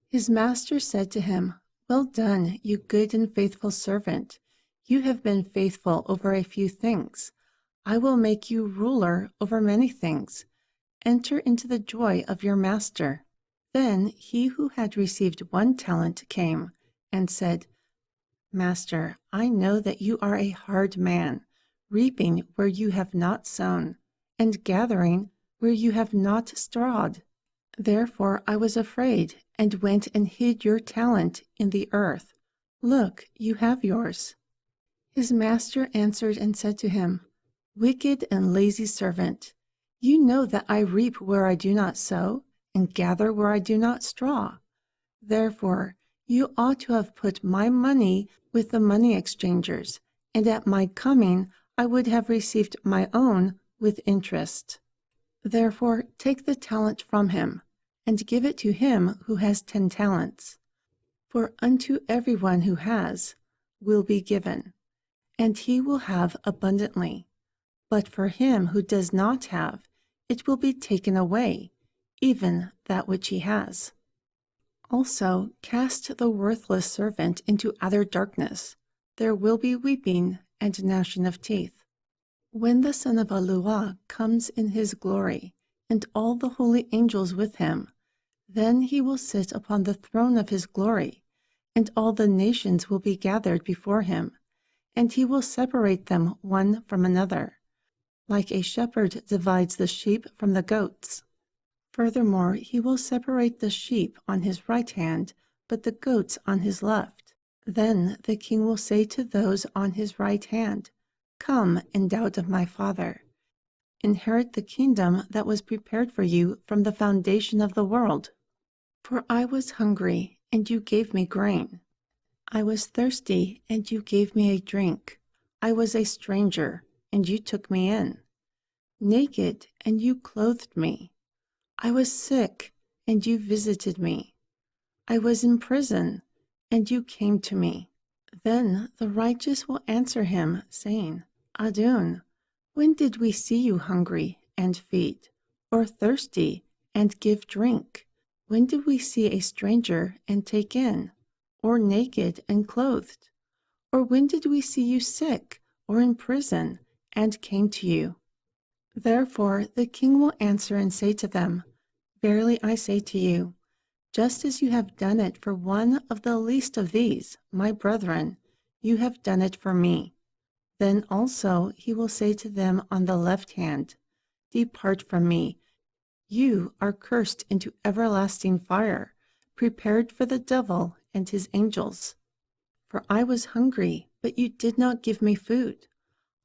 His master said to him, "Well done, you good and faithful servant. You have been faithful over a few things. I will make you ruler over many things. Enter into the joy of your master." Then he who had received 1 talent came and said, "Master, I know that you are a hard man, reaping where you have not sown, and gathering where you have not strawed. Therefore I was afraid, and went and hid your talent in the earth. Look, you have yours." His master answered and said to him, "Wicked and lazy servant, you know that I reap where I do not sow, and gather where I do not straw. Therefore you ought to have put my money with the money exchangers, and at my coming I would have received my own with interest. Therefore take the talent from him, and give it to him who has 10 talents. For unto everyone who has will be given, and he will have abundantly. But for him who does not have, it will be taken away, even that which he has. Also cast the worthless servant into utter darkness. There will be weeping and gnashing of teeth. When the Son of Aluah comes in his glory, and all the holy angels with him, then he will sit upon the throne of his glory, and all the nations will be gathered before him, and he will separate them one from another, like a shepherd divides the sheep from the goats. Furthermore, he will separate the sheep on his right hand, but the goats on his left. Then the king will say to those on his right hand, "Come, endowed of my Father. Inherit the kingdom that was prepared for you from the foundation of the world. For I was hungry, and you gave me grain. I was thirsty, and you gave me a drink. I was a stranger, and you took me in. Naked, and you clothed me. I was sick, and you visited me. I was in prison, and you came to me." Then the righteous will answer him, saying, "Adon, when did we see you hungry and feed, or thirsty and give drink? When did we see a stranger and take in, or naked and clothed? Or when did we see you sick or in prison, and came to you. Therefore the king will answer and say to them, Verily I say to you, just as you have done it for one of the least of these, my brethren, you have done it for me. Then also he will say to them on the left hand, Depart from me, you are cursed into everlasting fire, prepared for the devil and his angels. For I was hungry, but you did not give me food.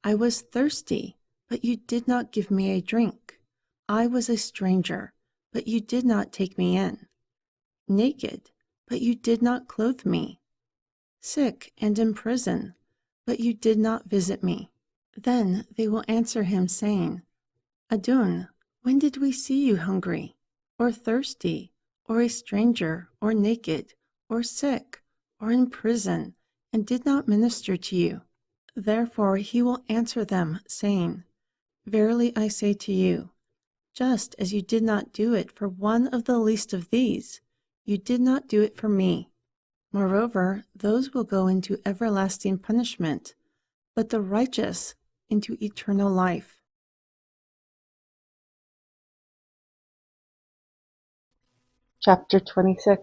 I was thirsty, but you did not give me a drink. I was a stranger, but you did not take me in. Naked, but you did not clothe me. Sick and in prison, but you did not visit me. Then they will answer him, saying, Adon, when did we see you hungry, or thirsty, or a stranger, or naked, or sick, or in prison, and did not minister to you? Therefore he will answer them, saying, Verily I say to you, just as you did not do it for one of the least of these, you did not do it for me. Moreover, those will go into everlasting punishment, but the righteous into eternal life. Chapter 26.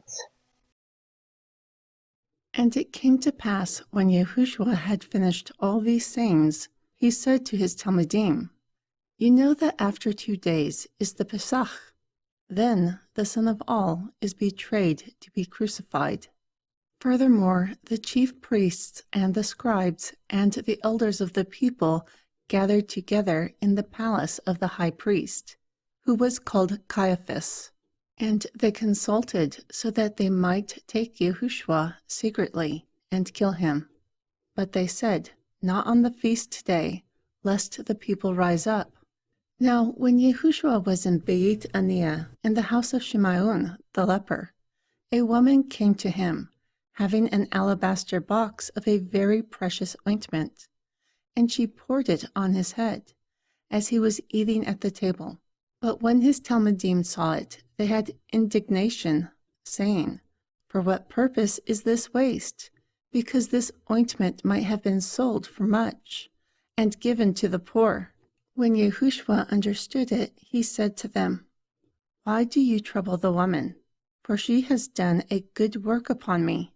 And it came to pass, when Yahushua had finished all these sayings, he said to his Talmudim, You know that after 2 days is the Pesach. Then the Son of All is betrayed to be crucified. Furthermore, the chief priests and the scribes and the elders of the people gathered together in the palace of the high priest, who was called Caiaphas. And they consulted so that they might take Yahushua secretly and kill him. But they said, Not on the feast day, lest the people rise up. Now when Yahushua was in Beit Aniah, in the house of Shimeon the leper, a woman came to him, having an alabaster box of a very precious ointment, and she poured it on his head, as he was eating at the table. But when his Talmudim saw it, they had indignation, saying, For what purpose is this waste? Because this ointment might have been sold for much, and given to the poor. When Yahushua understood it, he said to them, Why do you trouble the woman? For she has done a good work upon me.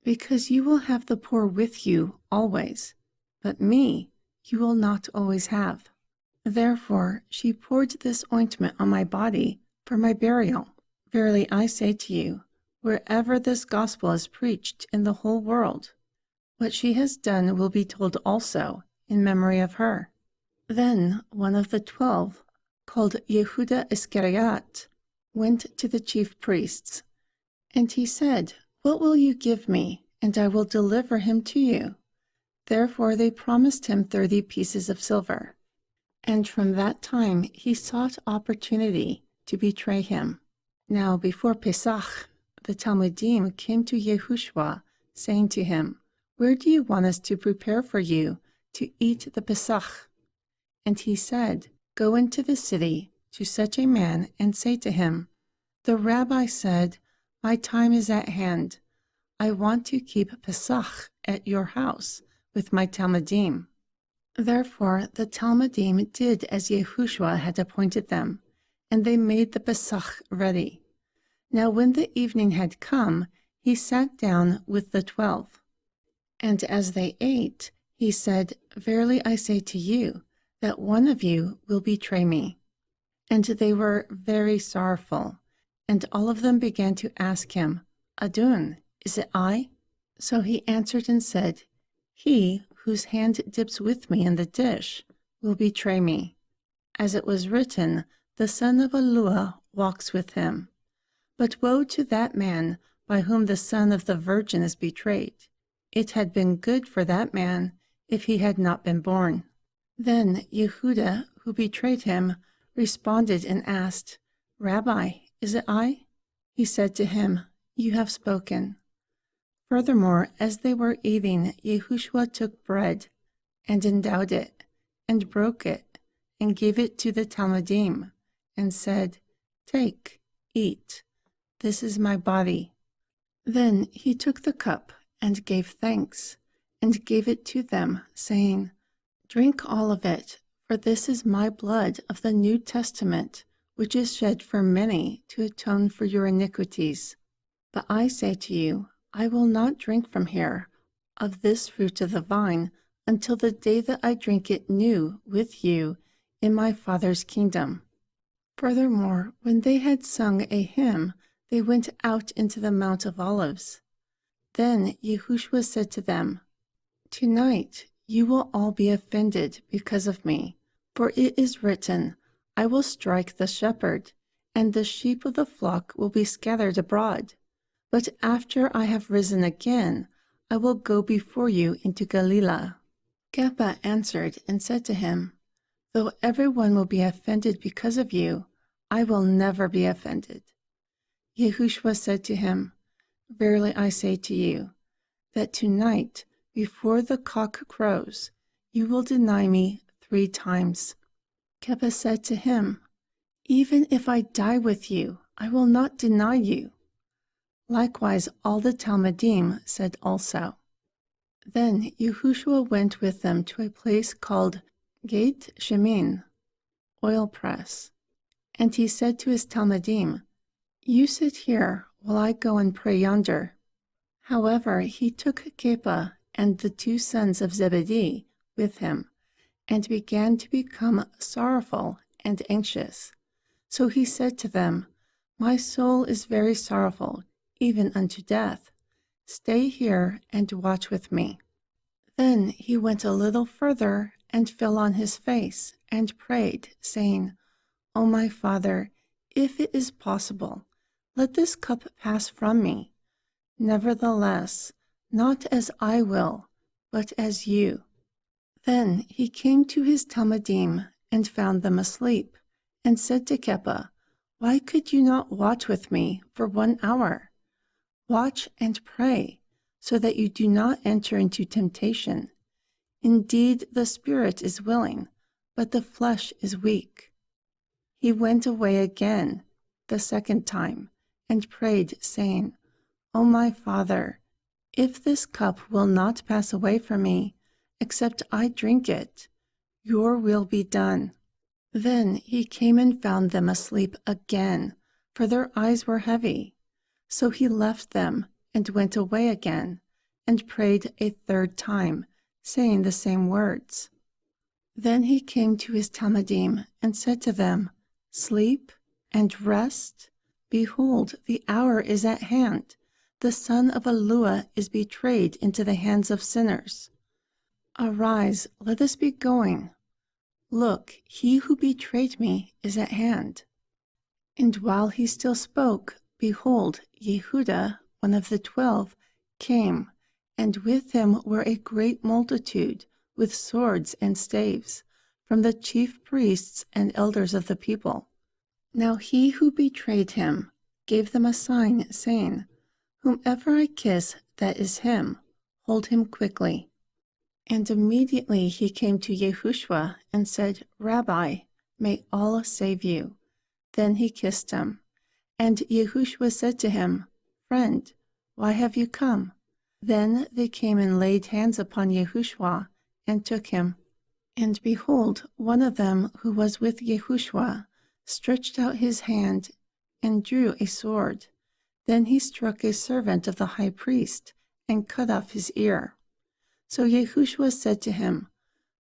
Because you will have the poor with you always, but me you will not always have. Therefore she poured this ointment on my body for my burial. Verily I say to you, wherever this gospel is preached in the whole world, what she has done will be told also in memory of her. Then one of the 12, called Yehuda Iscariot, went to the chief priests, and he said, What will you give me, and I will deliver him to you? Therefore they promised him 30 pieces of silver. And from that time he sought opportunity to betray him. Now before Pesach, the Talmudim came to Yahushua, saying to him, Where do you want us to prepare for you to eat the Pesach? And he said, Go into the city to such a man and say to him, The rabbi said, My time is at hand. I want to keep Pesach at your house with my Talmudim. Therefore the Talmudim did as Yahushua had appointed them, and they made the Pesach ready. Now when the evening had come, he sat down with the 12. And as they ate, he said, Verily I say to you, that one of you will betray me. And they were very sorrowful, and all of them began to ask him, Adon, is it I? So he answered and said, He whose hand dips with me in the dish will betray me. As it was written, the son of Alua walks with him. But woe to that man by whom the son of the virgin is betrayed. It had been good for that man if he had not been born. Then Yehuda, who betrayed him, responded and asked, Rabbi, is it I? He said to him, You have spoken. Furthermore, as they were eating, Yahushua took bread, and endowed it, and broke it, and gave it to the Talmudim, and said, Take, eat, this is my body. Then he took the cup, and gave thanks, and gave it to them, saying, Drink all of it, for this is my blood of the New Testament, which is shed for many to atone for your iniquities. But I say to you, I will not drink from here of this fruit of the vine until the day that I drink it new with you in my Father's kingdom." Furthermore, when they had sung a hymn, they went out into the Mount of Olives. Then Yahushua said to them, "Tonight you will all be offended because of me, for it is written, I will strike the shepherd, and the sheep of the flock will be scattered abroad. But after I have risen again, I will go before you into Galilee." Kepha answered and said to him, "Though everyone will be offended because of you, I will never be offended." Yahushua said to him, "Verily I say to you, that tonight, before the cock crows, you will deny me 3 times. Kepha said to him, "Even if I die with you, I will not deny you." Likewise all the Talmudim said also. Then Yahushua went with them to a place called Gate Shemin, oil press. And he said to his Talmudim, "You sit here while I go and pray yonder." However, he took Kepha and the 2 sons of Zebedee with him, and began to become sorrowful and anxious. So he said to them, "My soul is very sorrowful, even unto death. Stay here and watch with me." Then he went a little further and fell on his face and prayed, saying, "O my Father, if it is possible, let this cup pass from me. Nevertheless, not as I will, but as you." Then he came to his Talmudim and found them asleep, and said to Kepha, "Why could you not watch with me for 1 hour? Watch and pray, so that you do not enter into temptation. Indeed, the spirit is willing, but the flesh is weak." He went away again, the 2nd time, and prayed, saying, "O my Father, if this cup will not pass away from me, except I drink it, your will be done." Then he came and found them asleep again, for their eyes were heavy. So he left them and went away again, and prayed a 3rd time, saying the same words. Then he came to his Talmudim and said to them, "Sleep and rest? Behold, the hour is at hand. The son of Elua is betrayed into the hands of sinners. Arise, let us be going. Look, he who betrayed me is at hand." And while he still spoke, behold, Yehuda, one of the 12, came, and with him were a great multitude with swords and staves, from the chief priests and elders of the people. Now he who betrayed him gave them a sign, saying, "Whomever I kiss, that is him. Hold him quickly." And immediately he came to Yahushua and said, "Rabbi, may Allah save you." Then he kissed him. And Yahushua said to him, "Friend, why have you come?" Then they came and laid hands upon Yahushua and took him. And behold, one of them who was with Yahushua stretched out his hand and drew a sword. Then he struck a servant of the high priest and cut off his ear. So Yahushua said to him,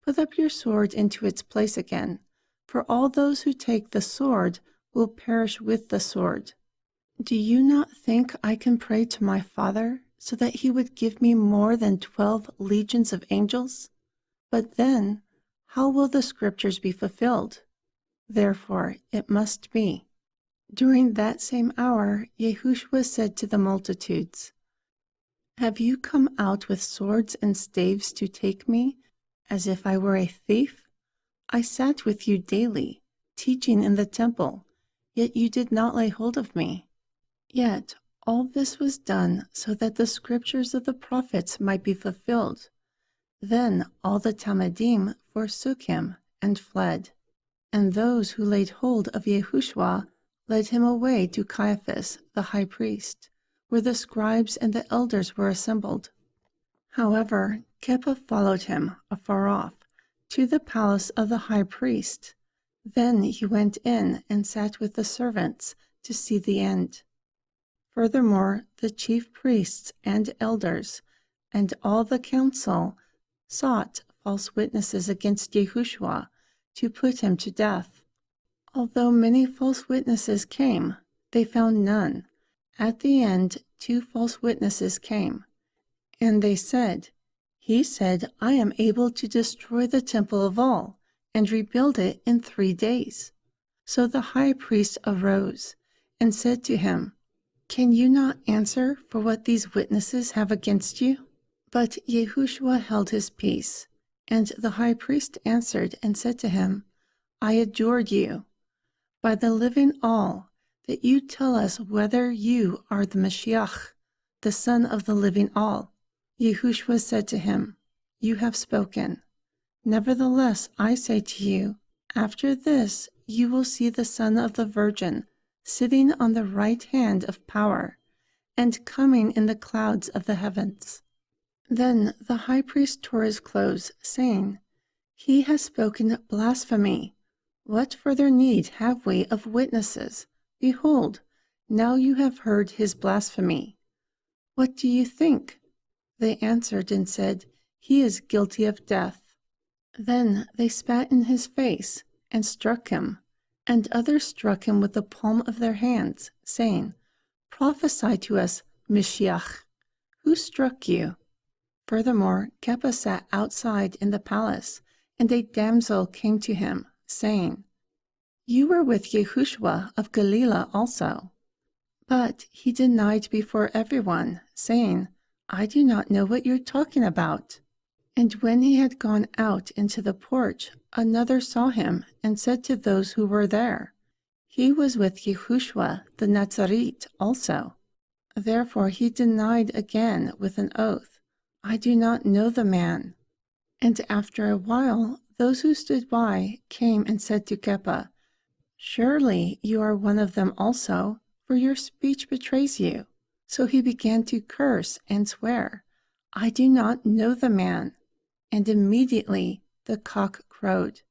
"Put up your sword into its place again, for all those who take the sword will perish with the sword. Do you not think I can pray to my Father so that he would give me more than 12 legions of angels? But then, how will the scriptures be fulfilled? Therefore it must be." During that same hour, Yahushua said to the multitudes, "Have you come out with swords and staves to take me, as if I were a thief? I sat with you daily, teaching in the temple, yet you did not lay hold of me. Yet all this was done so that the scriptures of the prophets might be fulfilled." Then all the Talmudim forsook him and fled. And those who laid hold of Yahushua led him away to Caiaphas the high priest, where the scribes and the elders were assembled. However, Kepha followed him afar off, to the palace of the high priest. Then he went in and sat with the servants to see the end. Furthermore, the chief priests and elders and all the council sought false witnesses against Yehoshua to put him to death. Although many false witnesses came, they found none. At the end, 2 false witnesses came, and they said, "He said, I am able to destroy the temple of all and rebuild it in 3 days." So the high priest arose and said to him, "Can you not answer for what these witnesses have against you?" But Yehoshua held his peace, and the high priest answered and said to him, "I adjured you, by the living all, that you tell us whether you are the Mashiach, the Son of the living all." Yehoshua said to him, "You have spoken. Nevertheless, I say to you, after this you will see the Son of the Virgin sitting on the right hand of power, and coming in the clouds of the heavens." Then the high priest tore his clothes, saying, "He has spoken blasphemy. What further need have we of witnesses? Behold, now you have heard his blasphemy. What do you think?" They answered and said, "He is guilty of death." Then they spat in his face and struck him, and others struck him with the palm of their hands, saying, "Prophesy to us, Mashiach. Who struck you?" Furthermore, Kepha sat outside in the palace, and a damsel came to him, saying, "You were with Yehoshua of Galilee also." But he denied before everyone, saying, "I do not know what you're talking about." And when he had gone out into the porch, another saw him and said to those who were there, "He was with Yehoshua the Nazarite also." Therefore he denied again with an oath, "I do not know the man." And after a while, those who stood by came and said to Kepha, "Surely you are one of them also, for your speech betrays you." So he began to curse and swear, "I do not know the man." And immediately the cock crowed.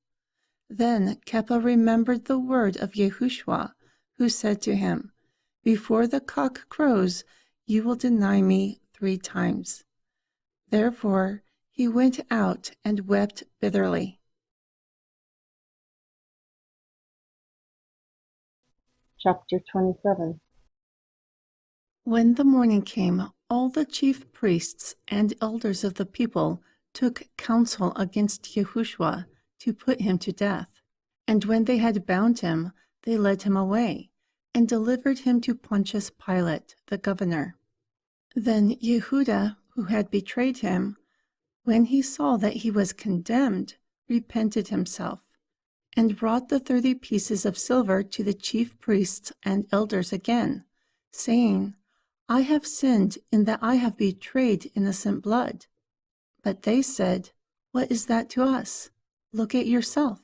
Then Kepha remembered the word of Yehoshua, who said to him, "Before the cock crows, you will deny me 3 times." Therefore he went out and wept bitterly. Chapter 27. When the morning came, all the chief priests and elders of the people took counsel against Yehoshua to put him to death. And when they had bound him, they led him away and delivered him to Pontius Pilate, the governor. Then Yehuda, who had betrayed him, when he saw that he was condemned, repented himself, and brought the 30 pieces of silver to the chief priests and elders again, saying, "I have sinned in that I have betrayed innocent blood." But they said, "What is that to us? Look at yourself."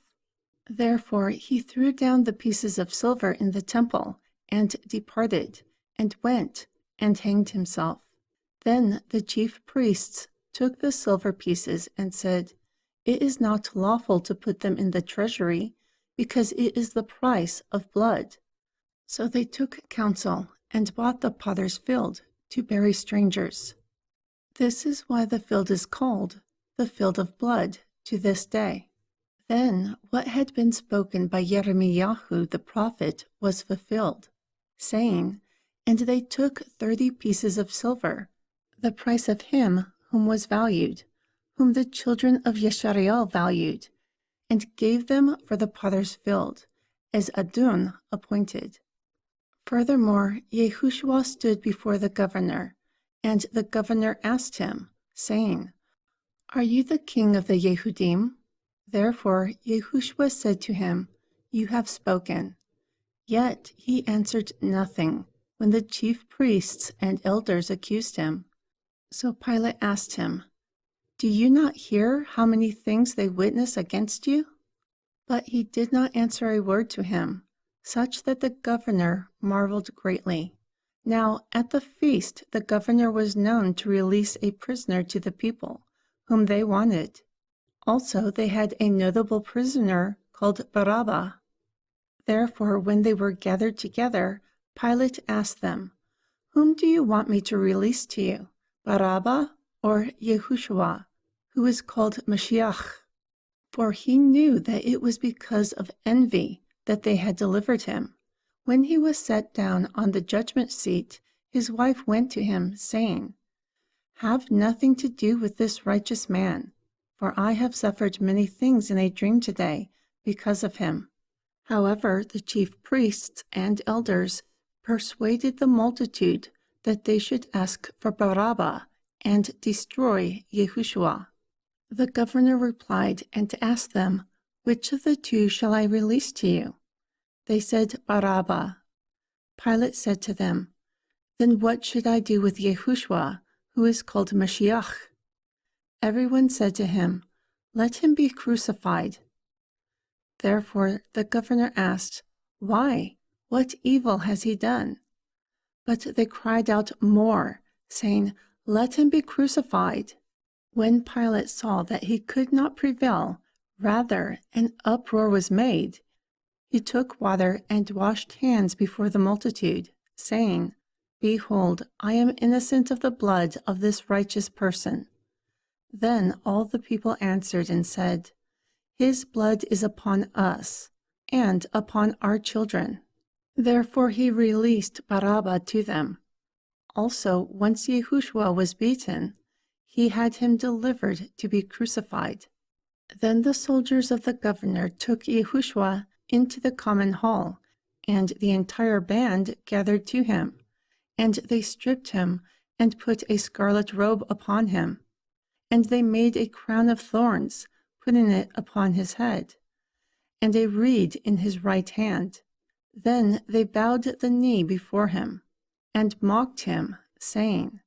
Therefore he threw down the pieces of silver in the temple, and departed, and went and hanged himself. Then the chief priests took the silver pieces and said, "It is not lawful to put them in the treasury, because it is the price of blood." So they took counsel and bought the potter's field to bury strangers. This is why the field is called the field of blood to this day. Then what had been spoken by Jeremiah the prophet was fulfilled, saying, "And they took 30 pieces of silver, the price of him whom was valued, whom the children of Yeshariel valued, and gave them for the potter's field, as Adon appointed." Furthermore, Yehoshua stood before the governor, and the governor asked him, saying, "Are you the king of the Yehudim?" Therefore Yehoshua said to him, "You have spoken." Yet he answered nothing when the chief priests and elders accused him. So Pilate asked him, "Do you not hear how many things they witness against you?" But he did not answer a word to him, such that the governor marveled greatly. Now at the feast the governor was known to release a prisoner to the people, whom they wanted. Also, they had a notable prisoner called Barabbas. Therefore, when they were gathered together, Pilate asked them, "Whom do you want me to release to you, Barabbas or Yehoshua, who is called Mashiach?" For he knew that it was because of envy that they had delivered him. When he was set down on the judgment seat, his wife went to him, saying, "Have nothing to do with this righteous man, for I have suffered many things in a dream today because of him." However, the chief priests and elders persuaded the multitude that they should ask for Barabbas and destroy Yehoshua. The governor replied and asked them, "Which of the two shall I release to you?" They said, "Barabbas." Pilate said to them, "Then what should I do with Yehoshua, who is called Mashiach?" Everyone said to him, "Let him be crucified." Therefore the governor asked, "Why? What evil has he done?" But they cried out more, saying, "Let him be crucified." When Pilate saw that he could not prevail, rather an uproar was made, he took water and washed hands before the multitude, saying, "Behold, I am innocent of the blood of this righteous person." Then all the people answered and said, "His blood is upon us and upon our children." Therefore he released Barabbas to them. Also, once Yehoshua was beaten, he had him delivered to be crucified. Then the soldiers of the governor took Yehoshua into the common hall, and the entire band gathered to him. And they stripped him and put a scarlet robe upon him. And they made a crown of thorns, putting it upon his head, and a reed in his right hand. Then they bowed the knee before him, and mocked him, saying,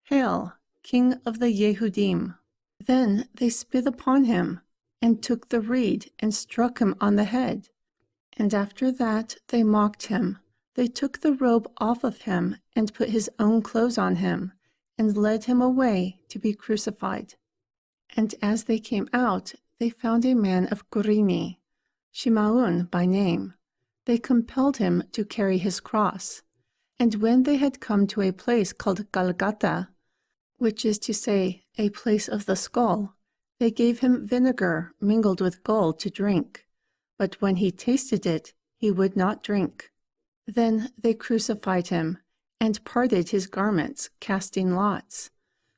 "Hail, King of the Yehudim!" Then they spit upon him, and took the reed and struck him on the head. And after that they mocked him. They took the robe off of him, and put his own clothes on him, and led him away to be crucified. And as they came out, they found a man of Gurini, Shimaun by name. They compelled him to carry his cross. And when they had come to a place called Golgotha, which is to say, a place of the skull, they gave him vinegar mingled with gall to drink. But when he tasted it, he would not drink. Then they crucified him, and parted his garments, casting lots,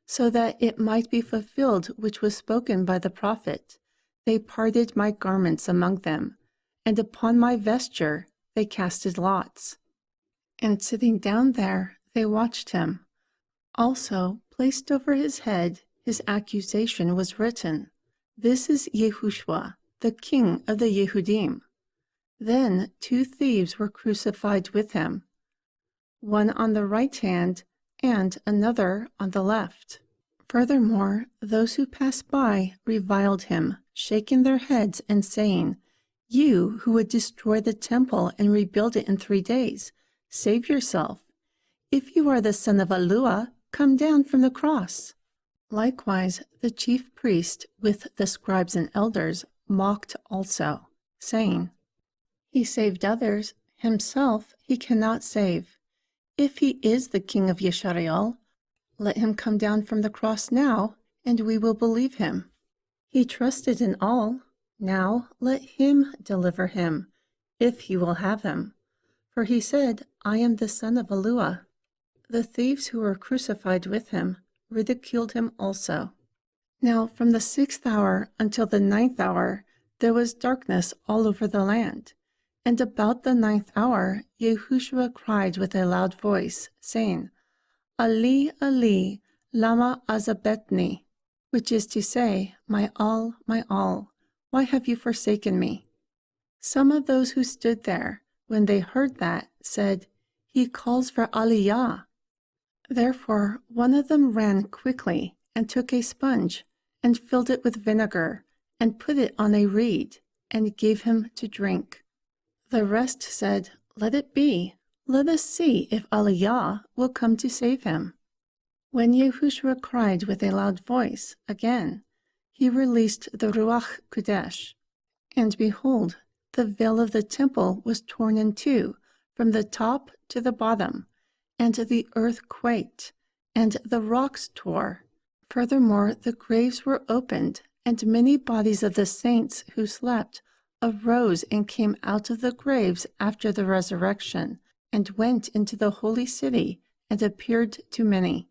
so that it might be fulfilled which was spoken by the prophet. They parted my garments among them, and upon my vesture they casted lots. And sitting down there, they watched him. Also, placed over his head, his accusation was written, "This is Yehoshua, the king of the Yehudim." Then 2 thieves were crucified with him, one on the right hand and another on the left. Furthermore, those who passed by reviled him, shaking their heads and saying, "You who would destroy the temple and rebuild it in 3 days, save yourself. If you are the son of Elua, come down from the cross." Likewise, the chief priest with the scribes and elders mocked also, saying, "He saved others, himself he cannot save. If he is the king of Yisrael, let him come down from the cross now, and we will believe him. He trusted in all. Now let him deliver him, if he will have him. For he said, 'I am the son of Elua.'" The thieves who were crucified with him ridiculed him also. Now from the 6th hour until the 9th hour there was darkness all over the land. And about the 9th hour Yehoshua cried with a loud voice, saying, "Ali, Ali, lama azabetni," which is to say, my all, why have you forsaken me?" Some of those who stood there, when they heard that, said, "He calls for Aliyah." Therefore one of them ran quickly and took a sponge and filled it with vinegar and put it on a reed and gave him to drink. The rest said, "Let it be. Let us see if Aliyah will come to save him." When Yehoshua cried with a loud voice again, he released the Ruach Kodesh. And behold, the veil of the temple was torn in two, from the top to the bottom, and the earth quaked, and the rocks tore. Furthermore, the graves were opened, and many bodies of the saints who slept arose and came out of the graves after the resurrection, and went into the holy city, and appeared to many.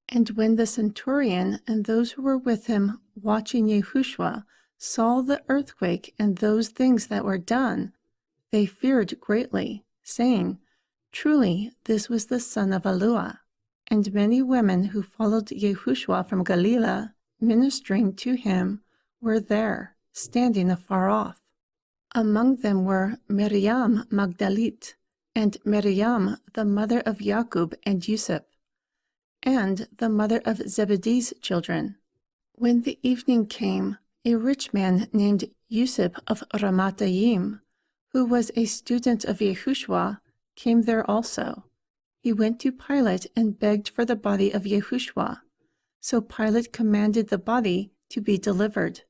And when the centurion and those who were with him watching Yahushua saw the earthquake and those things that were done, they feared greatly, saying, Truly, this was the son of Elua. And many women who followed Yahushua from Galilee, ministering to him, were there, standing afar off. Among them were Miriam Magdalite, and Miriam, the mother of Jacob and Yusuf, and the mother of Zebedee's children. When the evening came, a rich man named Yusuf of Ramatayim, who was a student of Yahushua, came there also. He went to Pilate and begged for the body of Yahushua. So Pilate commanded the body to be delivered.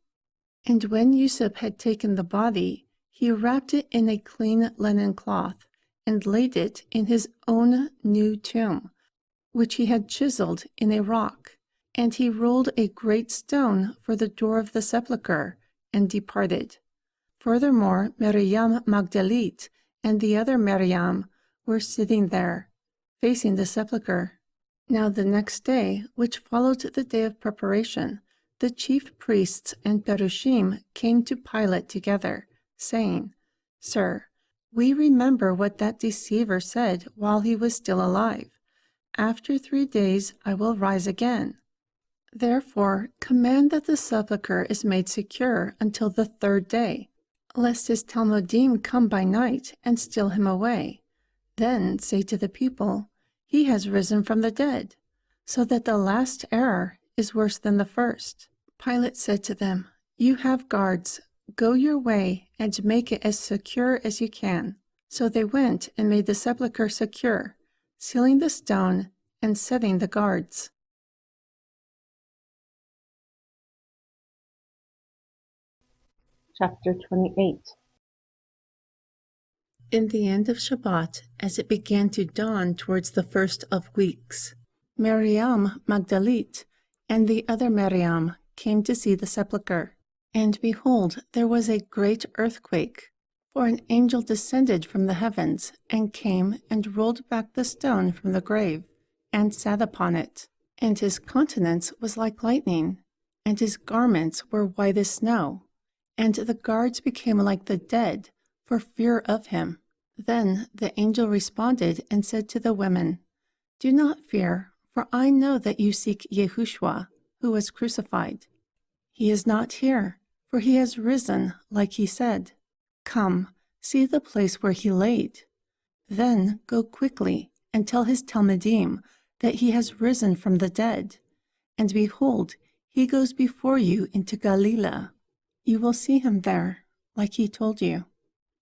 And when Yusuf had taken the body, he wrapped it in a clean linen cloth and laid it in his own new tomb, which he had chiseled in a rock. And he rolled a great stone for the door of the sepulchre and departed. Furthermore, Miriam Magdalite and the other Miriam were sitting there, facing the sepulchre. Now the next day, which followed the day of preparation, the chief priests and Perushim came to Pilate together, saying, Sir, we remember what that deceiver said while he was still alive. After 3 days I will rise again. Therefore, command that the sepulchre is made secure until the 3rd day, lest his Talmudim come by night and steal him away. Then say to the people, He has risen from the dead, so that the last error is worse than the first. Pilate said to them, You have guards. Go your way and make it as secure as you can. So they went and made the sepulchre secure, sealing the stone and setting the guards. Chapter 28. In the end of Shabbat, as it began to dawn towards the first of weeks, Miriam Magdalite and the other Miriam came to see the sepulchre. And behold, there was a great earthquake, for an angel descended from the heavens, and came and rolled back the stone from the grave, and sat upon it. And his countenance was like lightning, and his garments were white as snow. And the guards became like the dead, for fear of him. Then the angel responded and said to the women, Do not fear, for I know that you seek Yahushua, who was crucified. He is not here, for he has risen, like he said. Come, see the place where he laid. Then go quickly and tell his Talmudim that he has risen from the dead. And behold, he goes before you into Galilee. You will see him there, like he told you.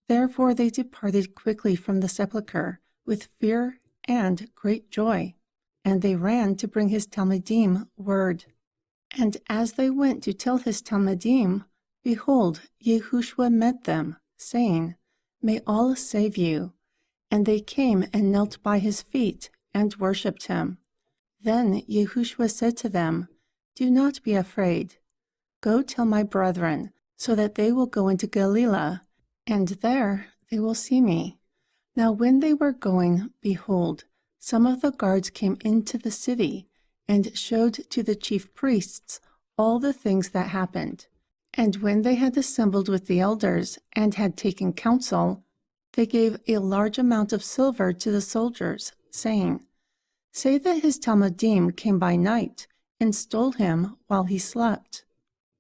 Therefore they departed quickly from the sepulchre with fear and great joy, and they ran to bring his Talmudim word. And as they went to tell his Talmudim, behold, Yahushua met them, saying, May Allah save you. And they came and knelt by his feet and worshipped him. Then Yahushua said to them, Do not be afraid. Go tell my brethren, so that they will go into Galilee, and there they will see me. Now when they were going, behold, some of the guards came into the city, and showed to the chief priests all the things that happened. And when they had assembled with the elders, and had taken counsel, they gave a large amount of silver to the soldiers, saying, Say that his Talmudim came by night, and stole him while he slept.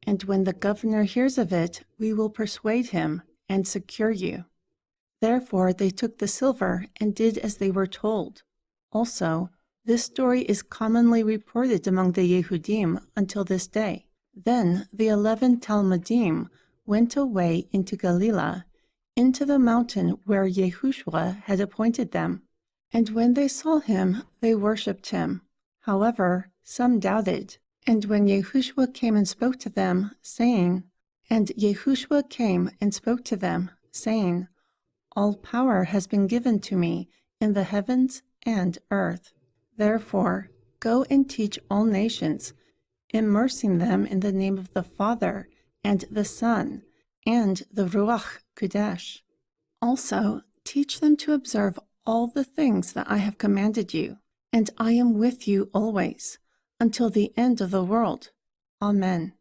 And when the governor hears of it, we will persuade him, and secure you. Therefore they took the silver, and did as they were told. Also, this story is commonly reported among the Yehudim until this day. Then the 11 Talmudim went away into Galilee, into the mountain where Yahushua had appointed them. And when they saw him, they worshipped him. However, some doubted. And when Yahushua came and spoke to them, saying, All power has been given to me in the heavens and earth. Therefore, go and teach all nations, immersing them in the name of the Father, and the Son, and the Ruach Kodesh. Also, teach them to observe all the things that I have commanded you, and I am with you always, until the end of the world. Amen.